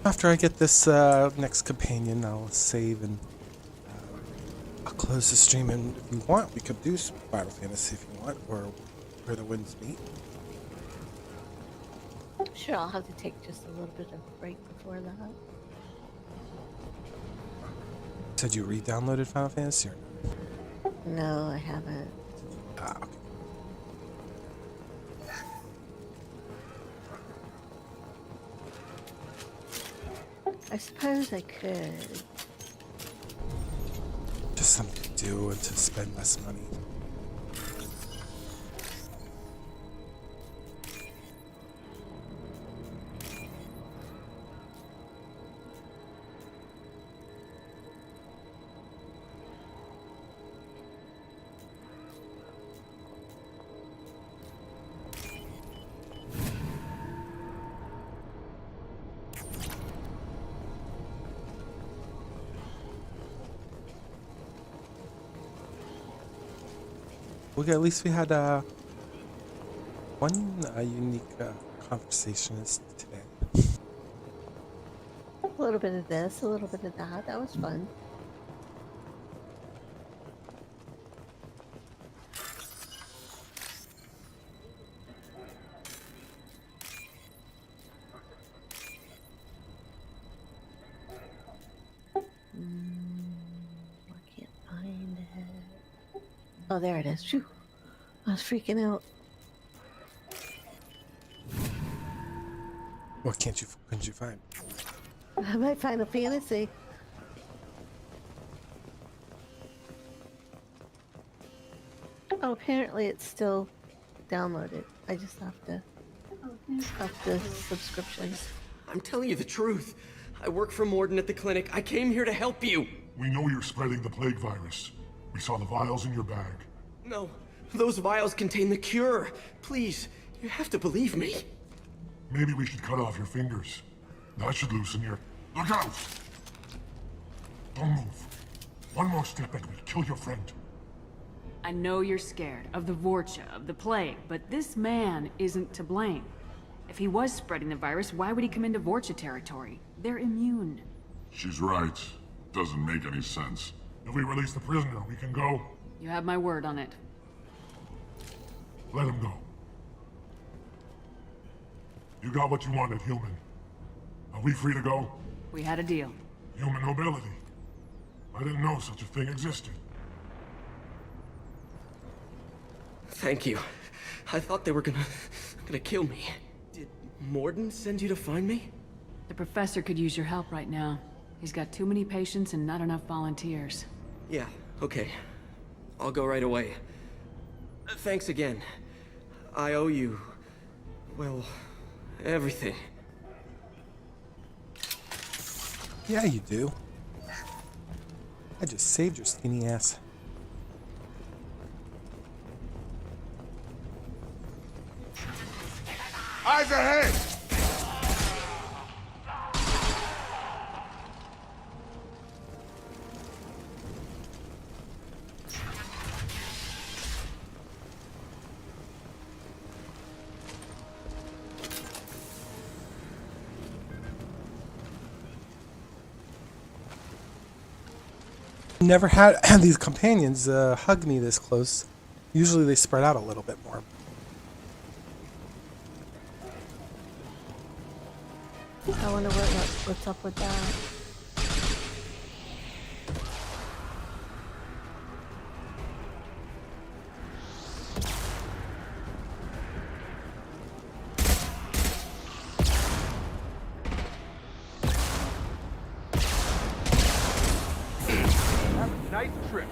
[SPEAKER 1] After I get this next companion, I'll save and I'll close the stream. And if you want, we could do some Final Fantasy if you want, or Where the Winds Meet.
[SPEAKER 11] Sure, I'll have to take just a little bit of a break before that.
[SPEAKER 1] Said you re-downloaded Final Fantasy or no?
[SPEAKER 11] No, I haven't.
[SPEAKER 1] Ah, okay.
[SPEAKER 11] I suppose I could.
[SPEAKER 1] Just something to do and to spend less money. Okay, at least we had one unique conversation today.
[SPEAKER 11] A little bit of this, a little bit of that. That was fun. I can't find it. Oh, there it is. Phew. I was freaking out.
[SPEAKER 1] What couldn't you find?
[SPEAKER 11] My Final Fantasy. Oh, apparently it's still downloaded. I just have to up the subscription.
[SPEAKER 22] I'm telling you the truth. I work for Morden at the clinic. I came here to help you.
[SPEAKER 13] We know you're spreading the plague virus. We saw the vials in your bag.
[SPEAKER 22] No, those vials contain the cure. Please, you have to believe me.
[SPEAKER 13] Maybe we should cut off your fingers. That should loosen your... Look out! Don't move. One more step and we'll kill your friend.
[SPEAKER 2] I know you're scared of the Vorcha, of the plague, but this man isn't to blame. If he was spreading the virus, why would he come into Vorcha territory? They're immune.
[SPEAKER 13] She's right. Doesn't make any sense. If we release the prisoner, we can go.
[SPEAKER 2] You have my word on it.
[SPEAKER 13] Let him go. You got what you wanted, human. Are we free to go?
[SPEAKER 2] We had a deal.
[SPEAKER 13] Human nobility. I didn't know such a thing existed.
[SPEAKER 22] Thank you. I thought they were gonna kill me. Did Morden send you to find me?
[SPEAKER 2] The professor could use your help right now. He's got too many patients and not enough volunteers.
[SPEAKER 22] Yeah, okay. I'll go right away. Thanks again. I owe you... well, everything.
[SPEAKER 1] Yeah, you do. I just saved your skinny ass.
[SPEAKER 13] Eyes ahead!
[SPEAKER 1] Never had these companions hug me this close. Usually they spread out a little bit more.
[SPEAKER 11] I wonder what's up with that.
[SPEAKER 6] Nice trip.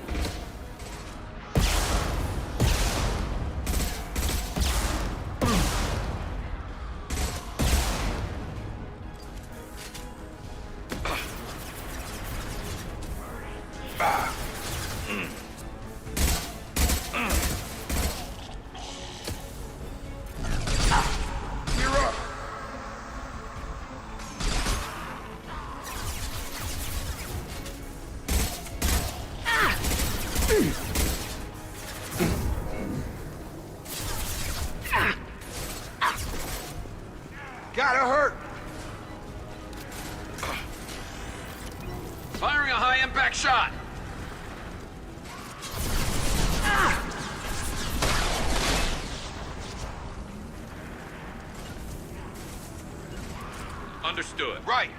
[SPEAKER 3] Gotta hurt!
[SPEAKER 20] Firing a high-impact shot! Understood.
[SPEAKER 3] Right!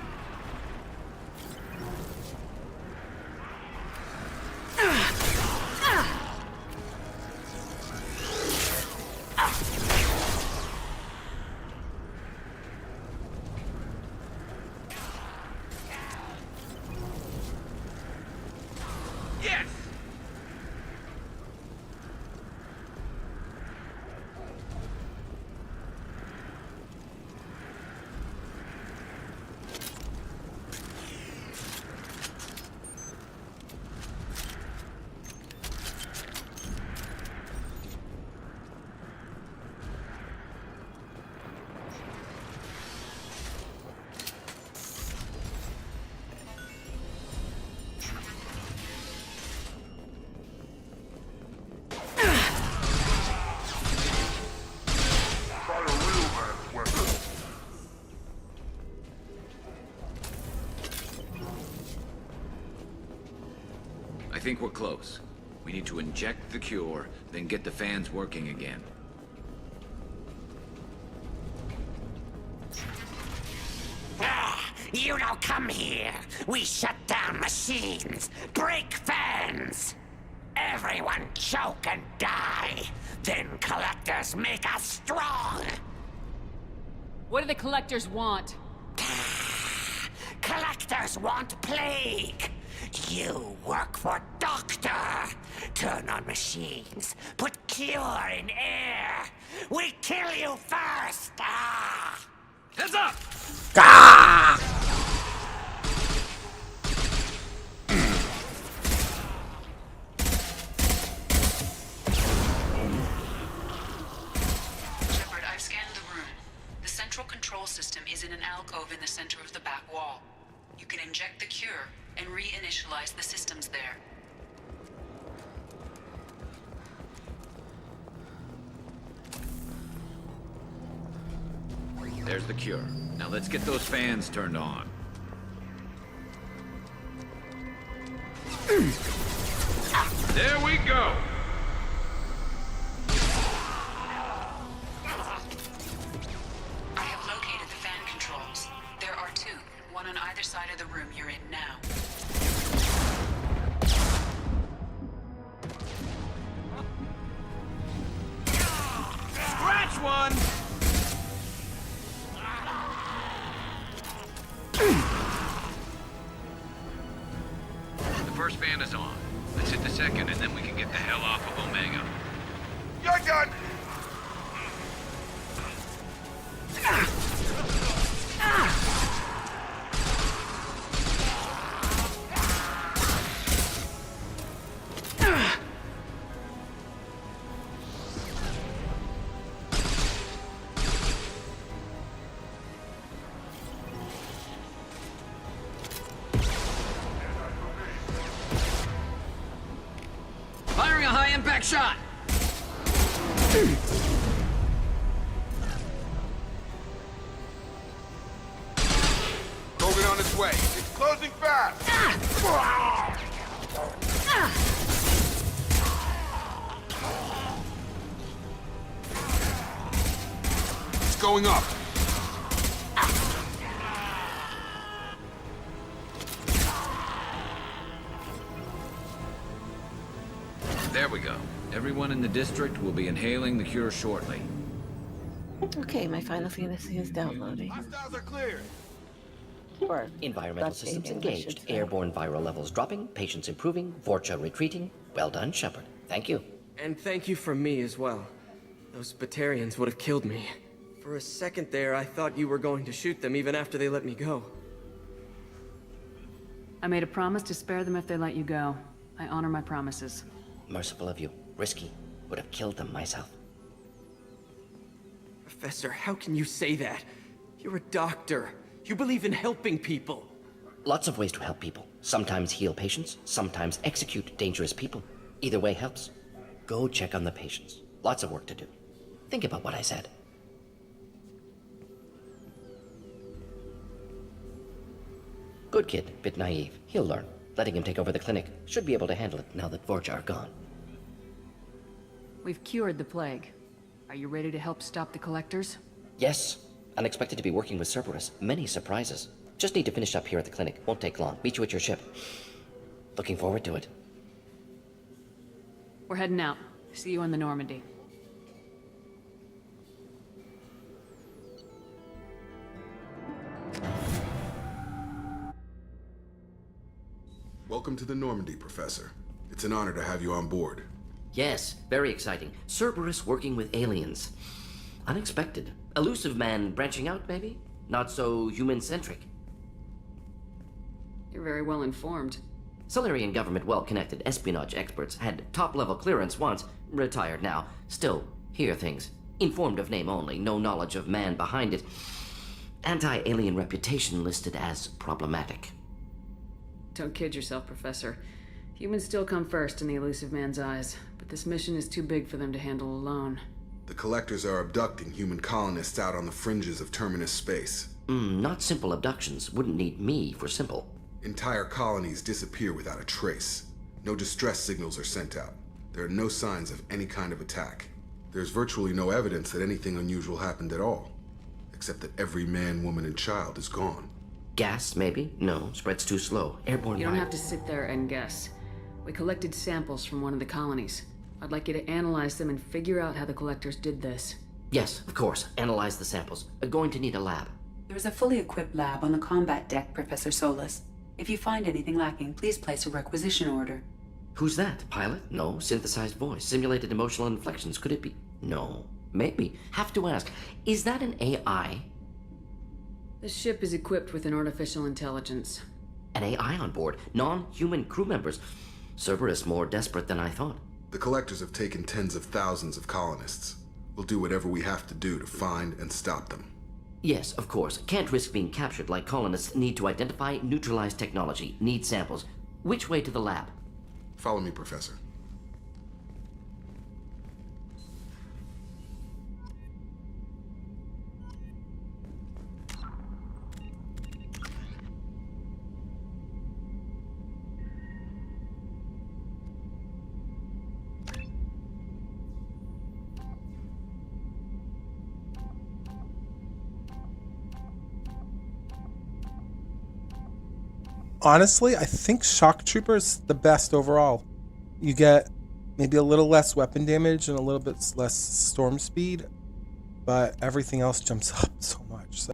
[SPEAKER 20] Yes!
[SPEAKER 5] I think we're close. We need to inject the cure, then get the fans working again.
[SPEAKER 23] You don't come here. We shut down machines, break fans. Everyone choke and die. Then collectors make us strong.
[SPEAKER 2] What do the collectors want?
[SPEAKER 23] Collectors want plague. You work for Doctor. Turn on machines. Put cure in air. We kill you first.
[SPEAKER 20] Heads up!
[SPEAKER 1] Gah!
[SPEAKER 12] Shepard, I've scanned the room. The central control system is in an alcove in the center of the back wall. You can inject the cure and reinitialize the systems there.
[SPEAKER 5] There's the cure. Now let's get those fans turned on.
[SPEAKER 20] There we go!
[SPEAKER 12] I have located the fan controls. There are two, one on either side of the room you're in now.
[SPEAKER 20] Scratch one!
[SPEAKER 5] The first fan is on. Let's hit the second, and then we can get the hell off of Omega.
[SPEAKER 3] You're done!
[SPEAKER 20] Firing a high-impact shot!
[SPEAKER 3] Krogan on its way. It's closing fast!
[SPEAKER 4] It's going up.
[SPEAKER 5] There we go. Everyone in the district will be inhaling the cure shortly.
[SPEAKER 11] Okay, my Final Fantasy is downloading.
[SPEAKER 3] Hostiles are clear.
[SPEAKER 11] Or
[SPEAKER 22] Environmental systems
[SPEAKER 11] updating, I
[SPEAKER 22] engaged.
[SPEAKER 11] should say.
[SPEAKER 22] Airborne viral levels dropping. Patients improving. Vorcha retreating. Well done, Shepard. Thank you.
[SPEAKER 8] And thank you from me as well. Those Batarians would have killed me. For a second there, I thought you were going to shoot them even after they let me go.
[SPEAKER 2] I made a promise to spare them if they let you go. I honor my promises.
[SPEAKER 22] Merciful of you. Risky. Would have killed them myself.
[SPEAKER 8] Professor, how can you say that? You're a doctor. You believe in helping people.
[SPEAKER 22] Lots of ways to help people. Sometimes heal patients, sometimes execute dangerous people. Either way helps. Go check on the patients. Lots of work to do. Think about what I said. Good kid, bit naive. He'll learn. Letting him take over the clinic. Should be able to handle it now that Vorcha are gone.
[SPEAKER 2] We've cured the plague. Are you ready to help stop the collectors?
[SPEAKER 22] Yes. Unexpected to be working with Cerberus. Many surprises. Just need to finish up here at the clinic. Won't take long. Meet you at your ship. Looking forward to it.
[SPEAKER 2] We're heading out. See you on the Normandy.
[SPEAKER 4] Welcome to the Normandy, Professor. It's an honor to have you on board.
[SPEAKER 22] Yes, very exciting. Cerberus working with aliens. Unexpected. Elusive man branching out, maybe? Not so human-centric.
[SPEAKER 2] You're very well informed.
[SPEAKER 22] Solarian government well-connected espionage experts had top-level clearance once, retired now. Still, hear things. Informed of name only, no knowledge of man behind it. Anti-alien reputation listed as problematic.
[SPEAKER 2] Don't kid yourself, Professor. Humans still come first in the elusive man's eyes, but this mission is too big for them to handle alone.
[SPEAKER 4] The Collectors are abducting human colonists out on the fringes of terminus space.
[SPEAKER 22] Not simple abductions. Wouldn't need me for simple.
[SPEAKER 4] Entire colonies disappear without a trace. No distress signals are sent out. There are no signs of any kind of attack. There's virtually no evidence that anything unusual happened at all, except that every man, woman, and child is gone.
[SPEAKER 22] Gas, maybe? No, spreads too slow. Airborne
[SPEAKER 2] You don't have to sit there and guess. We collected samples from one of the colonies. I'd like you to analyze them and figure out how the collectors did this.
[SPEAKER 22] Yes, of course. Analyze the samples. Going to need a lab.
[SPEAKER 9] There's a fully equipped lab on the combat deck, Professor Solus. If you find anything lacking, please place a requisition order.
[SPEAKER 22] Who's that? Pilot? No. Synthesized voice. Simulated emotional inflections. Could it be? No. Maybe. Have to ask. Is that an AI?
[SPEAKER 2] This ship is equipped with an artificial intelligence.
[SPEAKER 22] An AI on board, non-human crew members. Cerberus more desperate than I thought.
[SPEAKER 4] The Collectors have taken tens of thousands of colonists. We'll do whatever we have to do to find and stop them.
[SPEAKER 22] Yes, of course. Can't risk being captured like colonists need to identify, neutralize technology, need samples. Which way to the lab?
[SPEAKER 4] Follow me, Professor.
[SPEAKER 1] Honestly, I think Shock Trooper is the best overall. You get maybe a little less weapon damage and a little bit less storm speed, but everything else jumps up so much. So.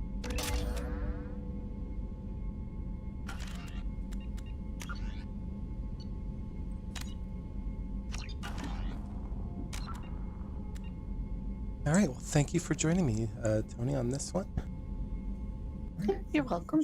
[SPEAKER 1] All right, well, thank you for joining me, Tony, on this one.
[SPEAKER 11] You're welcome.